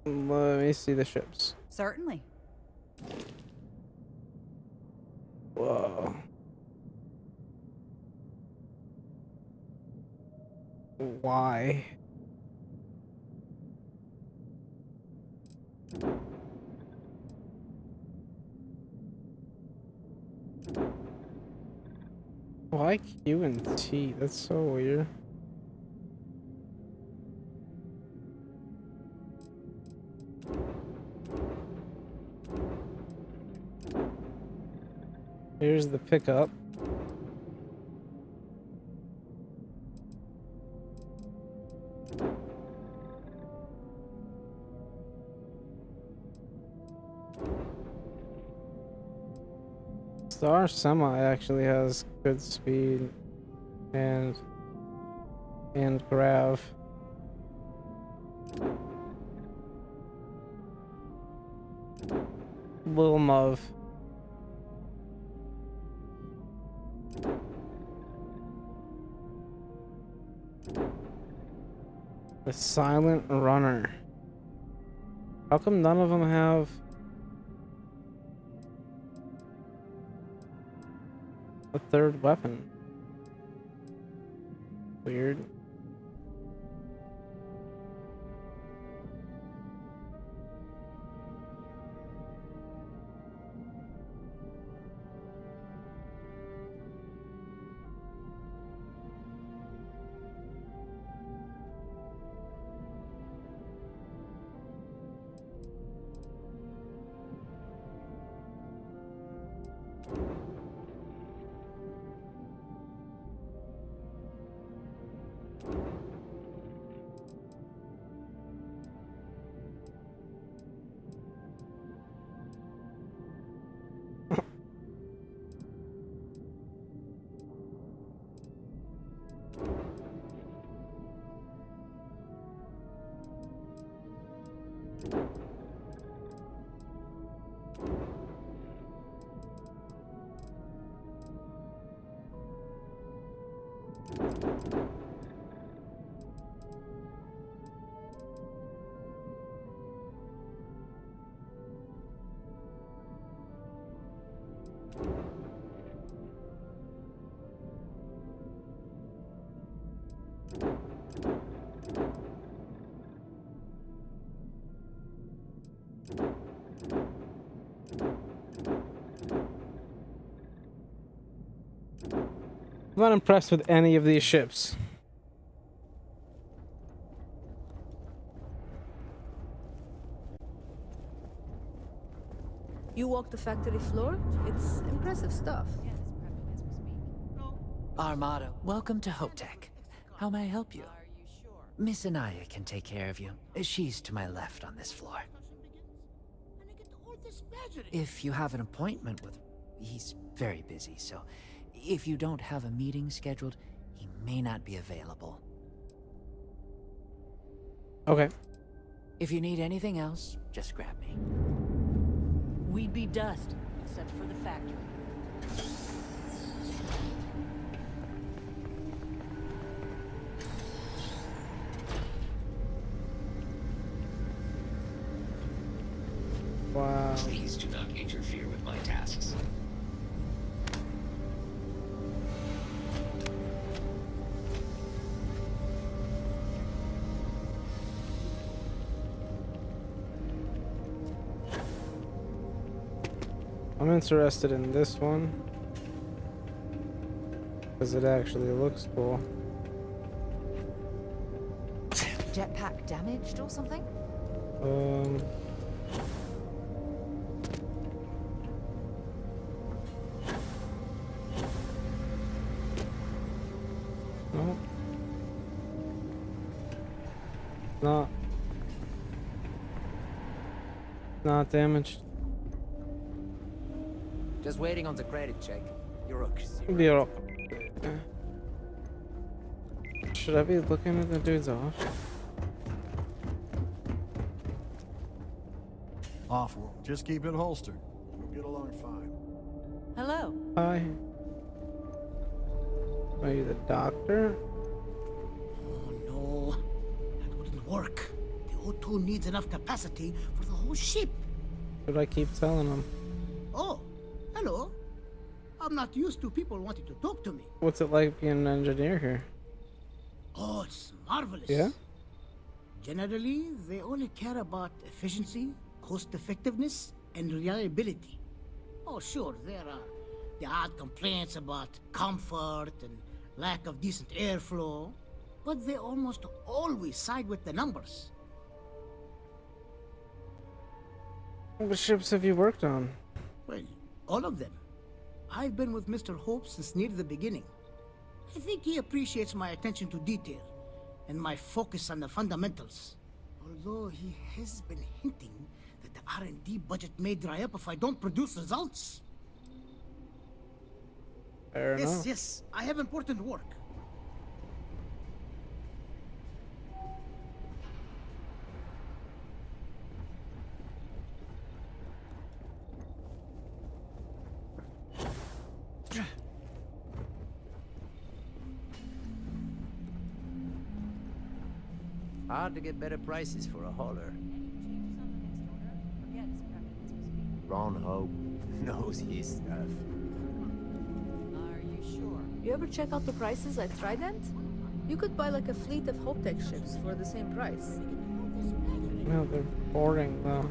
Let me see the ships. Certainly. Whoa. Why? Why Q and T? That's so weird. Here's the pickup. Star Semi actually has good speed and grav. Lil Muv. The Silent Runner. How come none of them have a third weapon? Weird. I'm not impressed with any of these ships. You walk the factory floor? It's impressive stuff. Armada, welcome to Hopetech. How may I help you? Miss Anaya can take care of you. She's to my left on this floor. If you have an appointment with... He's very busy, so if you don't have a meeting scheduled, he may not be available. Okay. If you need anything else, just grab me. We'd be dust, except for the factory. Wow. Please do not interfere with my tasks. I'm interested in this one because it actually looks cool. Jetpack damaged or something? No. Not damaged. Just waiting on the credit check. Bureaucracy. Should I be looking at the dudes off? Off-world. Just keep it holstered. We'll get along fine. Hello. Hi. Are you the doctor? Oh no, that wouldn't work. The O2 needs enough capacity for the whole ship. Should I keep telling them? Oh, hello. I'm not used to people wanting to talk to me. What's it like being an engineer here? Oh, it's marvelous. Yeah? Generally, they only care about efficiency, cost effectiveness, and reliability. Oh, sure, there are the odd complaints about comfort and lack of decent airflow, but they almost always side with the numbers. What ships have you worked on? Well, all of them. I've been with Mr. Hope since near the beginning. I think he appreciates my attention to detail and my focus on the fundamentals. Although he has been hinting that the R&D budget may dry up if I don't produce results. Fair enough. Yes, I have important work. Hard to get better prices for a hauler. Ron Hope knows his stuff. Are you sure? You ever check out the prices at Trident? You could buy like a fleet of Hopetech ships for the same price. No, they're boring though.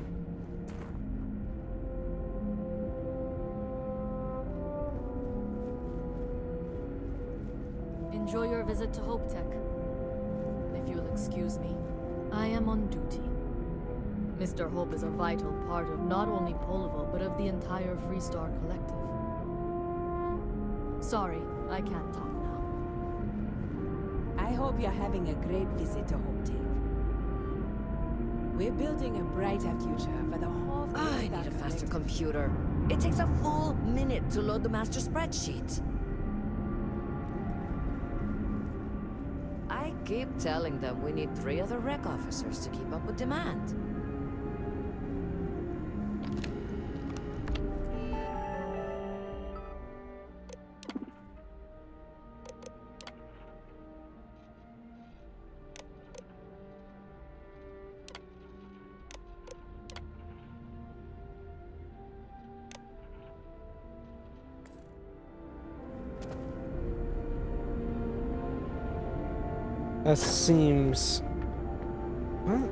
Enjoy your visit to Hopetech. If you'll excuse me, I am on duty. Mr. Hope is a vital part of not only Polvo, but of the entire Freestar Collective. Sorry, I can't talk now. I hope you're having a great visit to Hopetech. We're building a brighter future for the whole... I need a faster computer. It takes a full minute to load the master spreadsheet. I keep telling them we need 3 other rec officers to keep up with demand. That seems... What?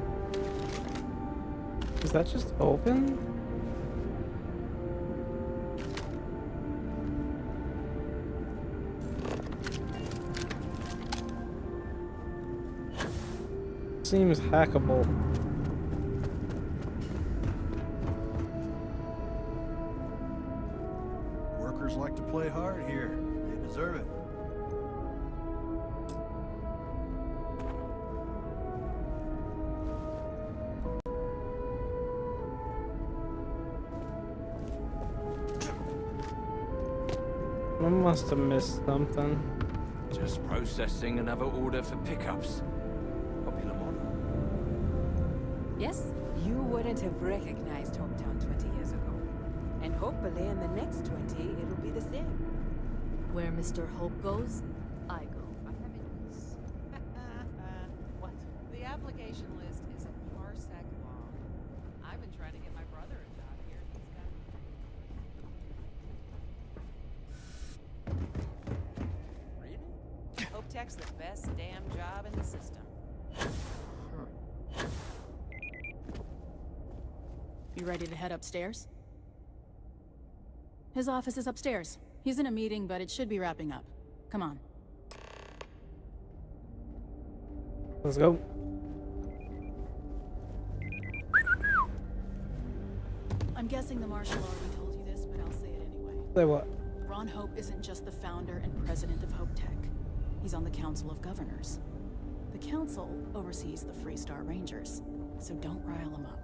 Is that just open? Seems hackable. Workers like to play hard here. They deserve it. I must have missed something. Just processing another order for pickups. Popular model. Yes, you wouldn't have recognized Hometown 20 years ago. And hopefully in the next 20, it'll be the same. Where Mr. Hope goes, I go. What? The application list is a parsec long. I've been trying to get my brother a job here. Really? Hope Tech's the best damn job in the system. You ready to head upstairs? His office is upstairs. He's in a meeting, but it should be wrapping up. Come on. Let's go. I'm guessing the Marshal already told you this, but I'll say it anyway. Say what? Ron Hope isn't just the founder and president of Hope Tech. He's on the Council of Governors. The Council oversees the Freestar Rangers, so don't rile him up.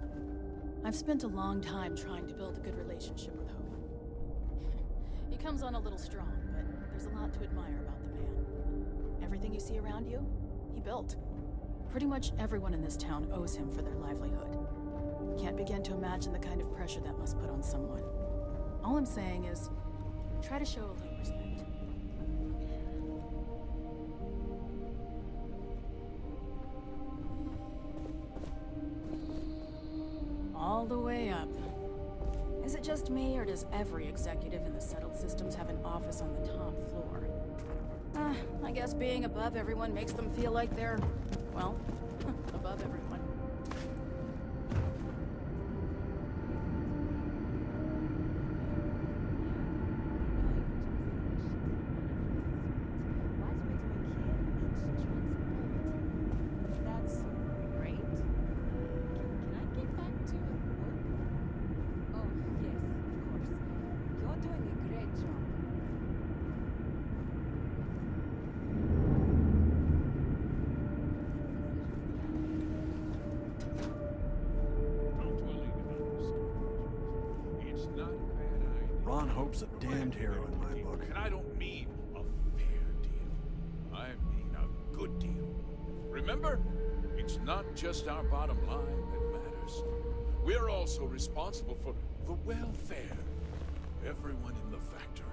I've spent a long time trying to build a good relationship with Hope. He comes on a little strong, but there's a lot to admire about the man. Everything you see around you, he built. Pretty much everyone in this town owes him for their livelihood. Can't begin to imagine the kind of pressure that must put on someone. All I'm saying is, try to show a little respect. All the way up. Is it just me, or does every executive in the settled systems have an office on the top floor? I guess being above everyone makes them feel like they're, well, above everyone. That's great. Can I get back to work? Oh, yes, of course. You're doing a great job. It's not a bad idea. Ron Hope's a damned hero in my book. And I don't mean a fair deal. I mean a good deal. Remember, it's not just our bottom line that matters. We're also responsible for the welfare of everyone in the factory.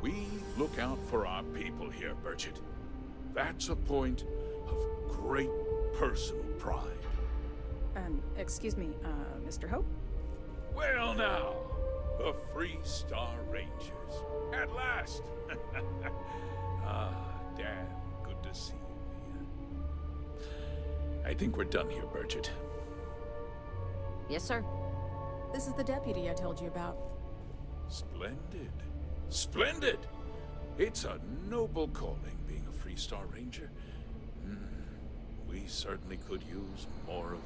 We look out for our people here, Burchett. That's a point of great personal pride. Excuse me, Mr. Hope? Well now, the Freestar Rangers. At last! Damn good to see you, Mia. I think we're done here, Burchett. Yes, sir. This is the deputy I told you about. Splendid. Splendid! It's a noble calling, being a Freestar Ranger. We certainly could use more of you.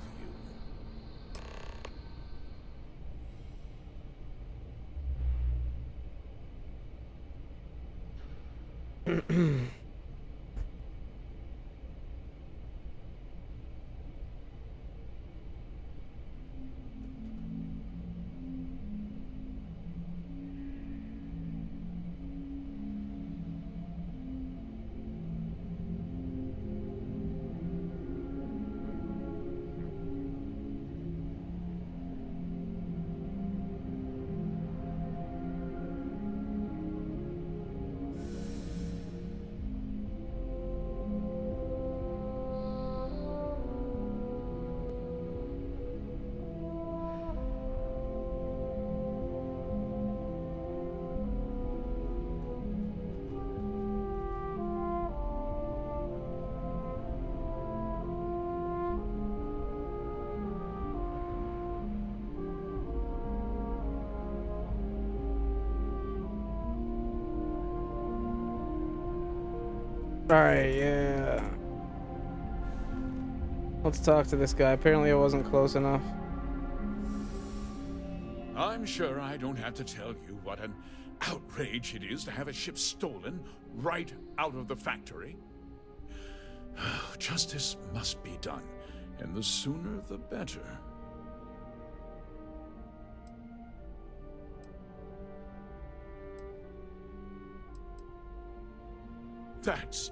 Alright, yeah. Let's talk to this guy. Apparently I wasn't close enough. I'm sure I don't have to tell you what an outrage it is to have a ship stolen right out of the factory. Justice must be done, and the sooner the better. That's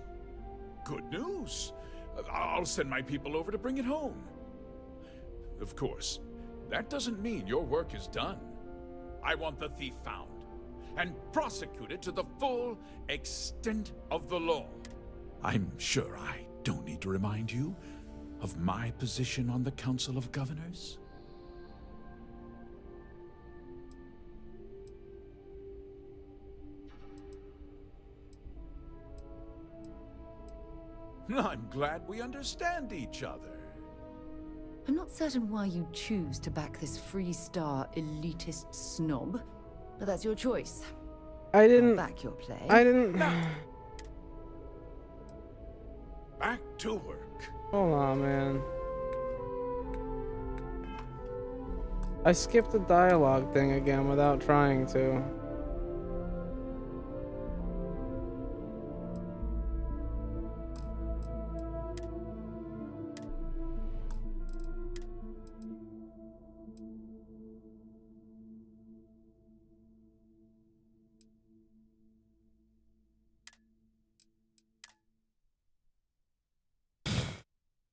good news. I'll send my people over to bring it home. Of course, that doesn't mean your work is done. I want the thief found and prosecuted to the full extent of the law. I'm sure I don't need to remind you of my position on the Council of Governors. I'm glad we understand each other. I'm not certain why you choose to back this Freestar elitist snob, but that's your choice. I didn't I'll back your play. I didn't. Back to work. Hold on, man. I skipped the dialogue thing again without trying to.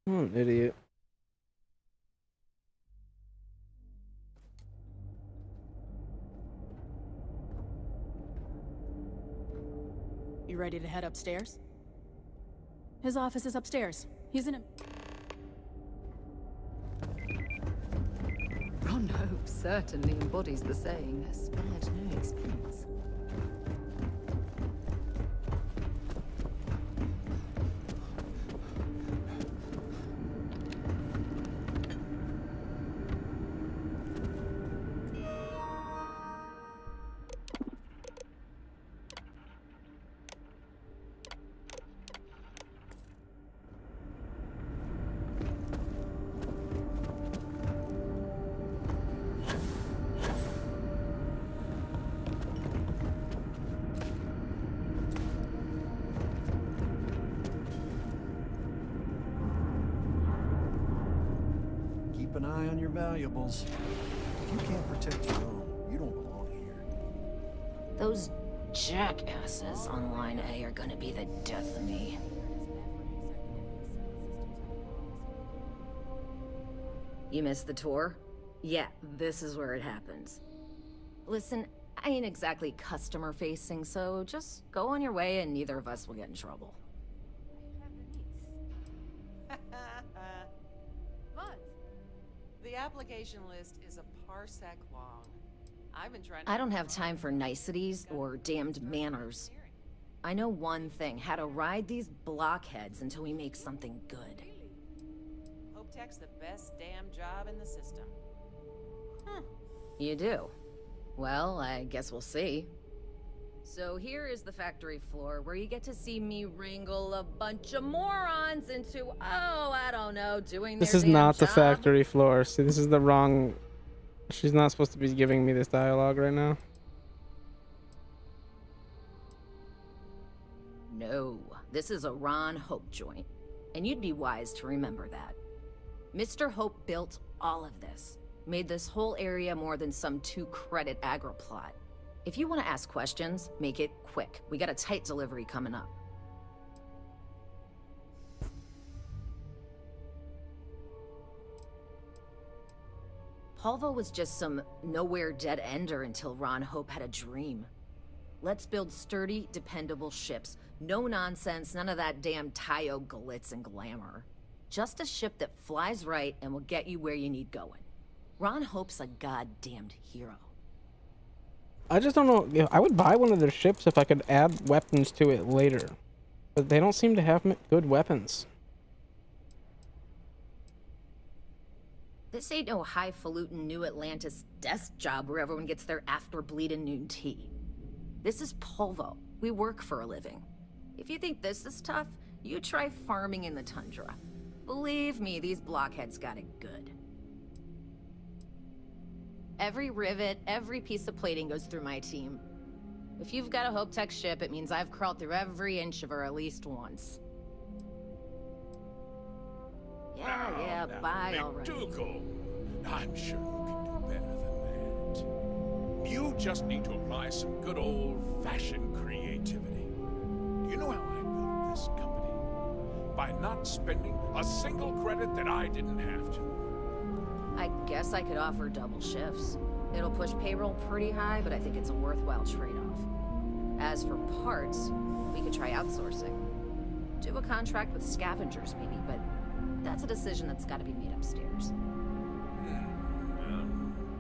I'm an idiot. You ready to head upstairs? His office is upstairs. He's in a... Ron Hope certainly embodies the saying, spared no expense. Keep an eye on your valuables. If you can't protect your own, you don't belong here. Those jackasses on Line A are gonna be the death of me. You missed the tour? Yeah, this is where it happens. Listen, I ain't exactly customer facing, so just go on your way and neither of us will get in trouble. But the application list is a parsec long. I've been trying. I don't have time for niceties or damned manners. I know one thing, how to ride these blockheads until we make something good. Hope Tech's the best damn job in the system. You do? Well, I guess we'll see. So here is the factory floor where you get to see me wrangle a bunch of morons into, oh, I don't know, doing their This is damn not the job. factory floor. See, this is the wrong... She's not supposed to be giving me this dialogue right now. No, this is a Ron Hope joint, and you'd be wise to remember that. Mr. Hope built all of this, made this whole area more than some 2-credit agroplot. If you want to ask questions, make it quick. We got a tight delivery coming up. Polvo was just some nowhere dead ender until Ron Hope had a dream. Let's build sturdy, dependable ships. No nonsense, none of that damn Tayo glitz and glamour. Just a ship that flies right and will get you where you need going. Ron Hope's a goddamned hero. I just don't know. You know, I would buy one of their ships if I could add weapons to it later. But they don't seem to have good weapons. This ain't no highfalutin New Atlantis desk job where everyone gets their after bleeding noon tea. This is Polvo. We work for a living. If you think this is tough, you try farming in the tundra. Believe me, these blockheads got it good. Every rivet, every piece of plating goes through my team. If you've got a Hope Tech ship, it means I've crawled through every inch of her at least once. Yeah, bye already. McDougal, I'm sure you can do better than that. You just need to apply some good old-fashioned creativity. Do you know how I built this company? By not spending a single credit that I didn't have to. I guess I could offer double shifts. It'll push payroll pretty high, but I think it's a worthwhile trade-off. As for parts, we could try outsourcing. Do a contract with scavengers, maybe, but that's a decision that's got to be made upstairs.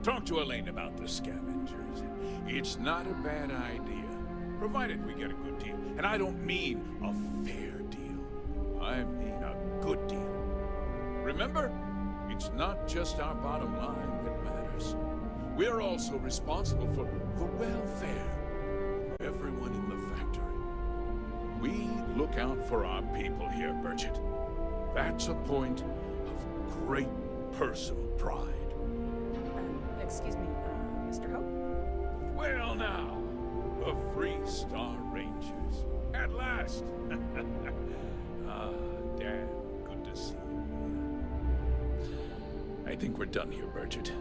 Talk to Elaine about the scavengers. It's not a bad idea, provided we get a good deal. And I don't mean a fair deal. I mean a good deal. Remember, it's not just our bottom line that matters. We're also responsible for the welfare of everyone in the factory. We look out for our people here, Bridget. That's a point of great personal pride. Excuse me, Mr. Hope? Well now, the Free Star Rangers. At last! Dan, good to see you. I think we're done here, Bridget.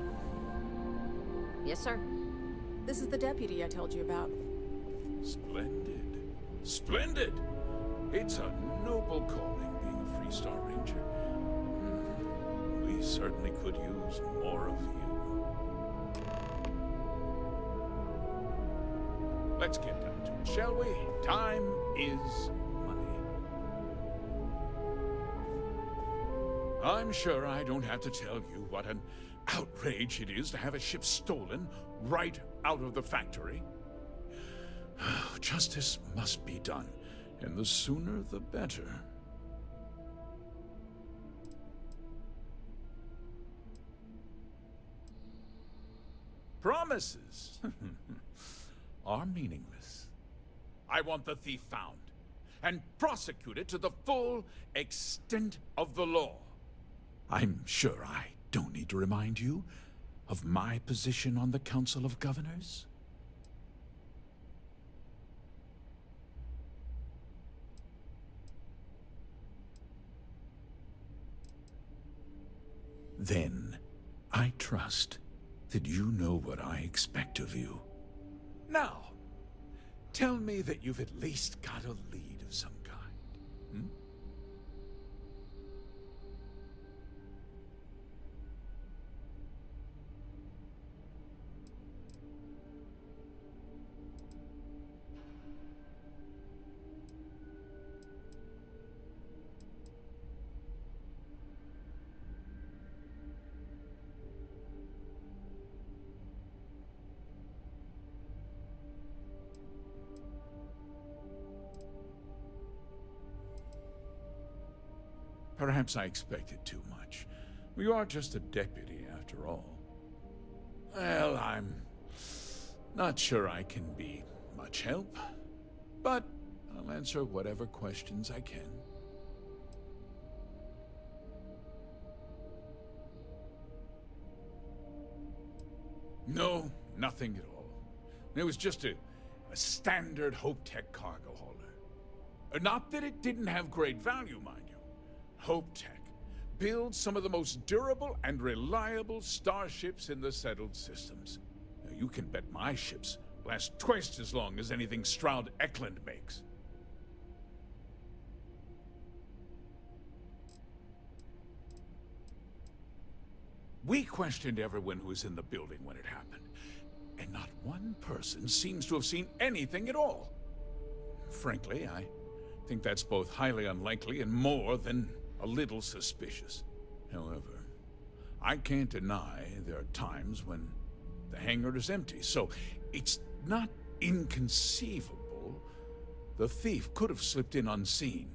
Yes, sir. This is the deputy I told you about. Splendid. Splendid! It's a noble calling, being a Free Star Ranger. We certainly could use more of you. Let's get down to it, shall we? Time is money. I'm sure I don't have to tell you what an outrage it is to have a ship stolen right out of the factory. Justice must be done, and the sooner the better. Promises are meaningless. I want the thief found and prosecuted to the full extent of the law. I'm sure I don't need to remind you of my position on the Council of Governors. Then, I trust that you know what I expect of you. Now, tell me that you've at least got a lead of some kind. Hmm? Perhaps I expected too much. You are just a deputy, after all. Well, I'm not sure I can be much help, but I'll answer whatever questions I can. No, nothing at all. It was just a standard Hope Tech cargo hauler. Not that it didn't have great value, mind you. Hope Tech builds some of the most durable and reliable starships in the settled systems. Now, you can bet my ships last twice as long as anything Stroud Eklund makes. We questioned everyone who was in the building when it happened, and not one person seems to have seen anything at all. Frankly, I think that's both highly unlikely and more than a little suspicious. However, I can't deny there are times when the hangar is empty, so it's not inconceivable the thief could have slipped in unseen.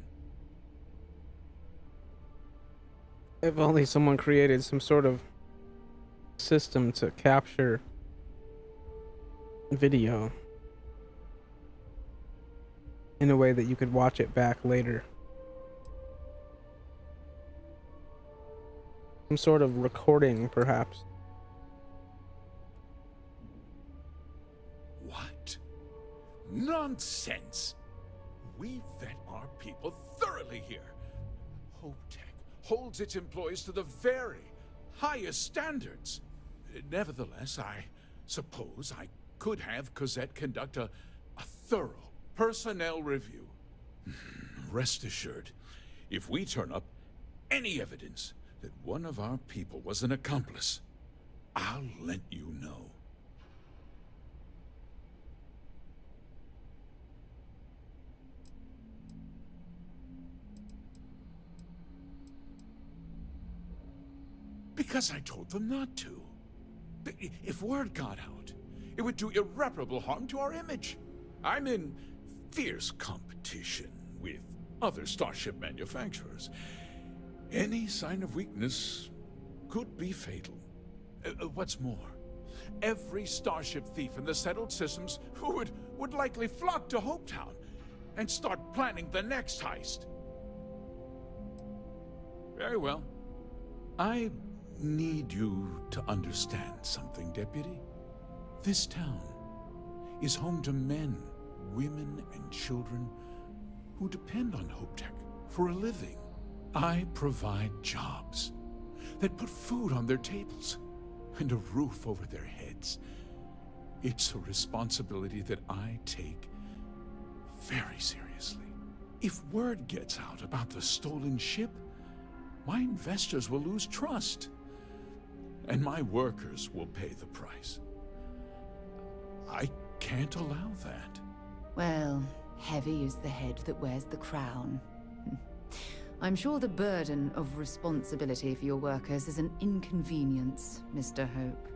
If only someone created some sort of system to capture video. in a way that you could watch it back later. Some sort of recording, perhaps. What? Nonsense! We vet our people thoroughly here. HopeTech holds its employees to the very highest standards. Nevertheless, I suppose I could have Cosette conduct a thorough personnel review. Rest assured, if we turn up any evidence that one of our people was an accomplice, I'll let you know. Because I told them not to. If word got out, it would do irreparable harm to our image. I'm in fierce competition with other starship manufacturers. Any sign of weakness could be fatal. What's more, every starship thief in the settled systems would likely flock to Hopetown and start planning the next heist. Very well. I need you to understand something, Deputy. This town is home to men, women, and children who depend on HopeTech for a living. I provide jobs that put food on their tables and a roof over their heads. It's a responsibility that I take very seriously. If word gets out about the stolen ship, my investors will lose trust, and my workers will pay the price. I can't allow that. Well, heavy is the head that wears the crown. I'm sure the burden of responsibility for your workers is an inconvenience, Mr. Hope.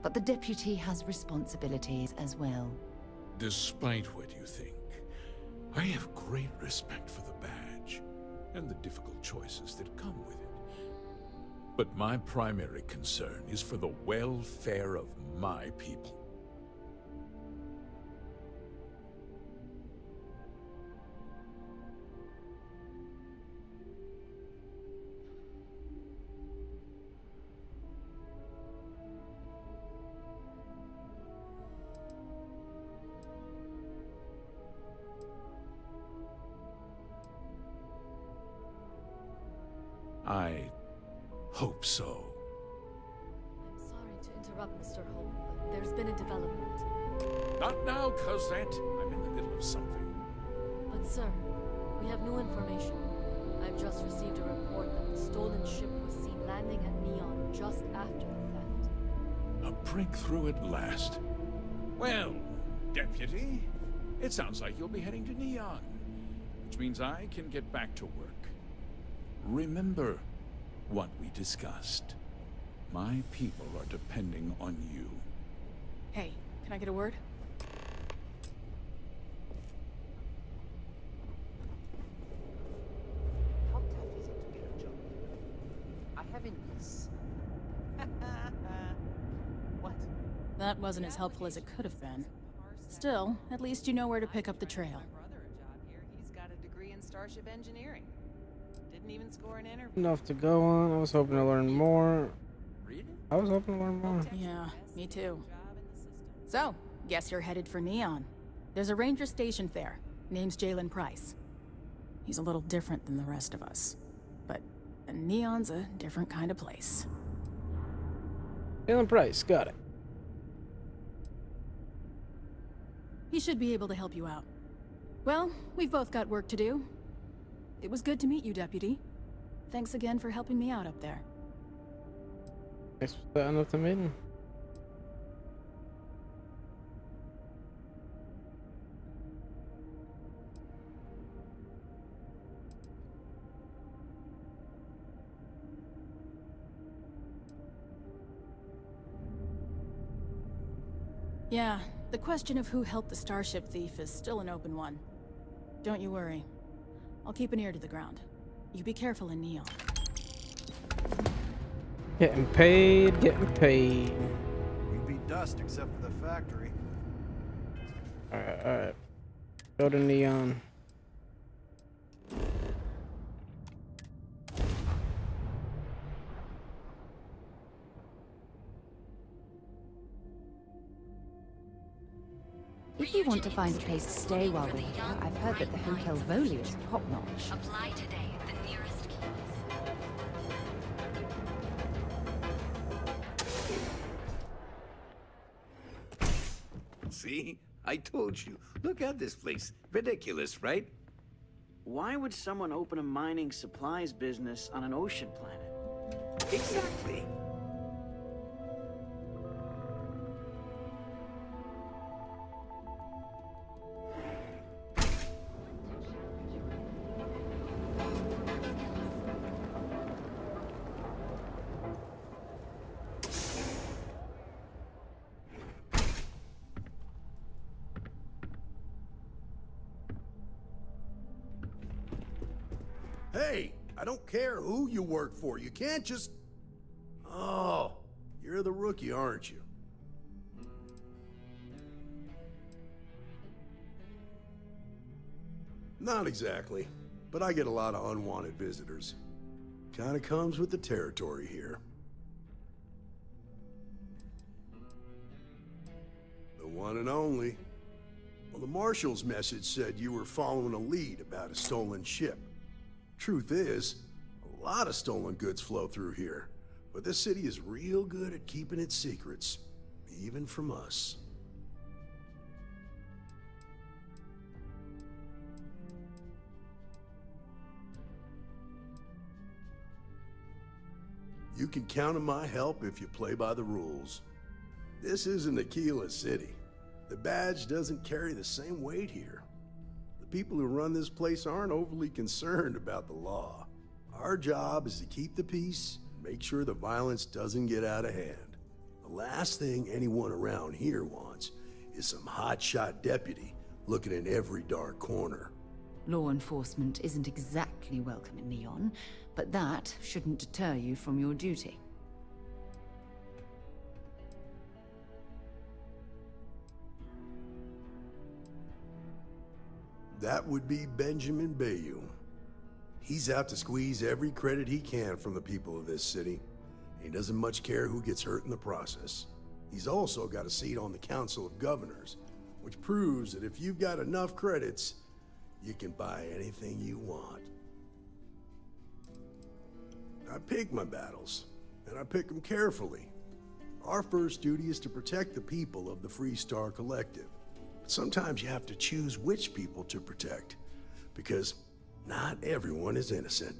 But the deputy has responsibilities as well. Despite what you think, I have great respect for the badge and the difficult choices that come with it. But my primary concern is for the welfare of my people. I hope so. I'm sorry to interrupt, Mr. Hope, but there's been a development. Not now, Cosette. I'm in the middle of something. But sir, we have new information. I've just received a report that the stolen ship was seen landing at Neon just after the theft. A breakthrough at last. Well, Deputy, it sounds like you'll be heading to Neon, which means I can get back to work. Remember what we discussed. My people are depending on you. Hey, can I get a word? How tough is it to get a job? I have a niece. What? That wasn't as helpful as it could have been. Still, at least you know where to pick up the trail. He's got a degree in starship engineering. Didn't even score an interview. Enough to go on. I was hoping to learn more. I was hoping to learn more. Yeah, me too. So, guess you're headed for Neon. There's a ranger stationed there. Name's Jalen Price. He's a little different than the rest of us. But Neon's a different kind of place. Jalen Price, got it. He should be able to help you out. Well, we've both got work to do. It was good to meet you, Deputy. Thanks again for helping me out up there. Thanks for setting up the meeting. Yeah, the question of who helped the starship thief is still an open one. Don't you worry. I'll keep an ear to the ground. You be careful in Neon. Getting paid, getting paid. We'd be dust except for the factory. Alright. Go to Neon. If you want to find a place to stay while we're here, I've heard that the Hotel Voli is top-notch. Apply today at the nearest See? I told you. Look at this place. Ridiculous, right? Why would someone open a mining supplies business on an ocean planet? Exactly. Hey, I don't care who you work for. You can't just... Oh, you're the rookie, aren't you? Not exactly, but I get a lot of unwanted visitors. Kinda comes with the territory here. The one and only. Well, the Marshal's message said you were following a lead about a stolen ship. Truth is, a lot of stolen goods flow through here, but this city is real good at keeping its secrets, even from us. You can count on my help if you play by the rules. This isn't Aquila City. The badge doesn't carry the same weight here. The people who run this place aren't overly concerned about the law. Our job is to keep the peace and make sure the violence doesn't get out of hand. The last thing anyone around here wants is some hotshot deputy looking in every dark corner. Law enforcement isn't exactly welcome in Neon, but that shouldn't deter you from your duty. That would be Benjamin Bayou. He's out to squeeze every credit he can from the people of this city. He doesn't much care who gets hurt in the process. He's also got a seat on the Council of Governors, which proves that if you've got enough credits, you can buy anything you want. I pick my battles, and I pick them carefully. Our first duty is to protect the people of the Freestar Collective. But sometimes you have to choose which people to protect, because not everyone is innocent.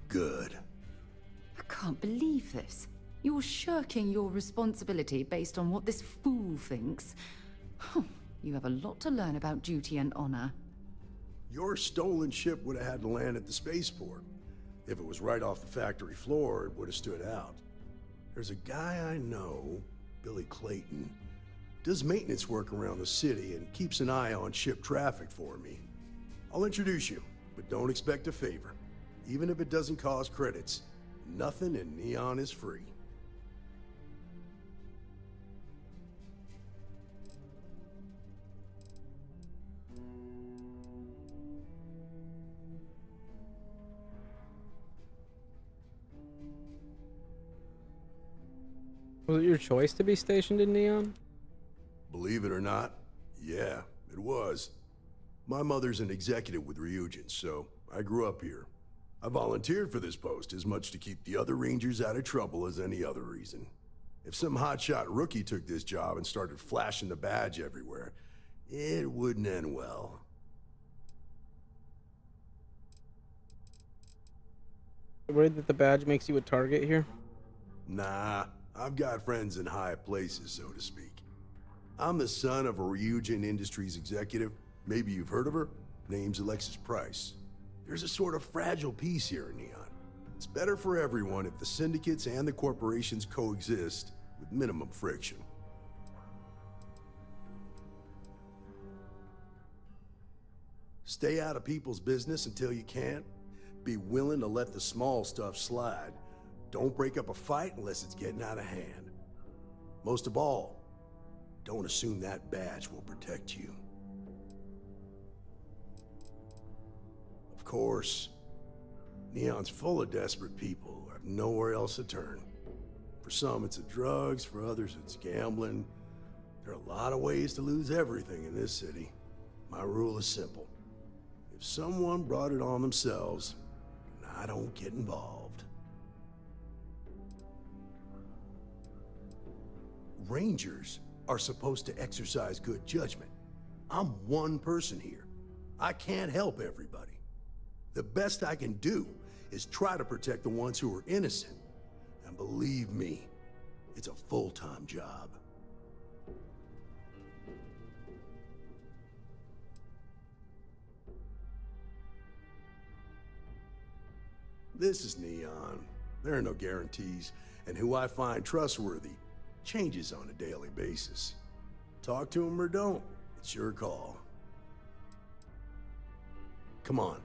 Good. I can't believe this. You're shirking your responsibility based on what this fool thinks. You have a lot to learn about duty and honor. Your stolen ship would have had to land at the spaceport. If it was right off the factory floor, it would have stood out. There's a guy I know, Billy Clayton, does maintenance work around the city and keeps an eye on ship traffic for me. I'll introduce you, but don't expect a favor. Even if it doesn't cause credits, nothing in Neon is free. Was it your choice to be stationed in Neon? Believe it or not, yeah, it was. My mother's an executive with Ryujin, so I grew up here. I volunteered for this post as much to keep the other Rangers out of trouble as any other reason. If some hotshot rookie took this job and started flashing the badge everywhere, it wouldn't end well. Worried that the badge makes you a target here? Nah, I've got friends in high places, so to speak. I'm the son of a Ryujin Industries executive. Maybe you've heard of her? Name's Alexis Price. There's a sort of fragile peace here in Neon. It's better for everyone if the syndicates and the corporations coexist with minimum friction. Stay out of people's business until you can. Be willing to let the small stuff slide. Don't break up a fight unless it's getting out of hand. Most of all, don't assume that badge will protect you. Of course, Neon's full of desperate people who have nowhere else to turn. For some, it's the drugs. For others, it's gambling. There are a lot of ways to lose everything in this city. My rule is simple. If someone brought it on themselves, I don't get involved. Rangers are supposed to exercise good judgment. I'm one person here. I can't help everybody. The best I can do is try to protect the ones who are innocent. And believe me, it's a full-time job. This is Neon. There are no guarantees, and who I find trustworthy changes on a daily basis. Talk to him or don't, it's your call. Come on.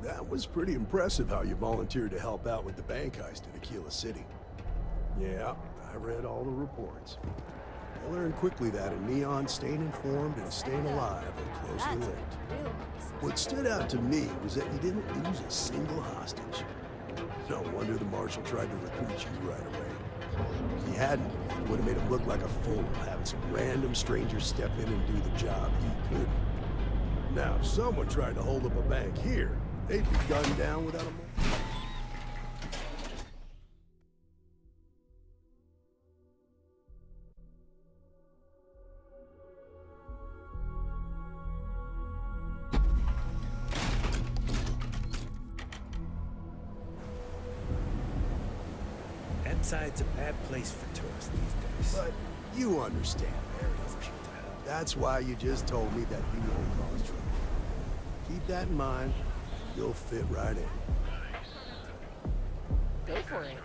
That was pretty impressive how you volunteered to help out with the bank heist in Aquila City. Yeah, I read all the reports. I learned quickly that a Neon staying informed and staying alive are closely linked. What stood out to me was that you didn't lose a single hostage. No wonder the marshal tried to recruit you right away. If he hadn't, it would have made him look like a fool, having some random stranger step in and do the job he couldn't. Now, if someone tried to hold up a bank here, they'd be gunned down without a moment. That side's a bad place for tourists these days. But you understand, Mary. That's why you just told me that you won't cause trouble. Keep that in mind. You'll fit right in. Go for it.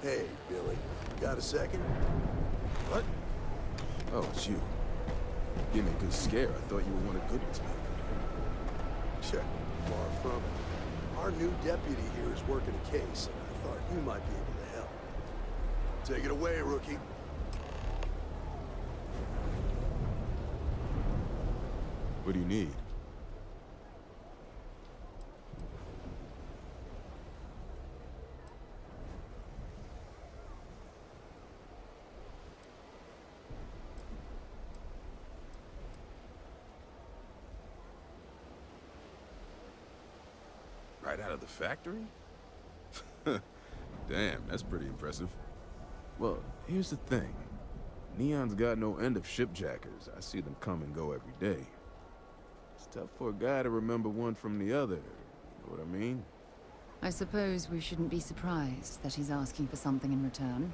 Hey, Billy. Got a second? What? Oh, it's you. Give me a good scare. I thought you were one of Goodman's men. Sure. Far from it. Our new deputy here is working a case, and I thought you might be able to help. Take it away, rookie. What do you need? Right out of the factory? Damn, that's pretty impressive. Well, here's the thing. Neon's got no end of shipjackers. I see them come and go every day. It's tough for a guy to remember one from the other. You know what I mean? I suppose we shouldn't be surprised that he's asking for something in return.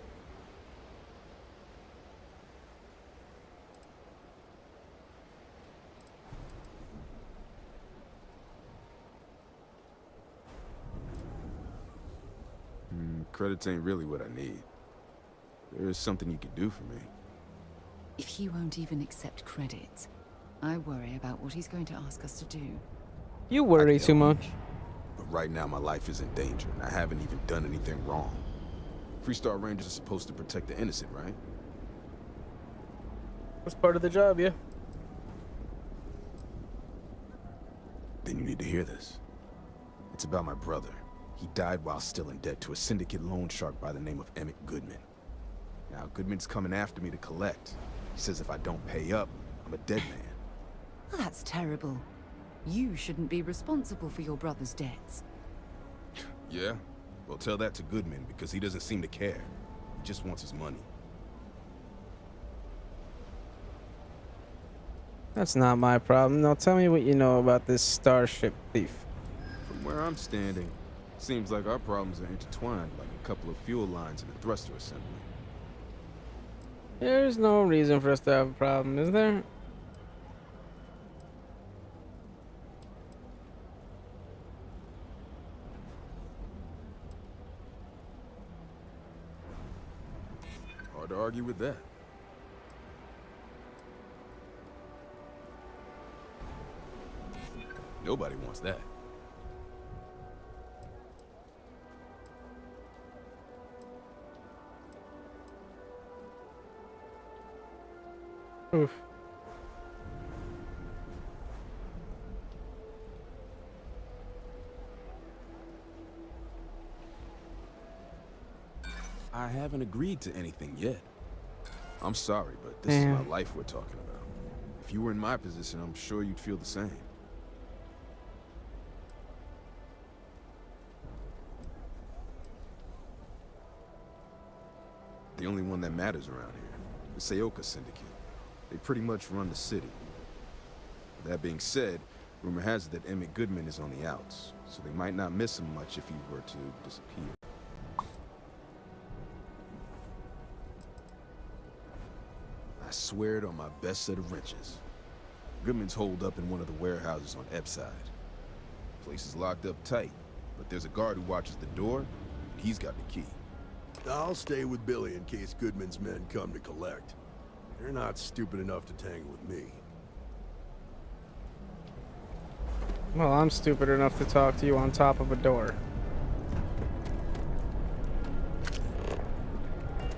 Credits ain't really what I need. There is something you could do for me. If he won't even accept credit, I worry about what he's going to ask us to do. You worry too much. But right now my life is in danger, and I haven't even done anything wrong. Freestar Rangers are supposed to protect the innocent, right? That's part of the job, yeah. Then you need to hear this. It's about my brother. He died while still in debt to a syndicate loan shark by the name of Emmett Goodman. Now, Goodman's coming after me to collect. He says if I don't pay up, I'm a dead man. That's terrible. You shouldn't be responsible for your brother's debts. Yeah? Well, tell that to Goodman, because he doesn't seem to care. He just wants his money. That's not my problem. Now tell me what you know about this starship thief. From where I'm standing, seems like our problems are intertwined like a couple of fuel lines in a thruster assembly. There's no reason for us to have a problem, is there? Hard to argue with that. Nobody wants that. Oof. I haven't agreed to anything yet. I'm sorry, but this is my life we're talking about. If you were in my position, I'm sure you'd feel the same. The only one that matters around here, the Seoka Syndicate. They pretty much run the city. That being said, rumor has it that Emmett Goodman is on the outs, so they might not miss him much if he were to disappear. I swear it on my best set of wrenches. Goodman's holed up in one of the warehouses on Epside. Place is locked up tight, but there's a guard who watches the door, and he's got the key. I'll stay with Billy in case Goodman's men come to collect. They're not stupid enough to tangle with me. Well, I'm stupid enough to talk to you on top of a door.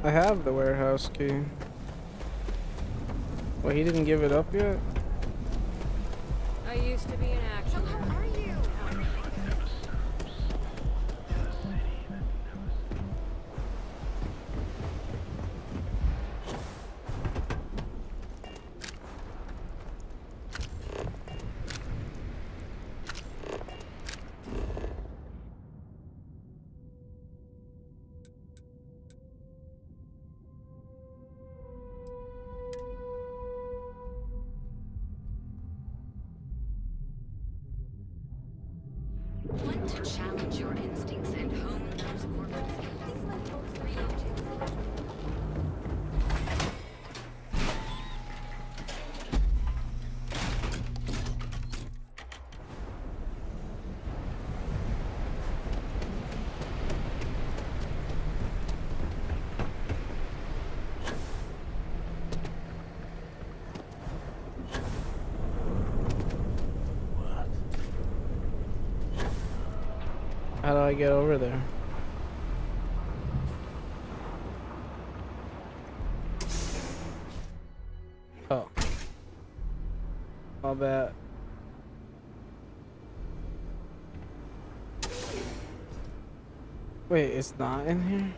I have the warehouse key. Well, he didn't give it up yet? I used to be an action. How are you? Want to challenge your instincts and hone those corporate skills? How do I get over there? Oh. I'll bet. Wait, it's not in here?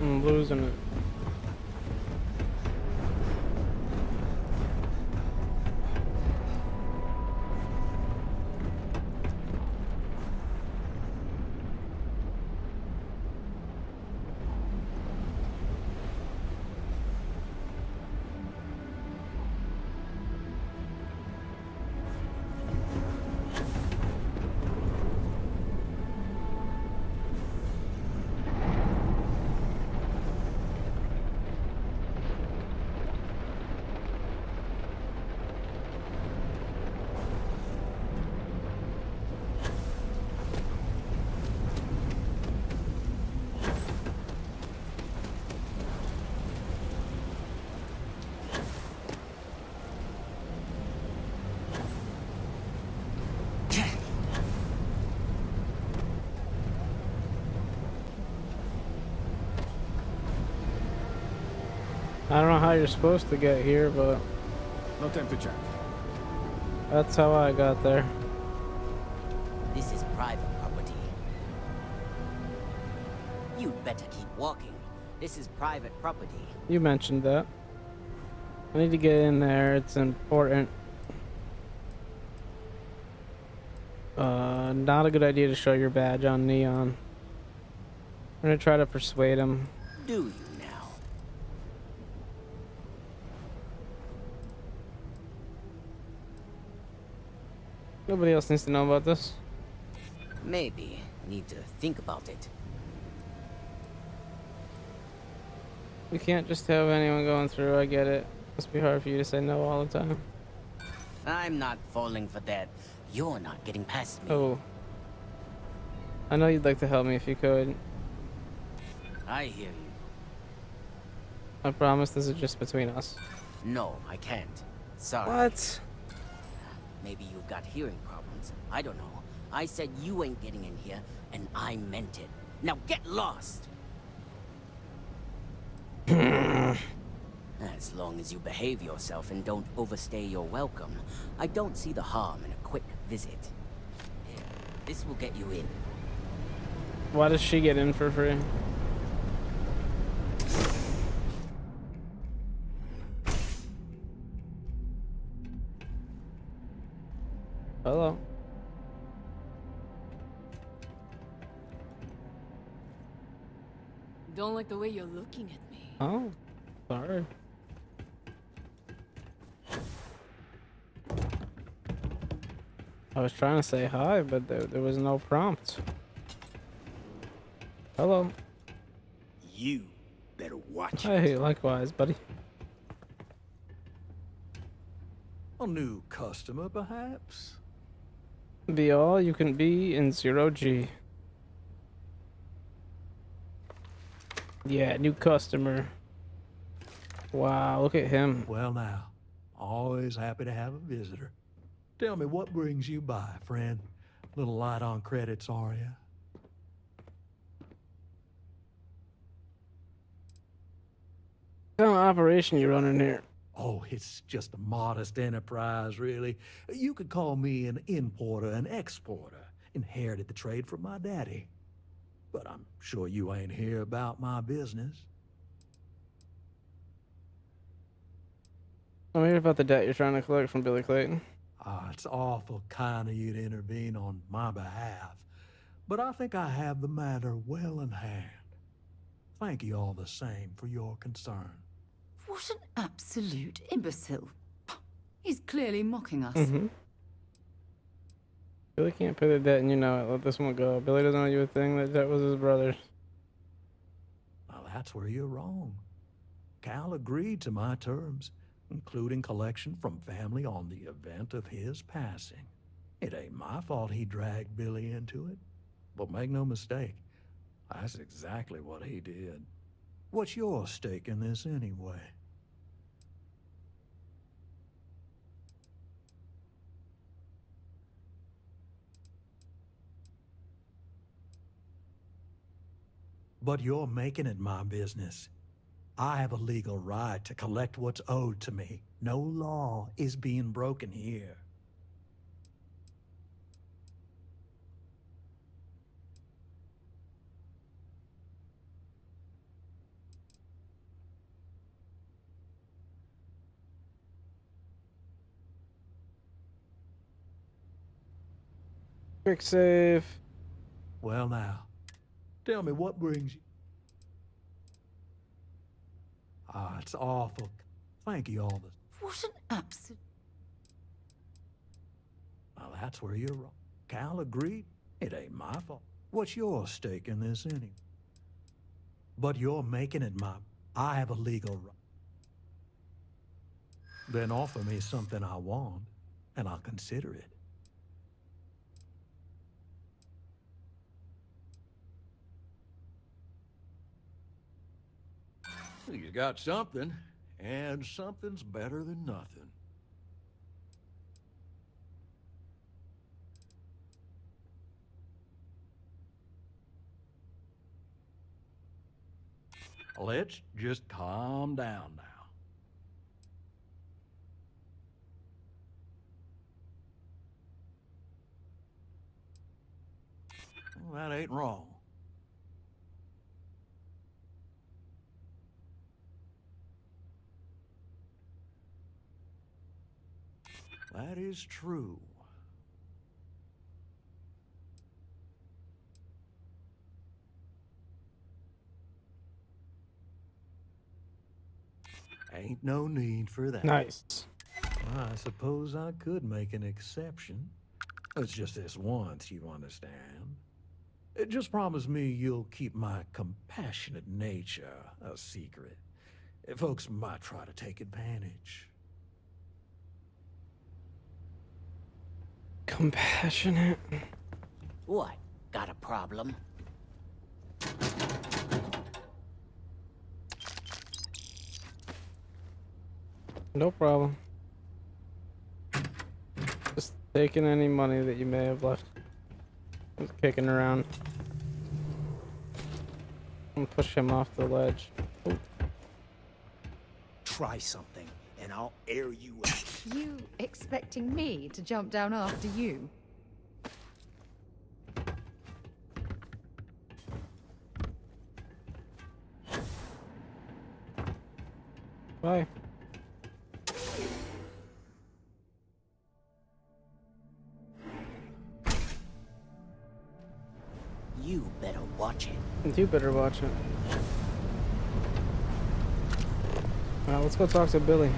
I'm losing it. I don't know how you're supposed to get here, but No time to chat. that's how I got there. This is private property. You'd better keep walking. This is private property. You mentioned that. I need to get in there. It's important. Not a good idea to show your badge on Neon. I'm gonna try to persuade him. Do you now? Nobody else needs to know about this. Maybe. Need to think about it. We can't just have anyone going through. I get it. Must be hard for you to say no all the time. I'm not falling for that. You're not getting past me. Oh. I know you'd like to help me if you could. I hear you. I promise this is just between us. No, I can't. Sorry. What? Maybe you've got hearing problems. I don't know. I said you ain't getting in here, and I meant it. Now get lost! As long as you behave yourself and don't overstay your welcome, I don't see the harm in a quick visit. Here, this will get you in. Why does she get in for free? Hello. Don't like the way you're looking at me. Oh, sorry. I was trying to say hi, but there was no prompt. Hello. You better watch Hey, likewise, buddy. A new customer, perhaps? Be all you can be in 0G. Yeah, new customer. Wow, look at him. Well now, always happy to have a visitor. Tell me, what brings you by, friend? Little light on credits, are you? What kind of operation you running here? Oh, it's just a modest enterprise, really. You could call me an importer and exporter. Inherited the trade from my daddy. But I'm sure you ain't here about my business. I'm here about the debt you're trying to collect from Billy Clayton. Ah, it's awful kind of you to intervene on my behalf. But I think I have the matter well in hand. Thank you all the same for your concern. What an absolute imbecile. He's clearly mocking us. Mm-hmm. Billy can't pay the debt and you know it. Let this one go. Billy doesn't owe you a thing. That debt was his brother's. Well, that's where you're wrong. Cal agreed to my terms, including collection from family on the event of his passing. It ain't my fault he dragged Billy into it. But make no mistake, that's exactly what he did. What's your stake in this anyway? But you're making it my business. I have a legal right to collect what's owed to me. No law is being broken here. Quick save. Well now, tell me what brings you... Ah, it's awful. Thank you all the... What an absolute... Well, that's where you're wrong. Cal agreed. It ain't my fault. What's your stake in this anyway? But you're making it my... I have a legal right. Then offer me something I want, and I'll consider it. You got something, and something's better than nothing. Let's just calm down now. that ain't wrong. That is true. Ain't no need for that. Nice. I suppose I could make an exception. It's just this once, you understand. Just promise me you'll keep my compassionate nature a secret. Folks might try to take advantage. Compassionate. What? Got a problem? No problem. Just taking any money that you may have left. Just kicking around. I'm gonna push him off the ledge. Oh. Try something, and I'll air you out. You expecting me to jump down after you? Bye. You better watch it. You better watch it. Alright, let's go talk to Billy.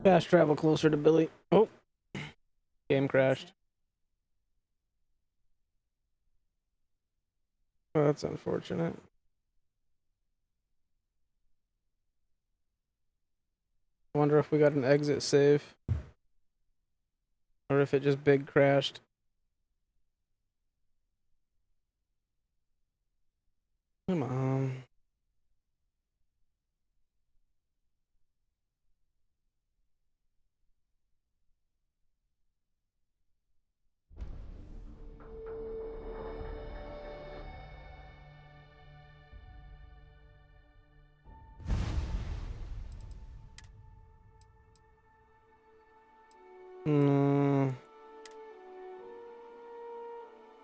Fast travel closer to Billy. Oh. Game crashed. Oh, that's unfortunate. I wonder if we got an exit save. Or if it just big crashed. Come on.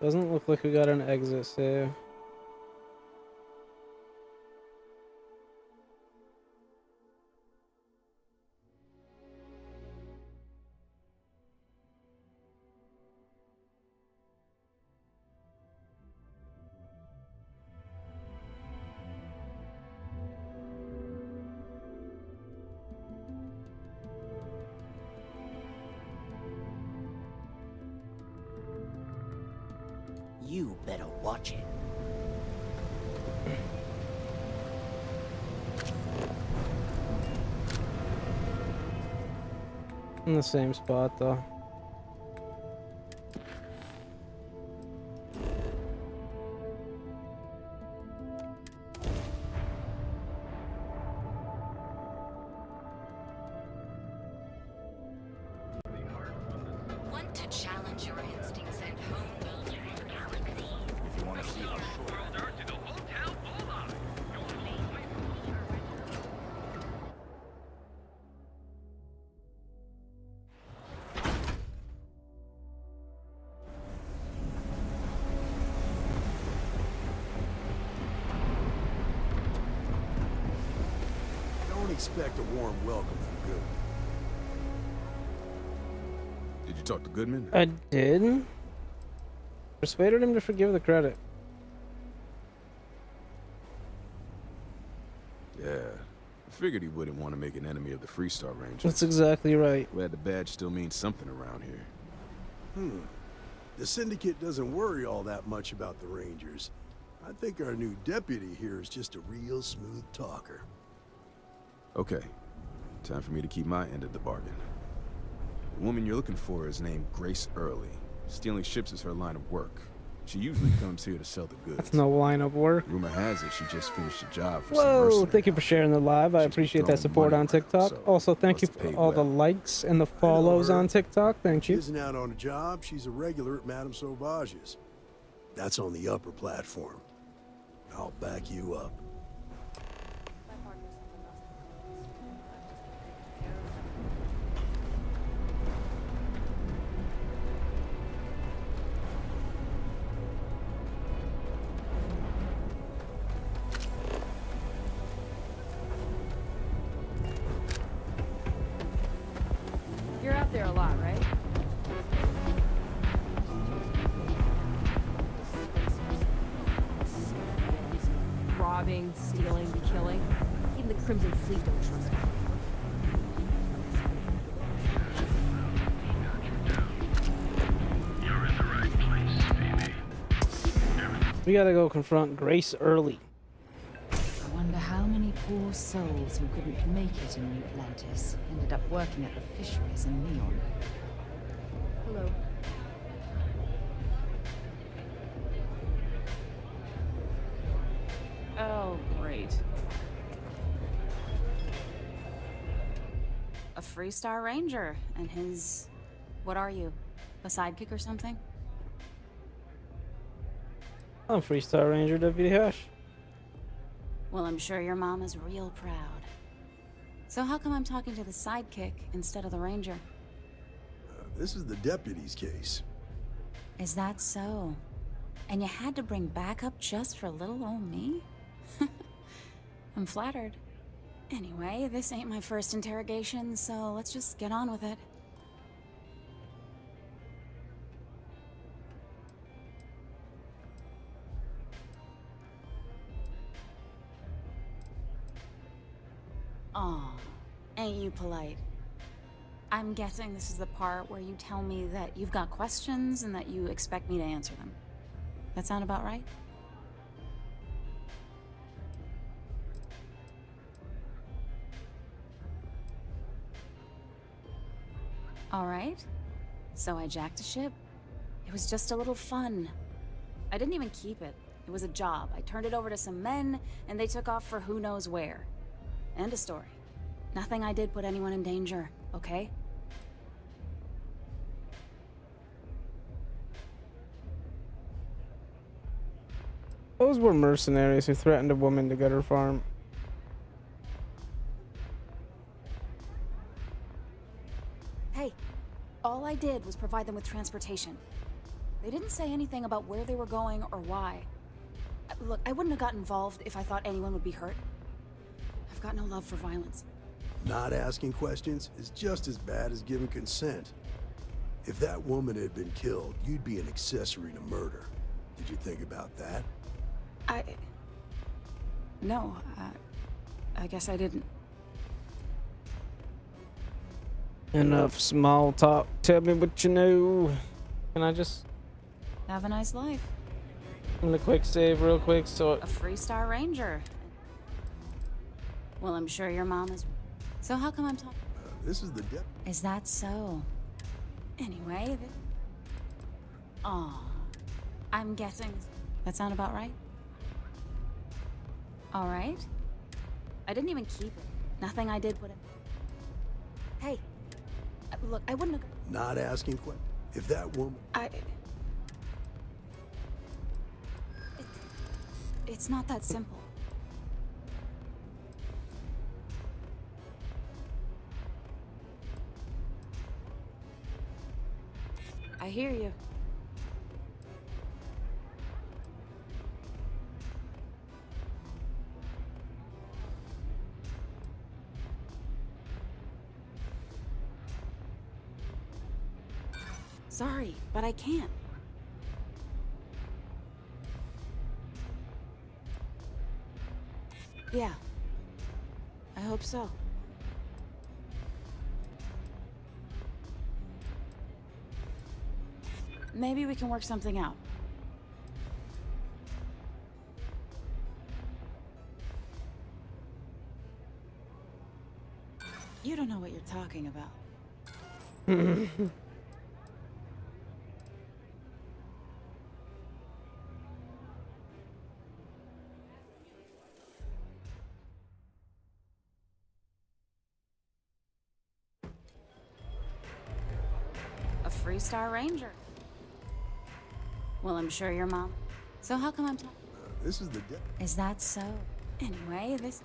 Doesn't look like we got an exit save. You better watch it. In the same spot, though. Want to challenge your instincts and hone those inner galaxies? If you want to see how short Don't expect a warm welcome from Goodman. Did you talk to Goodman? I did. Persuaded him to forgive the credit. Yeah. I figured he wouldn't want to make an enemy of the Freestar Rangers. That's exactly right. Glad the badge still means something around here. The Syndicate doesn't worry all that much about the Rangers. I think our new deputy here is just a real smooth talker. Okay, time for me to keep my end of the bargain. The woman you're looking for is named Grace Early. Stealing ships is her line of work. She usually comes here to sell the goods. That's no line of work. Rumor has it she just finished a job for some Whoa, mercenary. thank you for sharing the live. I appreciate that support on TikTok. Also, thank you for all the likes and the follows on TikTok. Thank She you. isn't out on a job. She's a regular at Madame Sauvage's. That's on the upper platform. I'll back you up. You're out there a lot, right? Robbing, stealing, killing. Even the Crimson Fleet don't trust me. We gotta go confront Grace Early. I wonder how many poor souls who couldn't make it in New Atlantis ended up working at the fisheries in Neon. Hello. Oh, great. A Freestar Ranger and his... What are you? A sidekick or something? I'm Freestar Ranger Deputy Hush. Well, I'm sure your mom is real proud. So how come I'm talking to the sidekick instead of the ranger? This is the deputy's case. Is that so? And you had to bring backup just for little old me? I'm flattered. Anyway, this ain't my first interrogation, so let's just get on with it. Aw, ain't you polite? I'm guessing this is the part where you tell me that you've got questions and that you expect me to answer them. That sound about right? All right. So I jacked a ship. It was just a little fun. I didn't even keep it. It was a job. I turned it over to some men, and they took off for who knows where. End of story. Nothing I did put anyone in danger, okay? Those were mercenaries who threatened a woman to get her farm. Hey, all I did was provide them with transportation. They didn't say anything about where they were going or why. Look, I wouldn't have got involved if I thought anyone would be hurt. I've got no love for violence. Not asking questions is just as bad as giving consent. If that woman had been killed, you'd be an accessory to murder. Did you think about that? No, I guess I didn't. Enough small talk. Tell me what you know. Can I just... Have a nice life. I'm gonna quick save real quick so... A Freestar Ranger. Well, I'm sure your mom is... So how come I'm talking... This is the dep... Is that so? Anyway, Aw. I'm guessing... That sound about right? All right. I didn't even keep it. Nothing I did put it... Hey. Look, I wouldn't have... Not asking questions. If that woman... It's not that simple. I hear you. Sorry, but I can't. Yeah. I hope so. Maybe we can work something out. You don't know what you're talking about. A Freestar Ranger. Well, I'm sure your mom. So how come I'm talking? This is the Is that so? Anyway, this.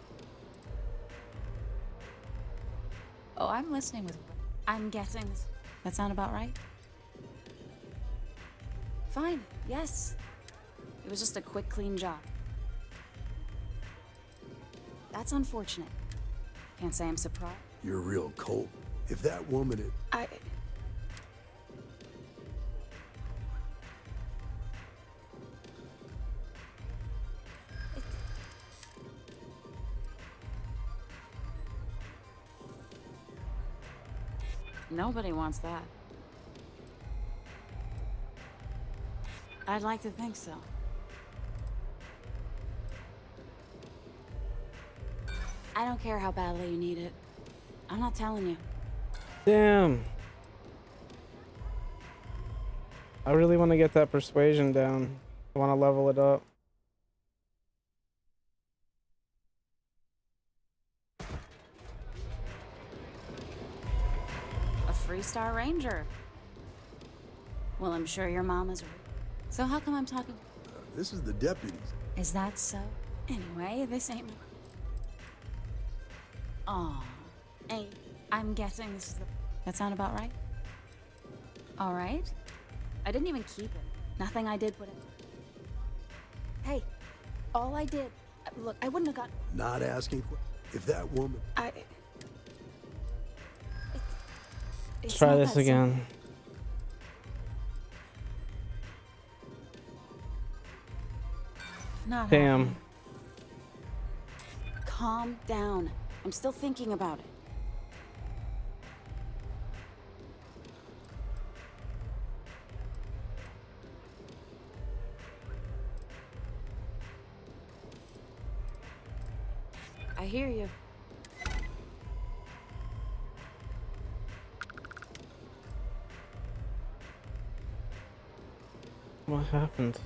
Oh, I'm listening with. I'm guessing this. That sound about right? Fine, yes. It was just a quick, clean job. That's unfortunate. Can't say I'm surprised. You're real cold. If that woman had... Nobody wants that. I'd like to think so. I don't care how badly you need it. I'm not telling you. Damn. I really want to get that persuasion down. I want to level it up. A Freestar Ranger. Well, I'm sure your mom is. So how come I'm talking? This is the deputies. Is that so? Anyway, this ain't. Aw. Hey, I'm guessing this is the. That sound about right? All right. I didn't even keep it. Nothing I did put it. Hey, all I did. Look, I wouldn't have gotten. Not asking if that woman... Let's try this again. Not Damn. happening. Calm down. I'm still thinking about it. I hear you. What happened?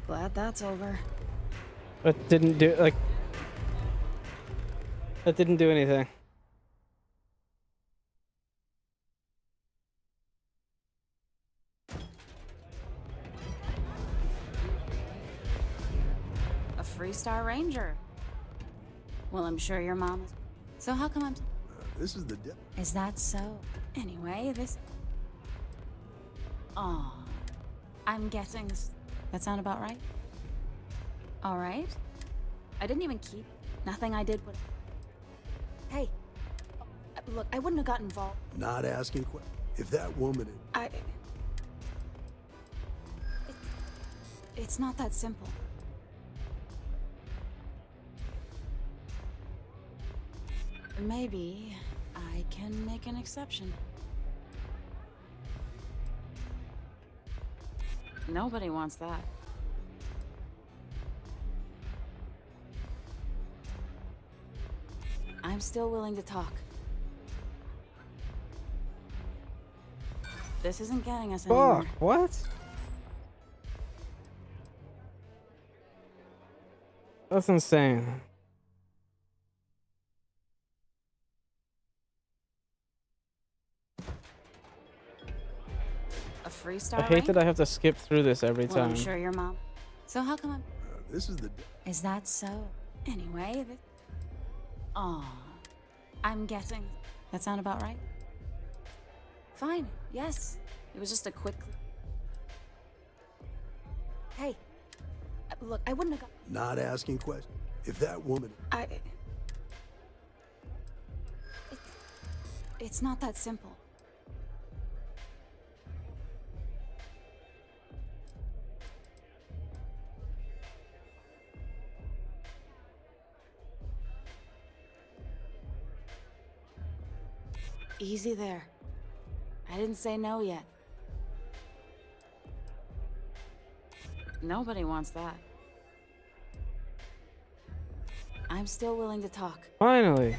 Glad that's over. It didn't do like. That didn't do anything. A Freestar Ranger. Well, I'm sure your mom is. So how come I'm. This is the... Is that so? Anyway, this. Aw. I'm guessing this. That sound about right? All right. I didn't even keep. Nothing I did would. Hey. Look, I wouldn't have got involved. Not asking if that woman had... It's not that simple. Maybe I can make an exception. Nobody wants that. I'm still willing to talk. This isn't getting us anywhere. Fuck, what? That's insane. A Freestar I hate that I have to skip through this every well, time. I'm sure your mom. So how come I'm... This is the... Is that so? Anyway, this... Aw. I'm guessing... That sound about right? Fine, yes. It was just a quick... Hey. Look, I wouldn't have got... Not asking questions. If that woman... It's not that simple. Easy there. I didn't say no yet. Nobody wants that. I'm still willing to talk. Finally.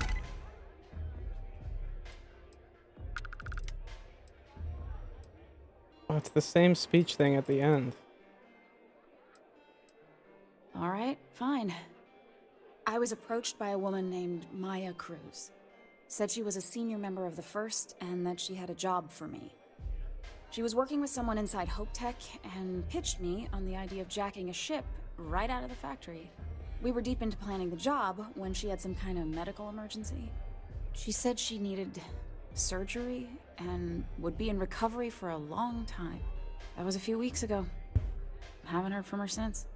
Oh, it's the same speech thing at the end. All right, fine. I was approached by a woman named Maya Cruz. Said she was a senior member of the First and that she had a job for me. She was working with someone inside Hope Tech and pitched me on the idea of jacking a ship right out of the factory. We were deep into planning the job when she had some kind of medical emergency. She said she needed surgery and would be in recovery for a long time. That was a few weeks ago. Haven't heard from her since.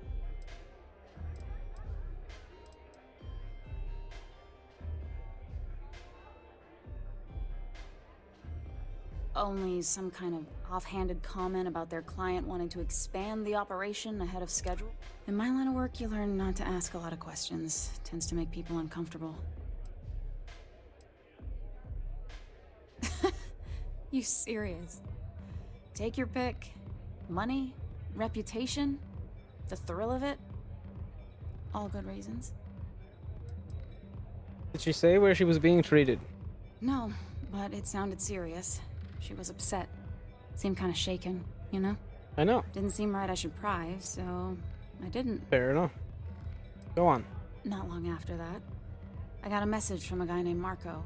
Only some kind of offhanded comment about their client wanting to expand the operation ahead of schedule. In my line of work, you learn not to ask a lot of questions. Tends to make people uncomfortable. You serious? Take your pick. Money, reputation, the thrill of it. All good reasons. Did she say where she was being treated? No, but it sounded serious. She was upset. Seemed kind of shaken, you know? I know. Didn't seem right I should pry, so I didn't. Fair enough. Go on. Not long after that, I got a message from a guy named Marco.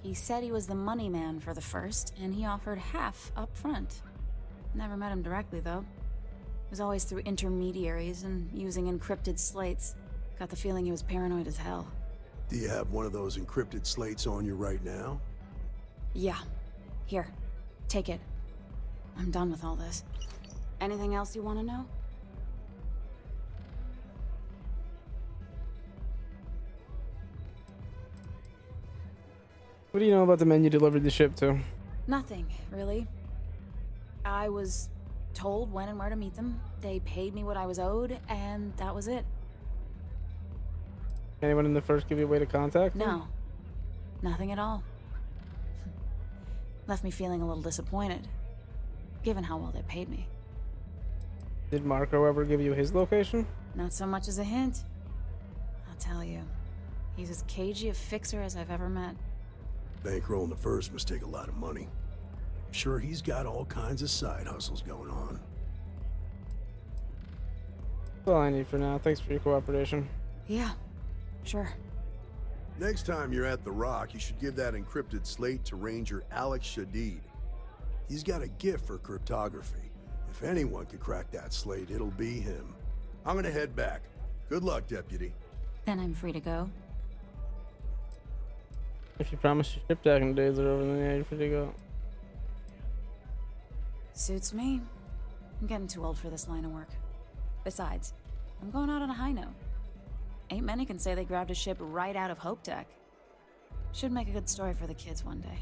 He said he was the money man for the First, and he offered half up front. Never met him directly, though. It was always through intermediaries and using encrypted slates. Got the feeling he was paranoid as hell. Do you have one of those encrypted slates on you right now? Yeah. Here, take it. I'm done with all this. Anything else you want to know? What do you know about the men you delivered the ship to? Nothing, really. I was told when and where to meet them. They paid me what I was owed, and that was it. Anyone in the First give you a way to contact them? No. Nothing at all. Left me feeling a little disappointed, given how well they paid me. Did Marco ever give you his location? Not so much as a hint. I'll tell you, he's as cagey a fixer as I've ever met. Bankrolling the First must take a lot of money. I'm sure he's got all kinds of side hustles going on. That's all I need for now. Thanks for your cooperation. Yeah, sure. Next time you're at the Rock, you should give that encrypted slate to Ranger Alex Shadid. He's got a gift for cryptography. If anyone could crack that slate, it'll be him. I'm gonna head back. Good luck, Deputy. Then I'm free to go. If you promise your ship jacking days are over, then yeah, you're free to go. Suits me. I'm getting too old for this line of work. Besides, I'm going out on a high note. Ain't many can say they grabbed a ship right out of Hope Tech. Should make a good story for the kids one day.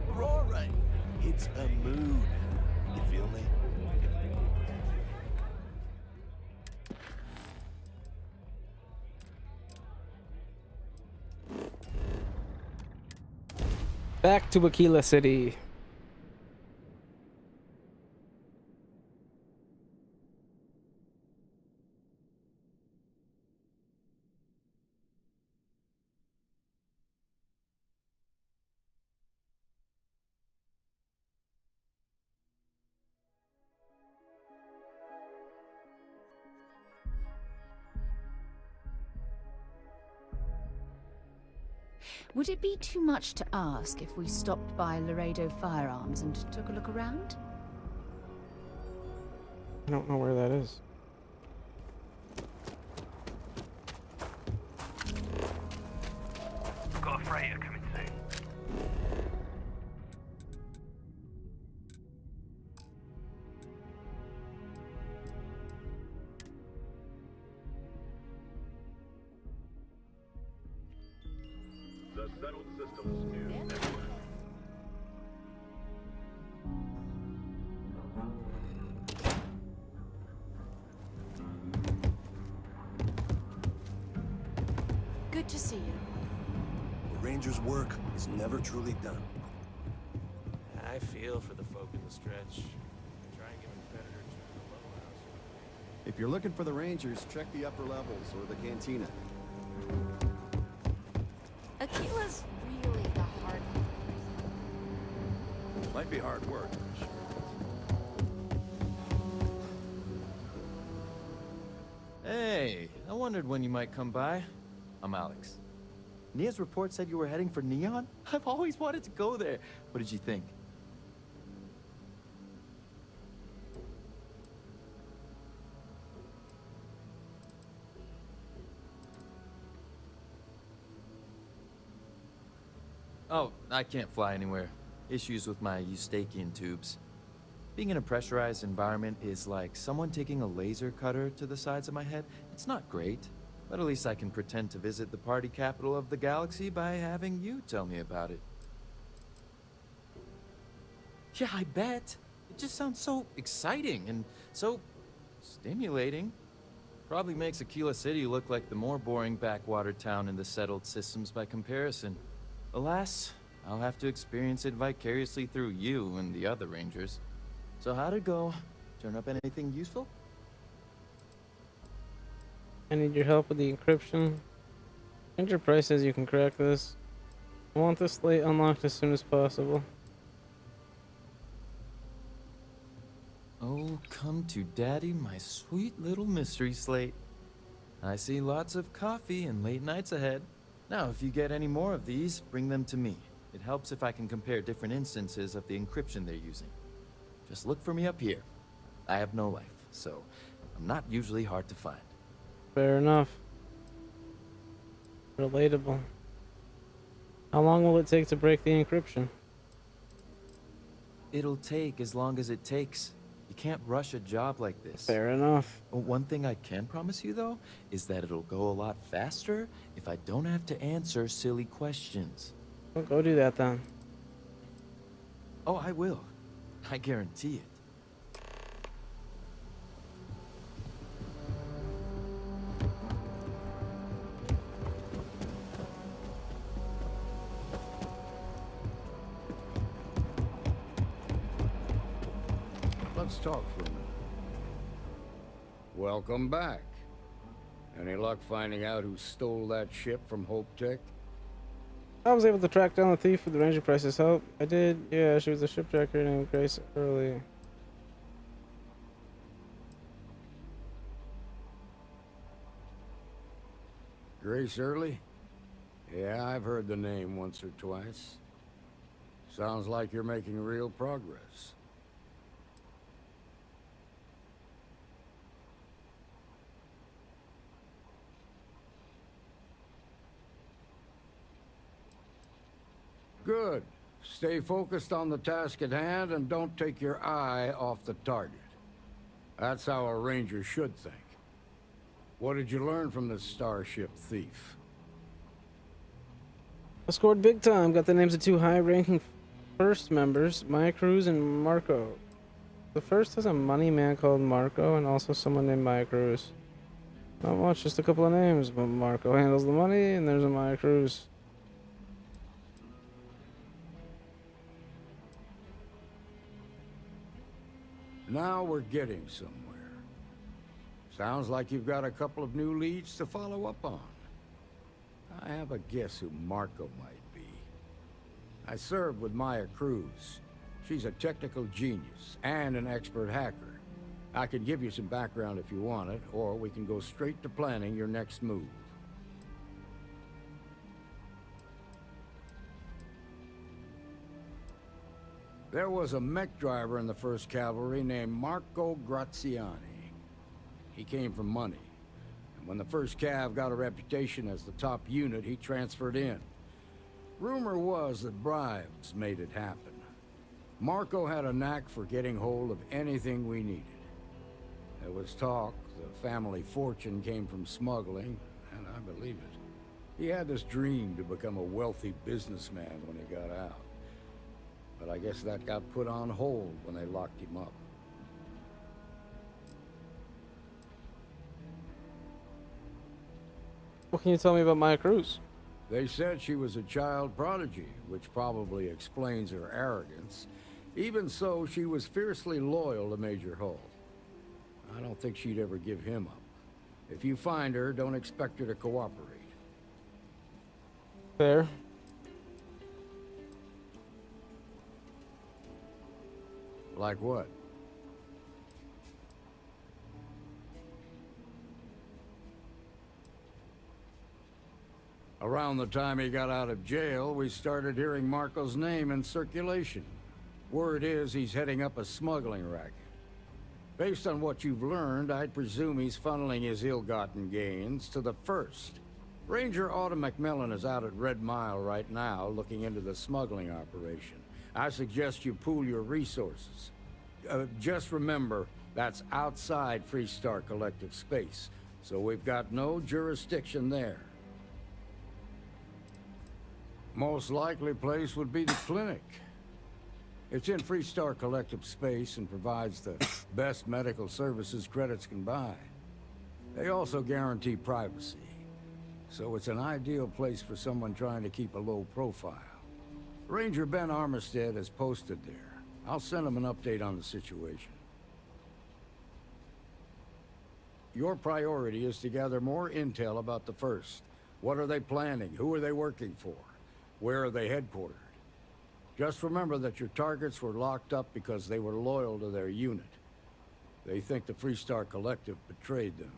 Aurora, it's a moon. You feel me? Back to Aquila City. Would it be too much to ask if we stopped by Laredo Firearms and took a look around? I don't know where that is. Got a freighter coming soon. The settled systems new. Good to see you. Ranger's work is never truly done. I feel for the folk in the stretch. Try and give a better to the low house. If you're looking for the Rangers, check the upper levels or the cantina. Aquila's really the hard one. Might be hard work. Hey, I wondered when you might come by. I'm Alex. Nia's report said you were heading for Neon? I've always wanted to go there. What did you think? Oh, I can't fly anywhere. Issues with my Eustachian tubes. Being in a pressurized environment is like someone taking a laser cutter to the sides of my head. It's not great, but at least I can pretend to visit the party capital of the galaxy by having you tell me about it. Yeah, I bet. It just sounds so exciting and so stimulating. Probably makes Aquila City look like the more boring backwater town in the settled systems by comparison. Alas, I'll have to experience it vicariously through you and the other Rangers. So how'd it go? Turn up anything useful? I need your help with the encryption. Enterprise says you can crack this. I want this slate unlocked as soon as possible. Oh, come to daddy, my sweet little mystery slate. I see lots of coffee and late nights ahead. Now, if you get any more of these, bring them to me. It helps if I can compare different instances of the encryption they're using. Just look for me up here. I have no life, so I'm not usually hard to find. Fair enough. Relatable. How long will it take to break the encryption? It'll take as long as it takes. You can't rush a job like this. Fair enough. One thing I can promise you, though, is that it'll go a lot faster if I don't have to answer silly questions. Well, go do that then. Oh, I will. I guarantee it. Let's talk for a minute. Welcome back. Any luck finding out who stole that ship from Hope Tech? I was able to track down the thief with the Ranger Price's help. I did, yeah, she was a shipjacker named Grace Early. Grace Early? Yeah, I've heard the name once or twice. Sounds like you're making real progress. Good. Stay focused on the task at hand and don't take your eye off the target. That's how a ranger should think. What did you learn from this starship thief? I scored big time. Got the names of two high-ranking first members, Maya Cruz and Marco. The first has a money man called Marco and also someone named Maya Cruz. Not much, just a couple of names, but Marco handles the money and there's a Maya Cruz. Now we're getting somewhere. Sounds like you've got a couple of new leads to follow up on. I have a guess who Marco might be. I served with Maya Cruz. She's a technical genius and an expert hacker. I can give you some background if you want it, or we can go straight to planning your next move. There was a mech driver in the 1st Cavalry named Marco Graziani. He came from money, and when the 1st Cav got a reputation as the top unit, he transferred in. Rumor was that bribes made it happen. Marco had a knack for getting hold of anything we needed. There was talk the family fortune came from smuggling, and I believe it. He had this dream to become a wealthy businessman when he got out. But I guess that got put on hold when they locked him up. What can you tell me about Maya Cruz? They said she was a child prodigy, which probably explains her arrogance. Even so, she was fiercely loyal to Major Hull. I don't think she'd ever give him up. If you find her, don't expect her to cooperate. Fair. Like what? Around the time he got out of jail, we started hearing Marco's name in circulation. Word is he's heading up a smuggling racket. Based on what you've learned, I'd presume he's funneling his ill-gotten gains to the First. Ranger Autumn McMillan is out at Red Mile right now, looking into the smuggling operation. I suggest you pool your resources. Just remember, that's outside Freestar Collective space, so we've got no jurisdiction there. Most likely place would be the clinic. It's in Freestar Collective space and provides the best medical services credits can buy. They also guarantee privacy, so it's an ideal place for someone trying to keep a low profile. Ranger Ben Armistead is posted there. I'll send him an update on the situation. Your priority is to gather more intel about the First. What are they planning? Who are they working for? Where are they headquartered? Just remember that your targets were locked up because they were loyal to their unit. They think the Freestar Collective betrayed them.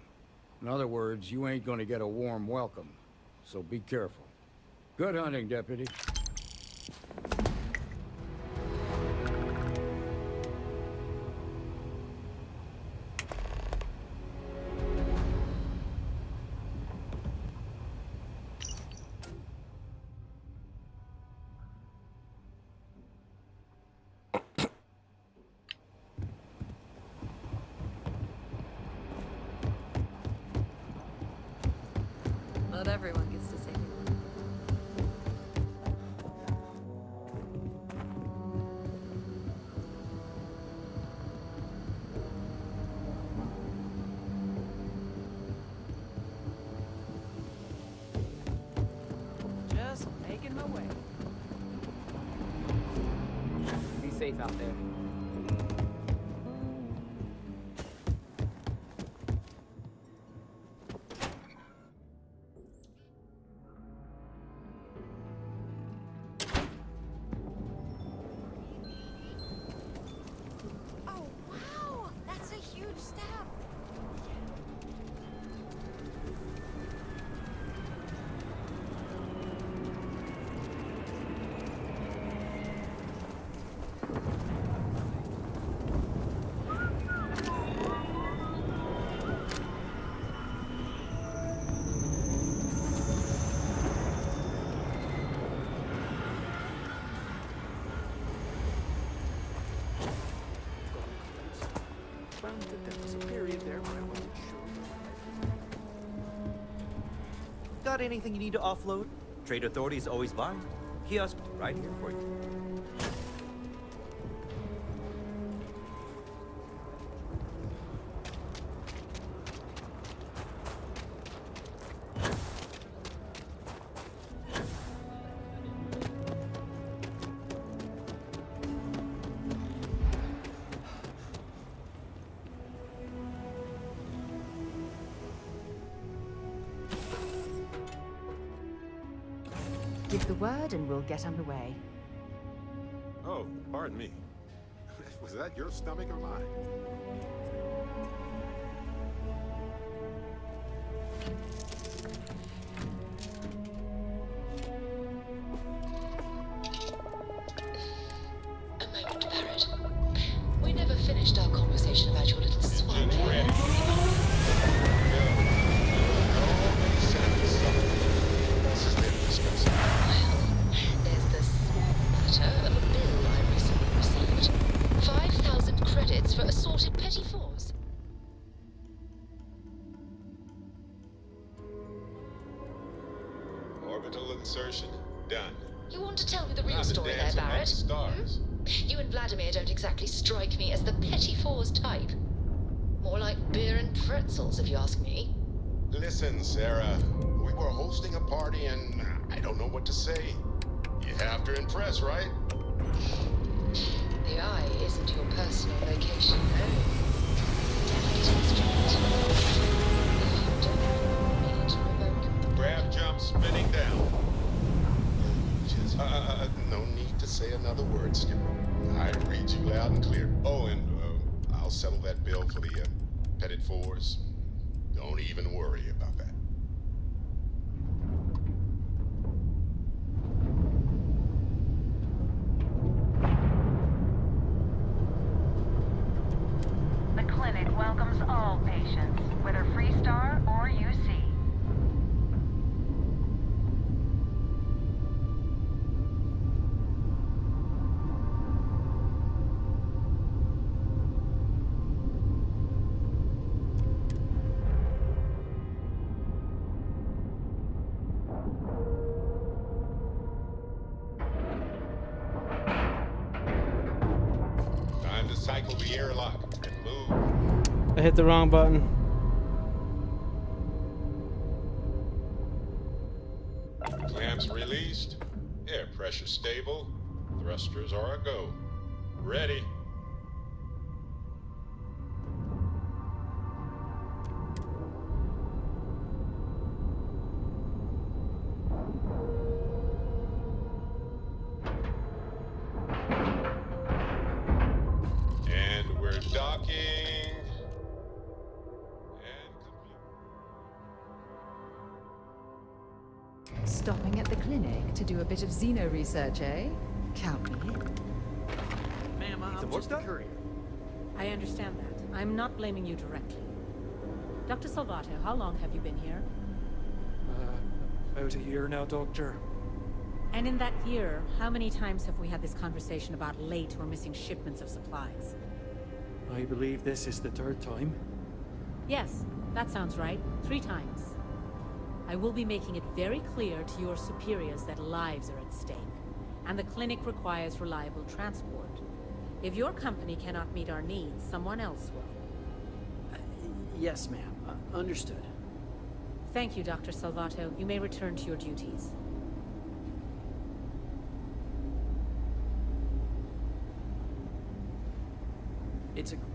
In other words, you ain't gonna get a warm welcome, so be careful. Good hunting, Deputy. Not everyone gets to say it. Just making my way. Be safe out there. Oh, wow! That's a huge step. Found that there was a period there where I wasn't sure. Got anything you need to offload? Trade Authority is always buying. Kiosk right here for you. Give the word and we'll get underway. Oh, pardon me. Was that your stomach or mine? A moment, Barrett. We never finished our conversation about your little swap. There's the small matter of a bill I recently received. 5,000 credits for assorted petty fours. Orbital insertion done. You want to tell me the real Not to story there, dance among Barrett? the stars. You and Vladimir don't exactly strike me as the petty fours type. More like beer and pretzels, if you ask me. Listen, Sarah. We were hosting a party and I don't know what to say. You have to impress, right? The eye isn't your personal vacation home. Delicate instrument. If you don't need to revoke. Grab jump spinning down. Just, no need to say another word, Skipper. I read you loud and clear. Oh, and I'll settle that bill for the Petit Fours. Don't even worry about that. The clinic welcomes all patients, whether Freestar or UC. Time to cycle the airlock and move. I hit the wrong button. Clamps released. Air pressure stable. Thrusters are a go. Ready. And we're docking. Stopping at the clinic to do a bit of xeno research, eh? Count me in. Ma'am, I'm just a courier. I understand that. I'm not blaming you directly. Dr. Salvato, how long have you been here? About a year now, Doctor. And in that year, how many times have we had this conversation about late or missing shipments of supplies? I believe this is the third time. Yes, that sounds right. 3 times. I will be making it very clear to your superiors that lives are at stake, and the clinic requires reliable transport. If your company cannot meet our needs, someone else will. Yes, ma'am. Understood. Thank you, Dr. Salvato. You may return to your duties.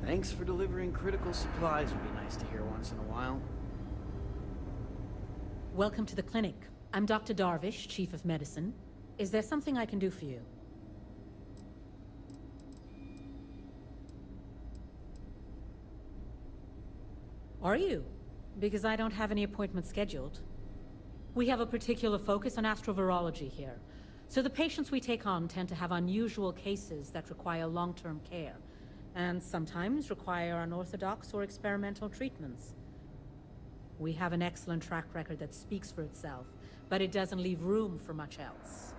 Thanks for delivering critical supplies would be nice to hear once in a while. Welcome to the clinic. I'm Dr. Darvish, Chief of Medicine. Is there something I can do for you? Are you? Because I don't have any appointments scheduled. We have a particular focus on astrovirology here. So the patients we take on tend to have unusual cases that require long-term care, and sometimes require unorthodox or experimental treatments. We have an excellent track record that speaks for itself, but it doesn't leave room for much else.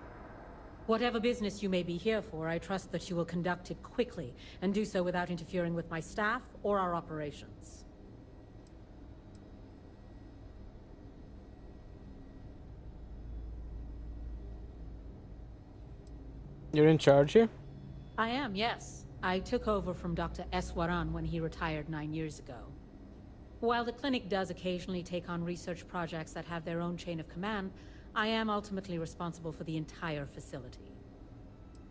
Whatever business you may be here for, I trust that you will conduct it quickly, and do so without interfering with my staff or our operations. You're in charge here? I am, yes. I took over from Dr. Eswaran when he retired 9 years ago. While the clinic does occasionally take on research projects that have their own chain of command, I am ultimately responsible for the entire facility.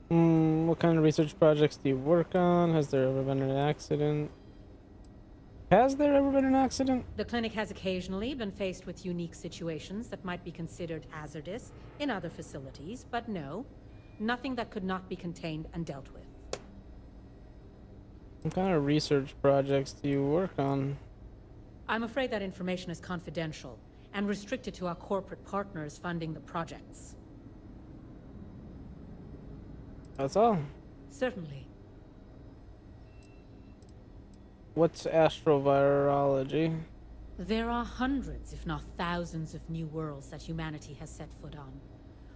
What kind of research projects do you work on? Has there ever been an accident? Has there ever been an accident? The clinic has occasionally been faced with unique situations that might be considered hazardous in other facilities, but no, nothing that could not be contained and dealt with. What kind of research projects do you work on? I'm afraid that information is confidential and restricted to our corporate partners funding the projects. That's all? Certainly. What's astrovirology? There are hundreds, if not thousands, of new worlds that humanity has set foot on.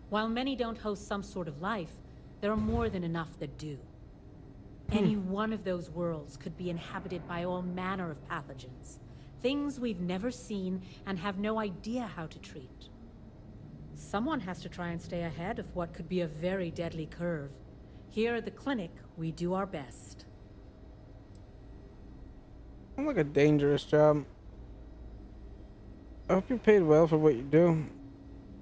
While many don't host some sort of life, there are more than enough that do. Any one of those worlds could be inhabited by all manner of pathogens, things we've never seen and have no idea how to treat. Someone has to try and stay ahead of what could be a very deadly curve. Here at the clinic, we do our best. Sounds like a dangerous job. I hope you're paid well for what you do.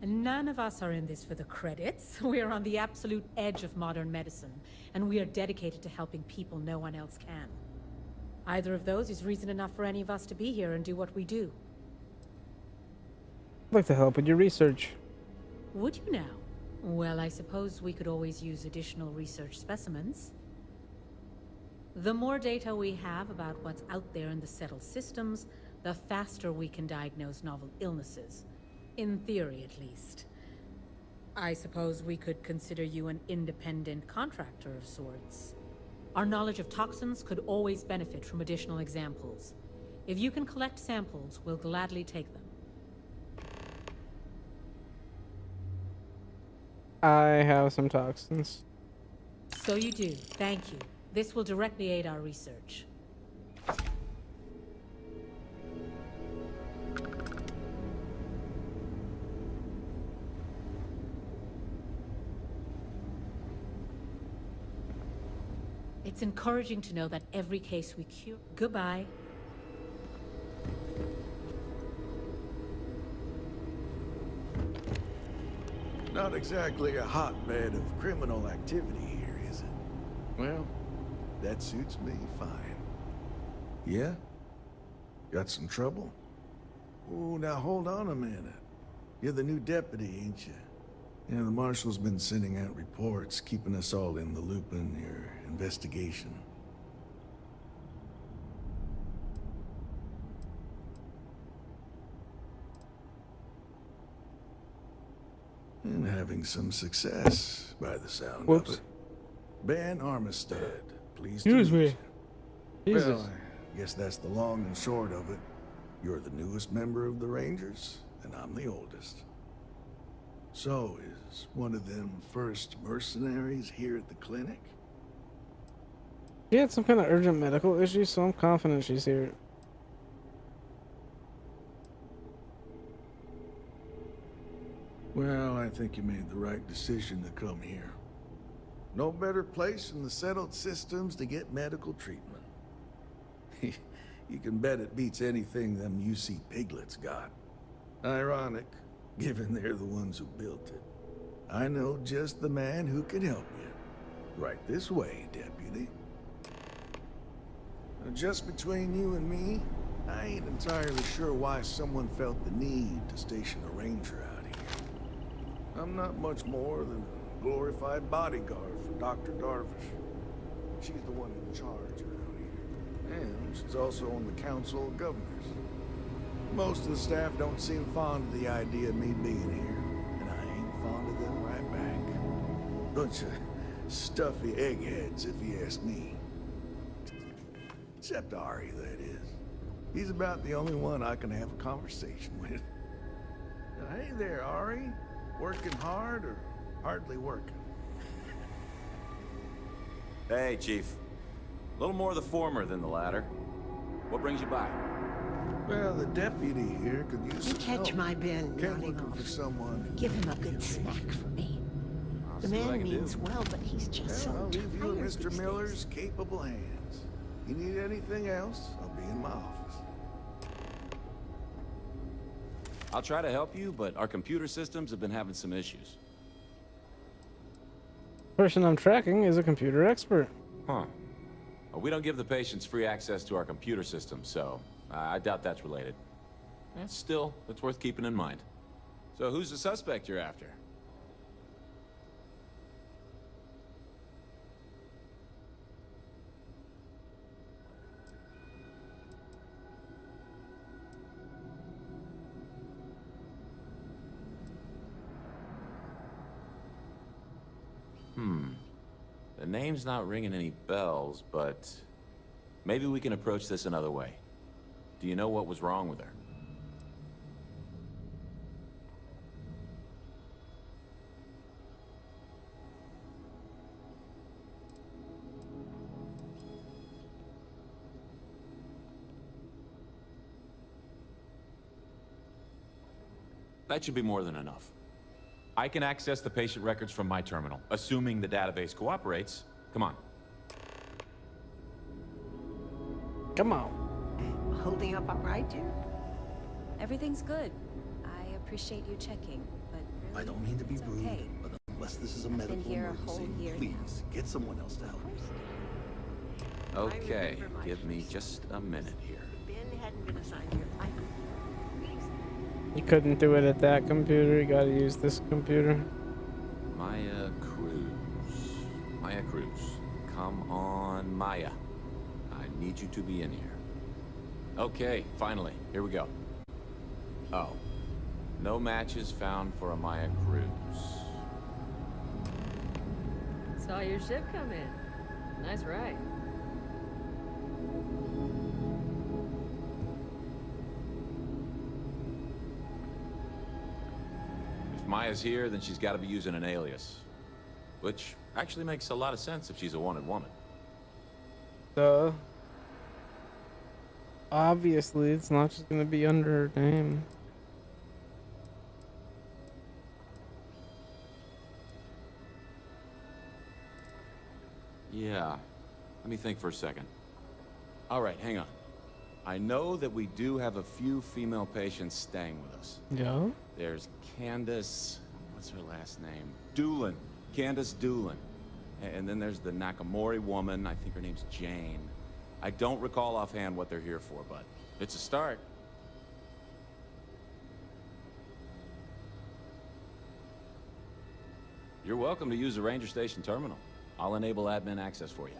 And none of us are in this for the credits. We are on the absolute edge of modern medicine, and we are dedicated to helping people no one else can. Either of those is reason enough for any of us to be here and do what we do. I'd like to help with your research. Would you now? Well, I suppose we could always use additional research specimens. The more data we have about what's out there in the settled systems, the faster we can diagnose novel illnesses. In theory, at least. I suppose we could consider you an independent contractor of sorts. Our knowledge of toxins could always benefit from additional examples. If you can collect samples, we'll gladly take them. I have some toxins. So you do. Thank you. This will directly aid our research. It's encouraging to know that every case we cure... Goodbye. Not exactly a hotbed of criminal activity here, is it? Well, that suits me fine. Yeah? Got some trouble? Oh, now hold on a minute. You're the new deputy, ain't you? Yeah, the marshal's been sending out reports, keeping us all in the loop in your investigation. And having some success, by the sound of it. Ben Armistead, pleased to meet you. Jesus. Well, I guess that's the long and short of it. You're the newest member of the Rangers, and I'm the oldest. So, is one of them first mercenaries here at the clinic? She had some kind of urgent medical issue, so I'm confident she's here. Well, I think you made the right decision to come here. No better place in the settled systems to get medical treatment. You can bet it beats anything them UC piglets got. Ironic, given they're the ones who built it. I know just the man who can help you. Right this way, Deputy. Now, just between you and me, I ain't entirely sure why someone felt the need to station a ranger out here. I'm not much more than a glorified bodyguard for Dr. Darvish. She's the one in charge around here. And she's also on the Council of Governors. Most of the staff don't seem fond of the idea of me being here, and I ain't fond of them right back. Bunch of stuffy eggheads, if you ask me. Except Ari, that is. He's about the only one I can have a conversation with. Now, hey there, Ari. Working hard or hardly working? Hey, Chief. A little more the former than the latter. What brings you by? Well, the deputy here could use some Catch help. my Ben Kept nodding looking off. for someone. Give him a good snack for me. The see what I man can means do. well, but he's just Well, so I'll leave you in tired Mr. these Miller's capable hands. You need anything else, I'll be in my office. I'll try to help you, but our computer systems have been having some issues. Person I'm tracking is a computer expert. Huh. Well, we don't give the patients free access to our computer system, so I doubt that's related. Still, it's worth keeping in mind. So who's the suspect you're after? The name's not ringing any bells, but maybe we can approach this another way. Do you know what was wrong with her? That should be more than enough. I can access the patient records from my terminal, assuming the database cooperates. Come on. Come on. Holding up all right, Jim? Everything's good. I appreciate you checking, but I don't mean to be rude, okay. but unless this is a I've medical been here a emergency, whole year please get someone else to help. Okay, give me just a minute here. Ben hadn't been assigned here. You couldn't do it at that computer. You gotta use this computer. Maya Cruz. Maya Cruz. Come on, Maya. I need you to be in here. Okay, finally. Here we go. Oh. No matches found for a Maya Cruz. Saw your ship come in. Nice ride. If Maya's here, then she's got to be using an alias. Which actually makes a lot of sense if she's a wanted woman. Duh. Obviously, it's not just gonna be under her name. Yeah. Let me think for a second. All right, hang on. I know that we do have a few female patients staying with us. Yeah? There's Candace... What's her last name? Doolin. Candace Doolin. And then there's the Nakamori woman. I think her name's Jane. I don't recall offhand what they're here for, but it's a start. You're welcome to use the Ranger Station terminal. I'll enable admin access for you.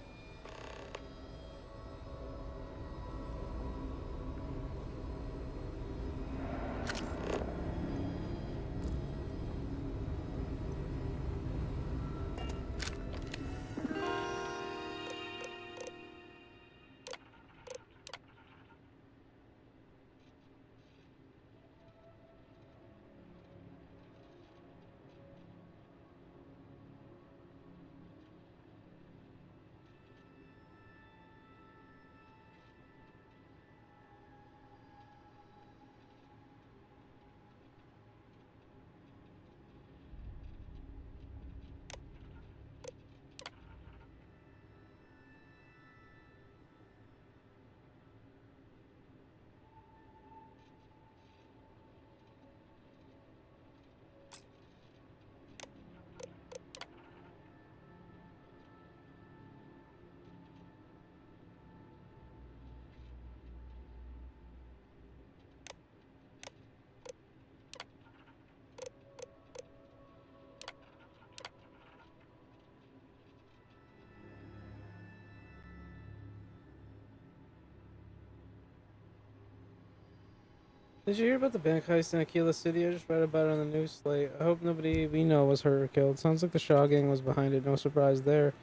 Did you hear about the bank heist in Aquila City? I just read about it on the news slate. I hope nobody we know was hurt or killed. Sounds like the Shaw gang was behind it. No surprise there.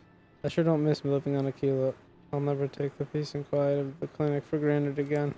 I sure don't miss living on Aquila. I'll never take the peace and quiet of the clinic for granted again.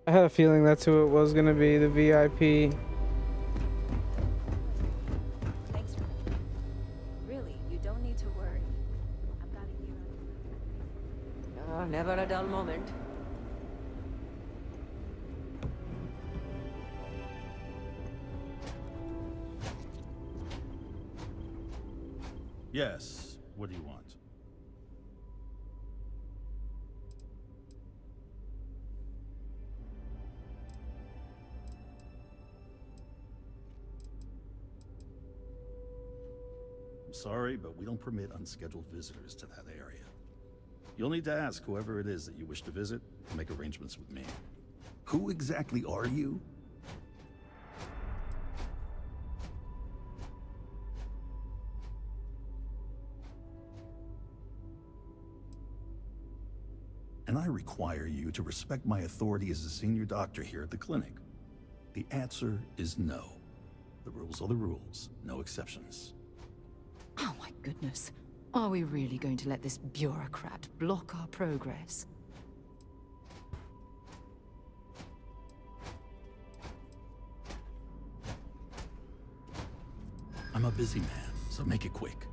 I had a feeling that's who it was gonna be, the VIP. Thanks for really, you don't need to worry. I've got a year on. Oh, never a dull moment. Yes. What do you want? I'm sorry, but we don't permit unscheduled visitors to that area. You'll need to ask whoever it is that you wish to visit to make arrangements with me. Who exactly are you? And I require you to respect my authority as a senior doctor here at the clinic. The answer is no. The rules are the rules, no exceptions. Oh my goodness. Are we really going to let this bureaucrat block our progress? I'm a busy man, so make it quick.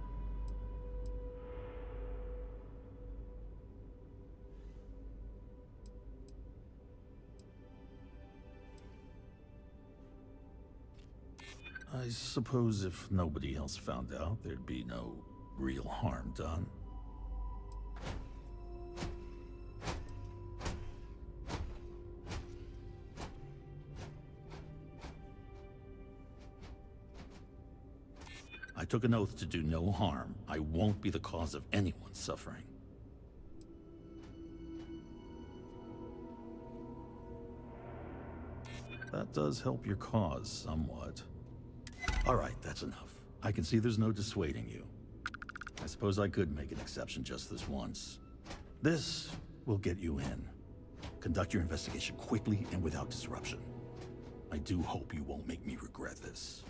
I suppose if nobody else found out, there'd be no real harm done. I took an oath to do no harm. I won't be the cause of anyone's suffering. That does help your cause somewhat. All right, that's enough. I can see there's no dissuading you. I suppose I could make an exception just this once. This will get you in. Conduct your investigation quickly and without disruption. I do hope you won't make me regret this.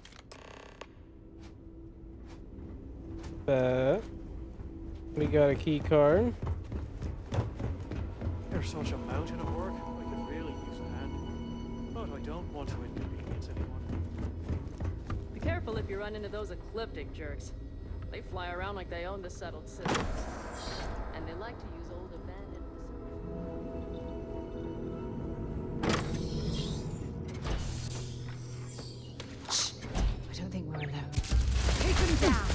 We got a key card. There's such a mountain of work. I could really use a hand. But I don't want to inconvenience anyone. Be careful if you run into those ecliptic jerks. They fly around like they own the settled systems. And they like to use old abandoned Shh. I don't think we're alone. Take them down!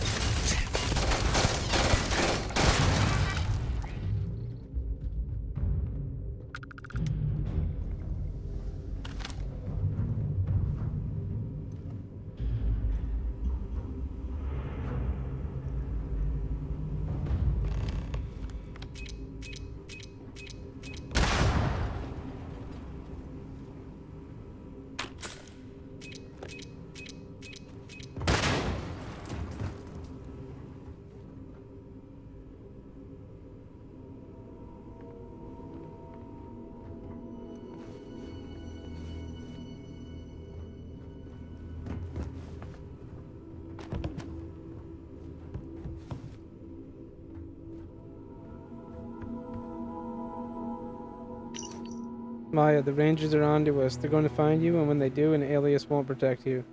Maya, the Rangers are onto us. They're going to find you, and when they do, an alias won't protect you.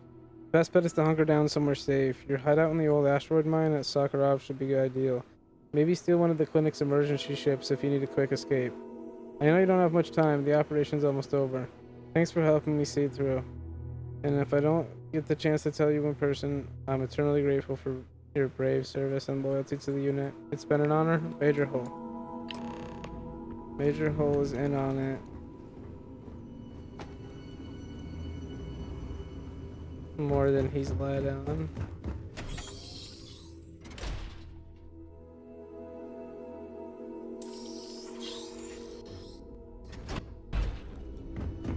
Best bet is to hunker down somewhere safe. Your hideout in the old asteroid mine at Sakharov should be ideal. Maybe steal one of the clinic's emergency ships if you need a quick escape. I know you don't have much time. The operation's almost over. Thanks for helping me see through. And if I don't get the chance to tell you in person, I'm eternally grateful for your brave service and loyalty to the unit. It's been an honor. Major Hull. Major Hull is in on it. More than he's let on.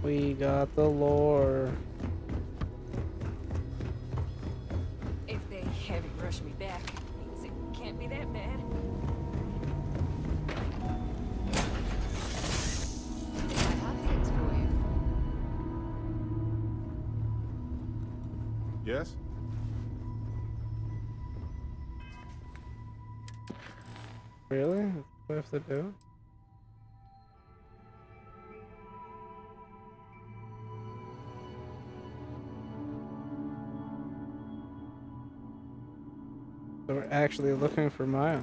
We got the lore. If they heavy rush me back, means it can't be that bad. I have things for you. Yes? Really? That's what I have to do? So we're actually looking for Maya.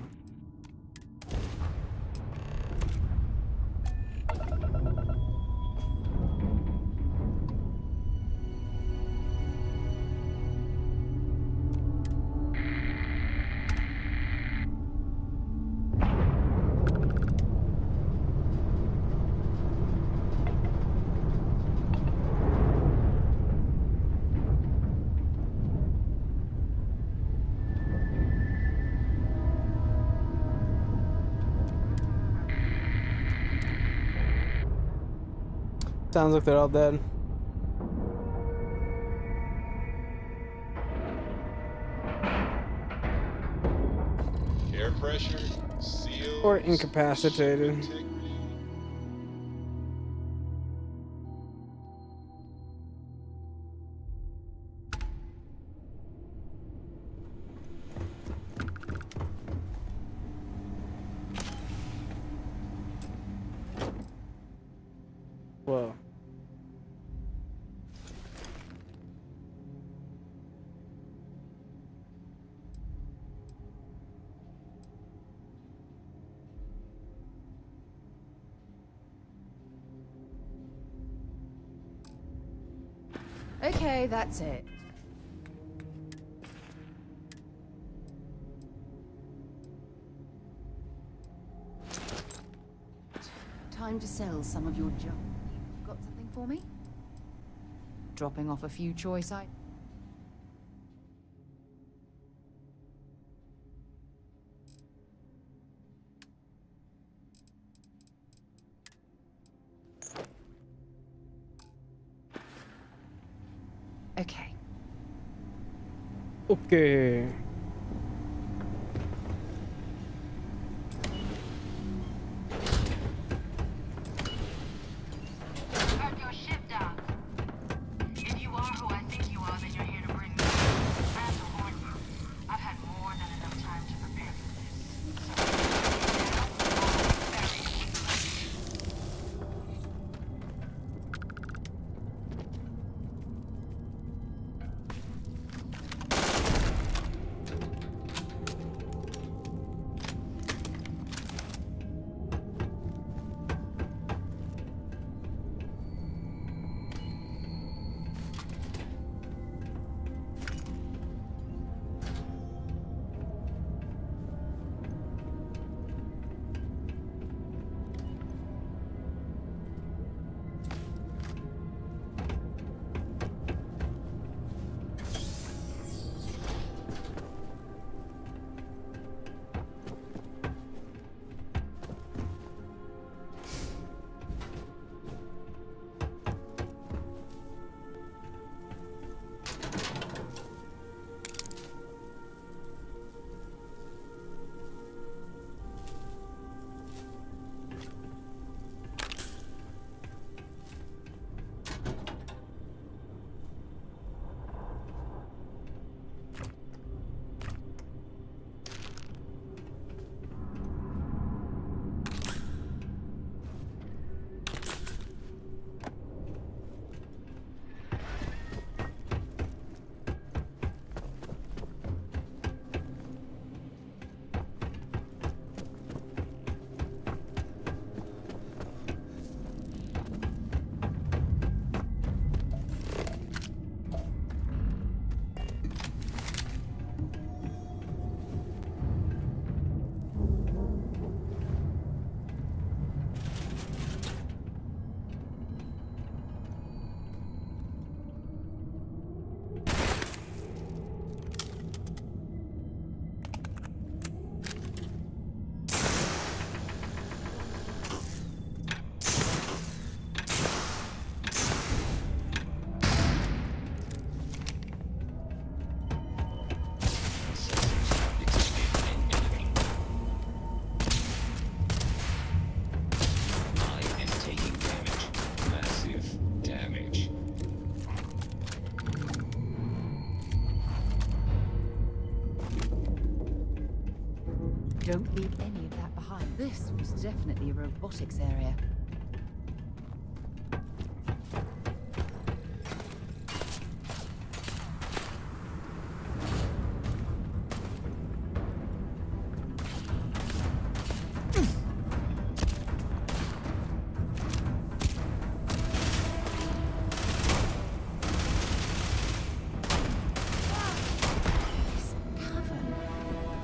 Sounds like they're all dead. Air pressure, seals, Or incapacitated. Whoa. Okay, that's it. Time to sell some of your junk. You've got something for me? Dropping off a few choice items. Okay. Okay. Heard your ship, Doc. If you are who I think you are, then you're here to bring me. I have to warn you. I've had more than enough time to prepare for Don't leave any of that behind. This was definitely a robotics area.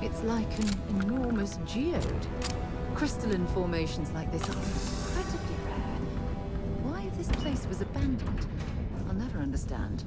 It's like an enormous geode. Crystalline formations like this are incredibly rare. Why this place was abandoned, I'll never understand.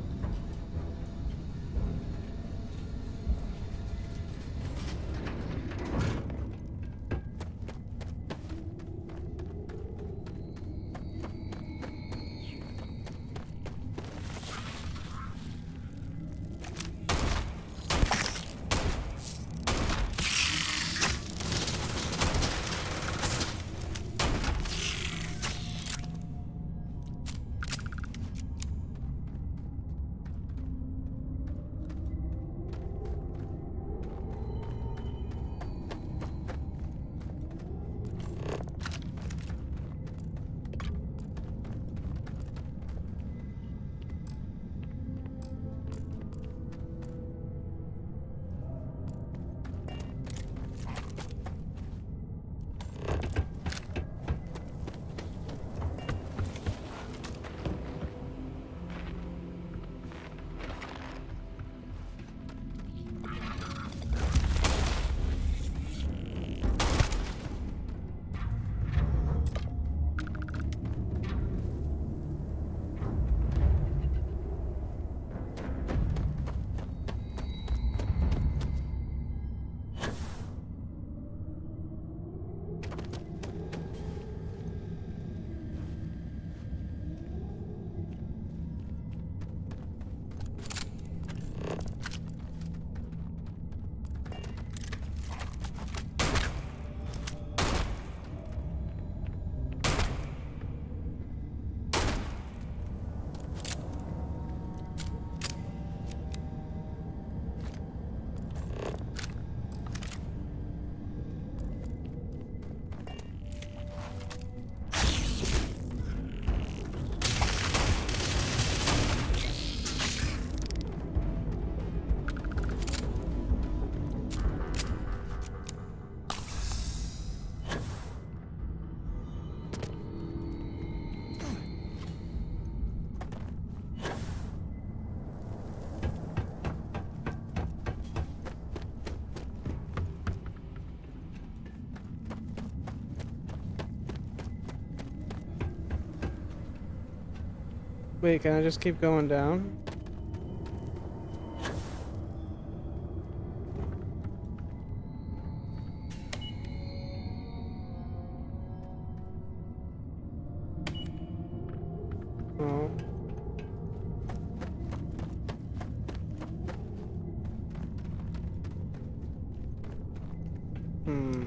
Wait, can I just keep going down? Oh. Hmm.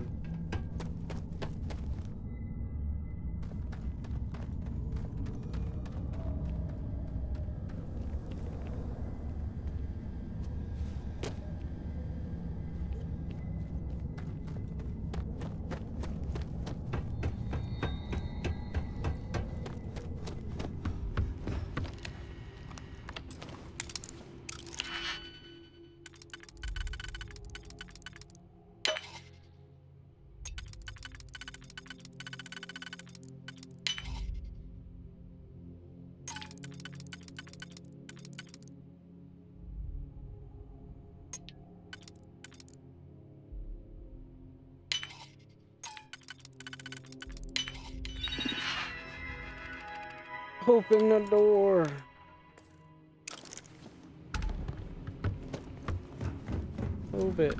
Open the door. Move it.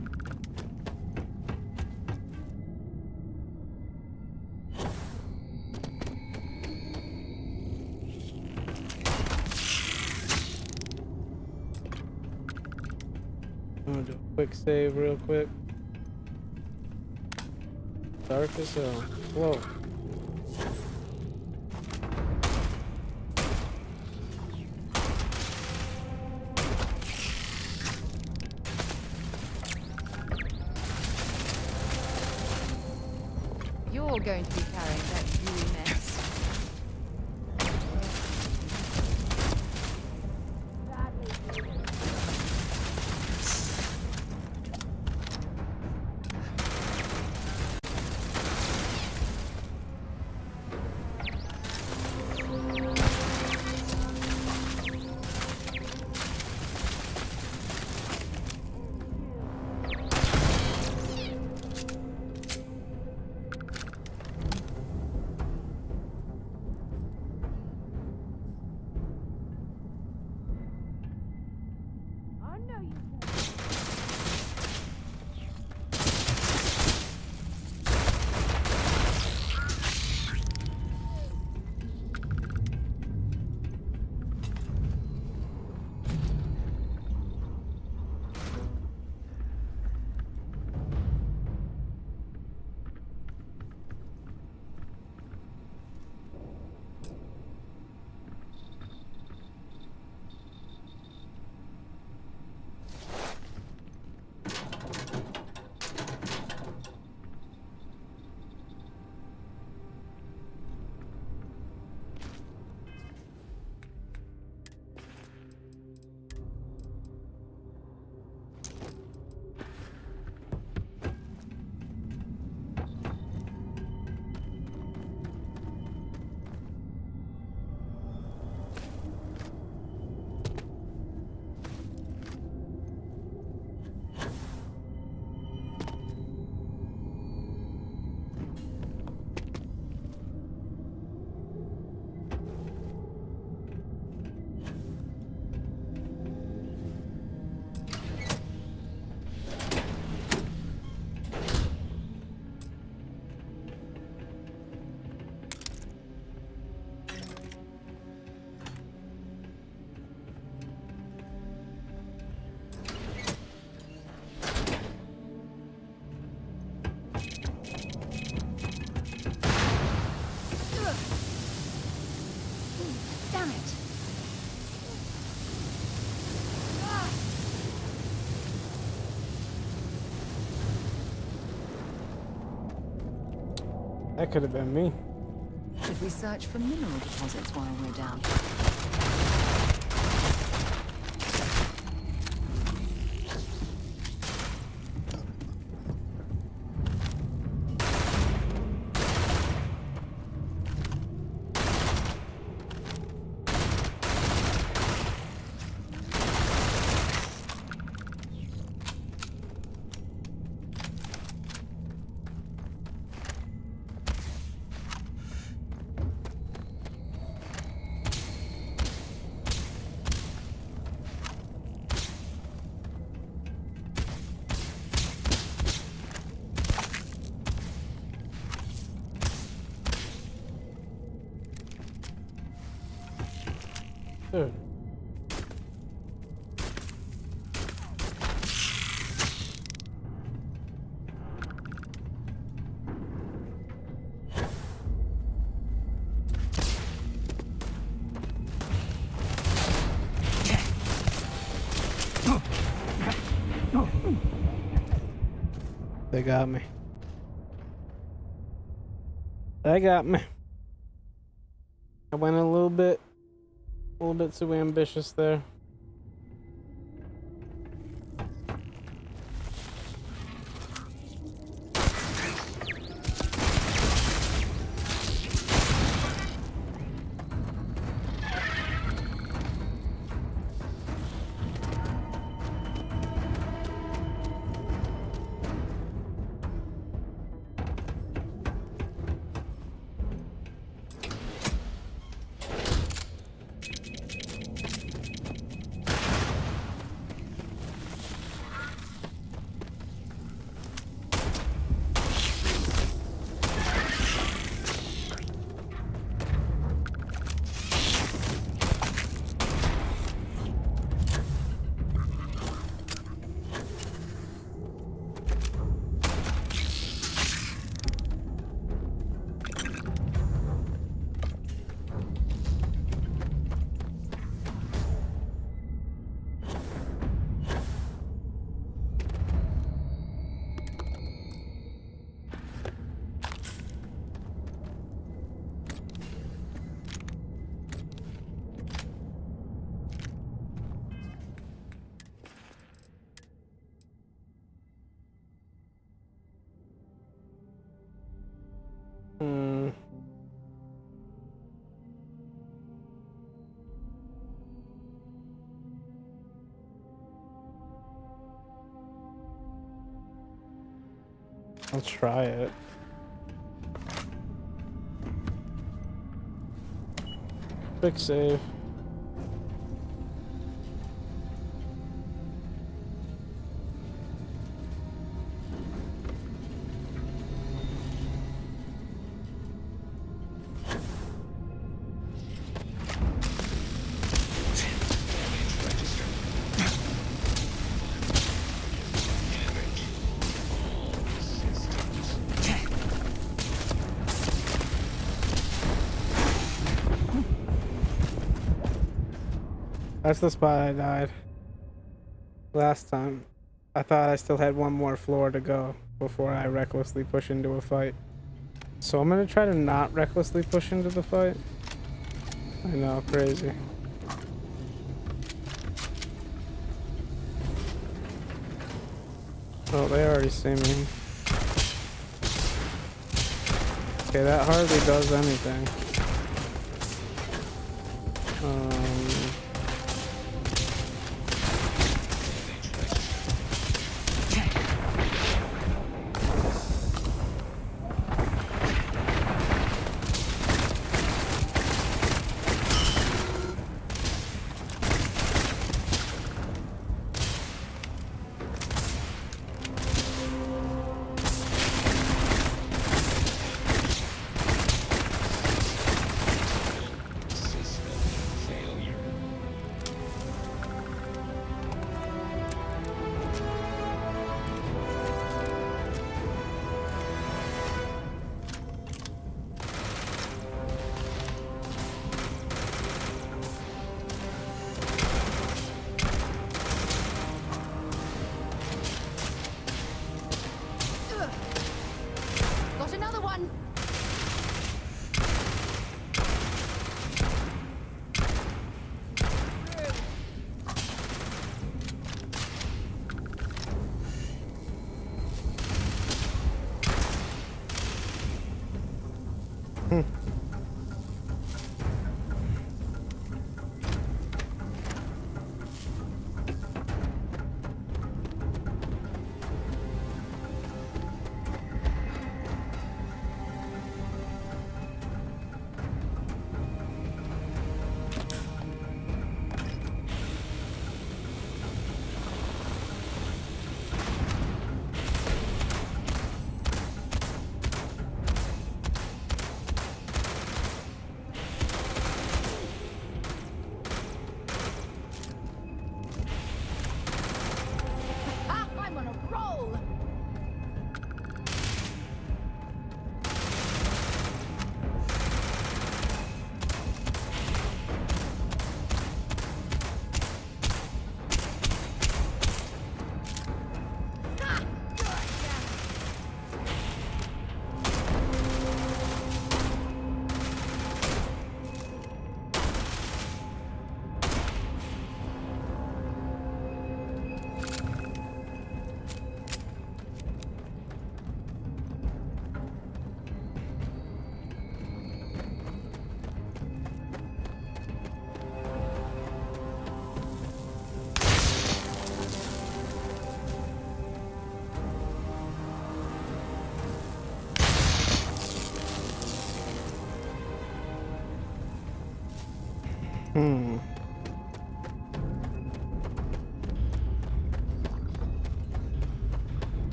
I'm gonna do a quick save real quick. Dark as hell. Whoa. You're going to be carrying that gooey mess. Damn it! That could have been me. Should we search for mineral deposits while we're down here? Dude. They got me. They got me. I went a little bit too ambitious there. I'll try it. Quick save. That's the spot I died last time. I thought I still had one more floor to go before I recklessly push into a fight. So I'm gonna try to not recklessly push into the fight. I know, crazy. Oh, they already see me. Okay, that hardly does anything. Got another one!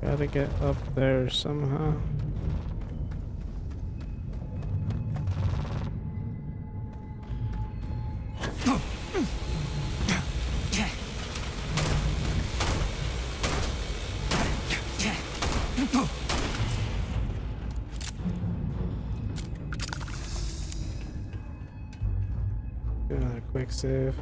Gotta get up there somehow. Do another quick save.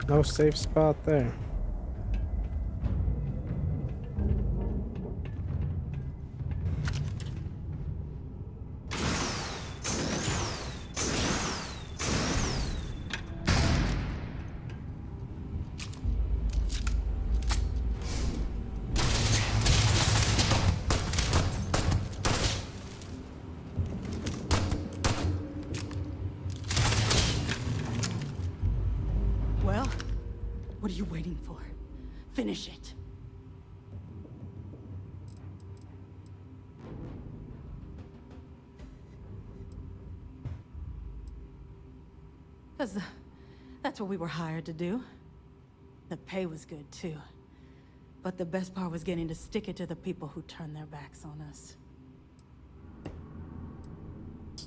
No safe spot there. Well, what are you waiting for? Finish it. Because that's what we were hired to do. The pay was good, too. But the best part was getting to stick it to the people who turned their backs on us.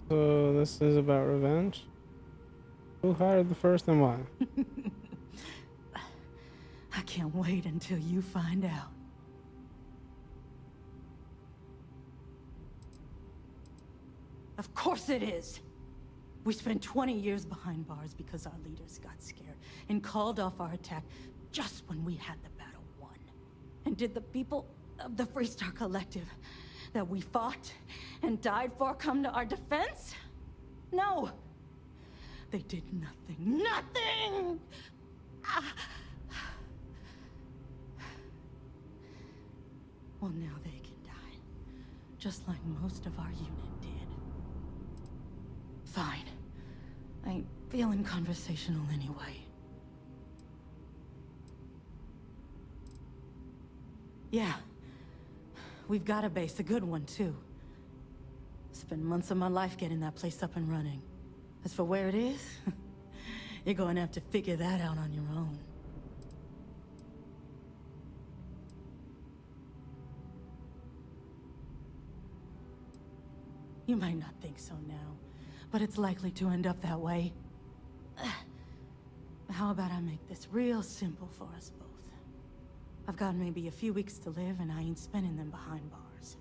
So this is about revenge? Who hired the first and why? I can't wait until you find out. Of course it is! We spent 20 years behind bars because our leaders got scared and called off our attack just when we had the battle won. And did the people of the Freestar Collective that we fought and died for come to our defense? No! They did nothing. Nothing! Well, now they can die. Just like most of our unit did. Fine. I ain't feeling conversational anyway. Yeah. We've got a base, a good one, too. Spent months of my life getting that place up and running. As for where it is, you're going to have to figure that out on your own. You might not think so now, but it's likely to end up that way. How about I make this real simple for us both? I've got maybe a few weeks to live, and I ain't spending them behind bars.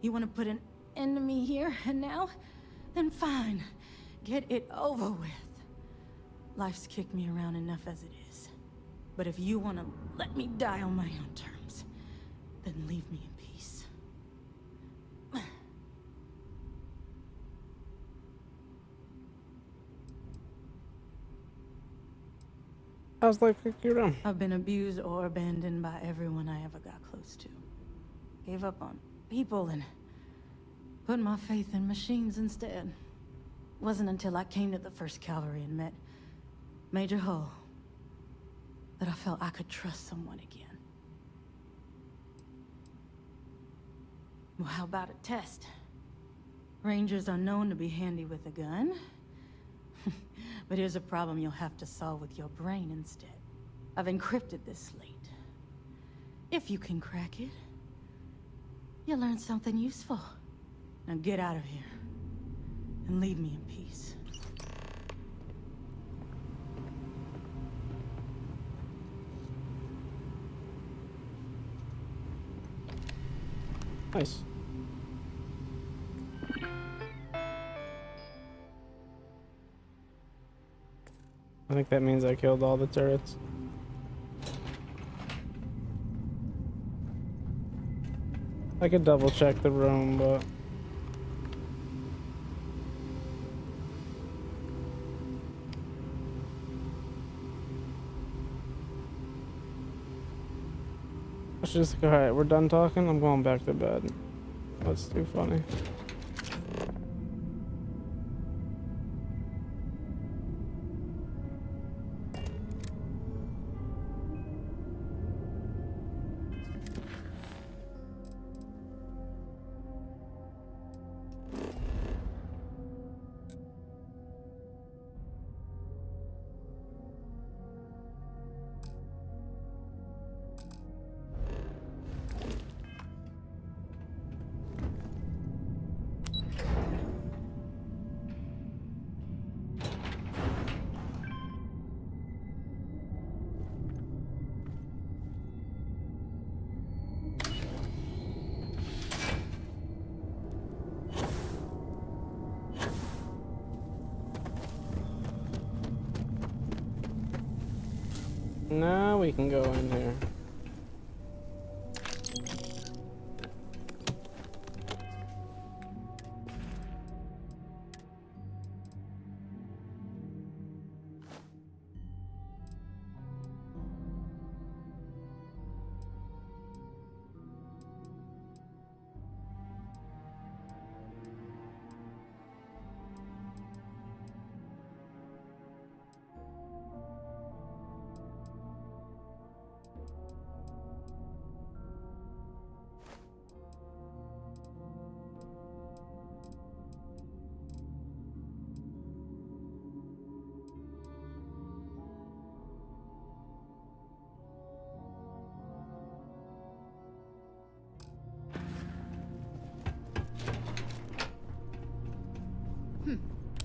You want to put an end to me here and now? Then fine. Get it over with. Life's kicked me around enough as it is. But if you want to let me die on my own terms, then leave me in peace. How's life kick you around? I've been abused or abandoned by everyone I ever got close to. Gave up on people and put my faith in machines instead. Wasn't until I came to the 1st Cavalry and met Major Hull that I felt I could trust someone again. Well, how about a test? Rangers are known to be handy with a gun. But here's a problem you'll have to solve with your brain instead. I've encrypted this slate. If you can crack it, you'll learn something useful. Now get out of here and leave me in peace. Nice. I think that means I killed all the turrets. I could double check the room, but let's just go. Alright, we're done talking. I'm going back to bed. That's too funny. Now we can go in here.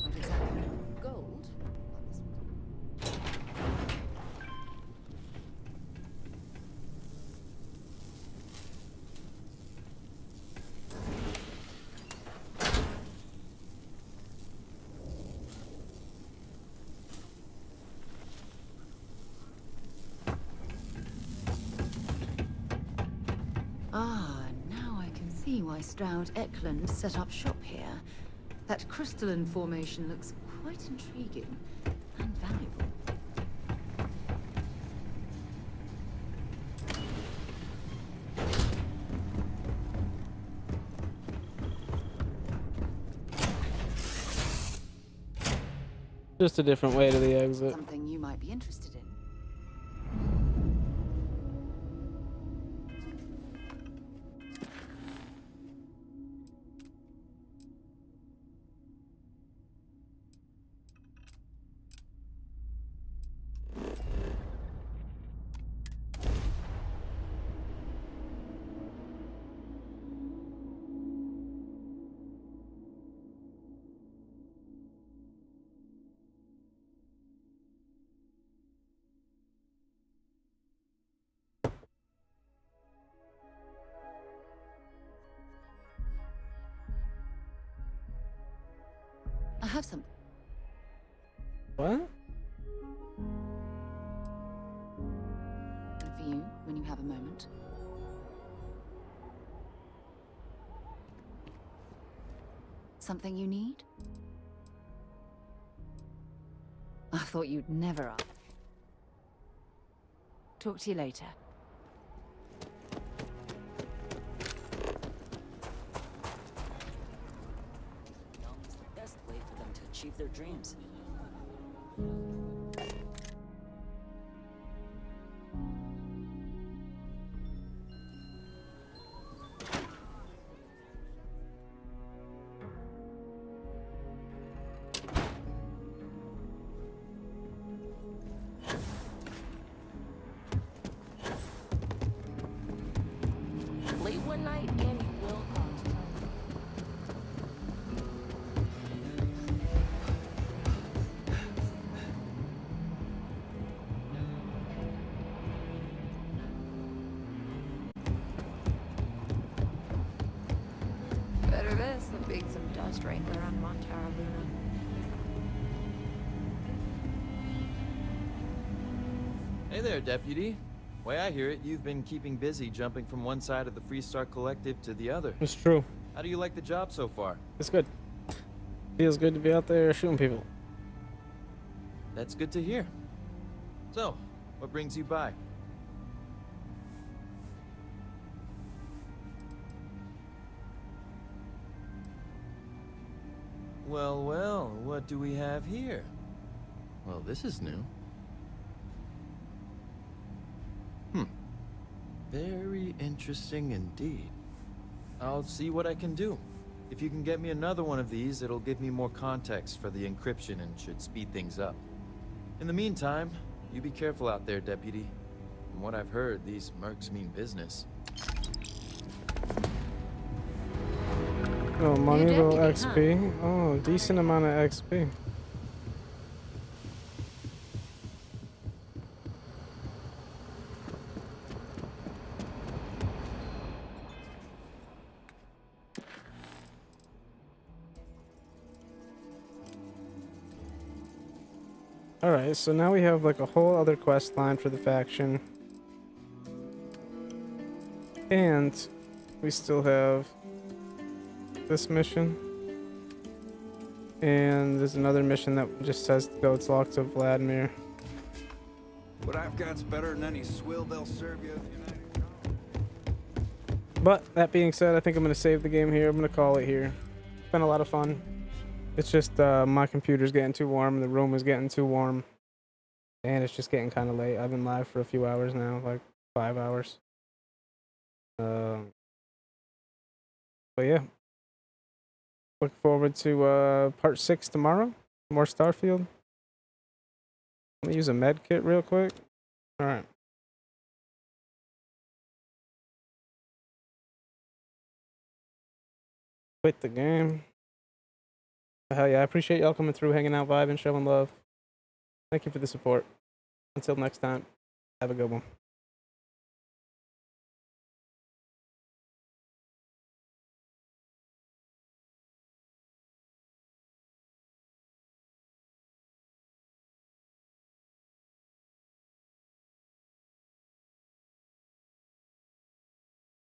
What exactly? Gold? Ah, now I can see why Stroud Eklund set up shop here. That crystalline formation looks quite intriguing and valuable. Just a different way to the exit. Something you might be interested in. I have some. What? For you, when you have a moment. Something you need? I thought you'd never ask. Talk to you later. Best way for them to achieve their dreams. Late one night and you will being some dust wrangler on Montara Luna. Hey there, Deputy. Way I hear it, you've been keeping busy jumping from one side of the Freestar Collective to the other. It's true. How do you like the job so far? It's good. Feels good to be out there shooting people. That's good to hear. So, what brings you by? Well, well, what do we have here? Well, this is new. Very interesting indeed. I'll see what I can do. If you can get me another one of these, it'll give me more context for the encryption and should speed things up. In the meantime, you be careful out there, Deputy. From what I've heard, these mercs mean business. Oh, money, little deputy, XP. Oh, decent amount of XP. Alright, so now we have like a whole other quest line for the faction. And we still have this mission. And there's another mission that just says to go talk to Vladimir. What I've got's better than any swill they'll serve you. But that being said, I think I'm going to save the game here. I'm going to call it here. It's been a lot of fun. It's just my computer's getting too warm, the room is getting too warm, and it's just getting kind of late. I've been live for a few hours now, like 5 hours. But yeah, look forward to part 6 tomorrow. More Starfield. Let me use a med kit real quick. All right. Quit the game. Hell yeah, I appreciate y'all coming through, hanging out, vibing, showing love. Thank you for the support. Until next time, have a good one.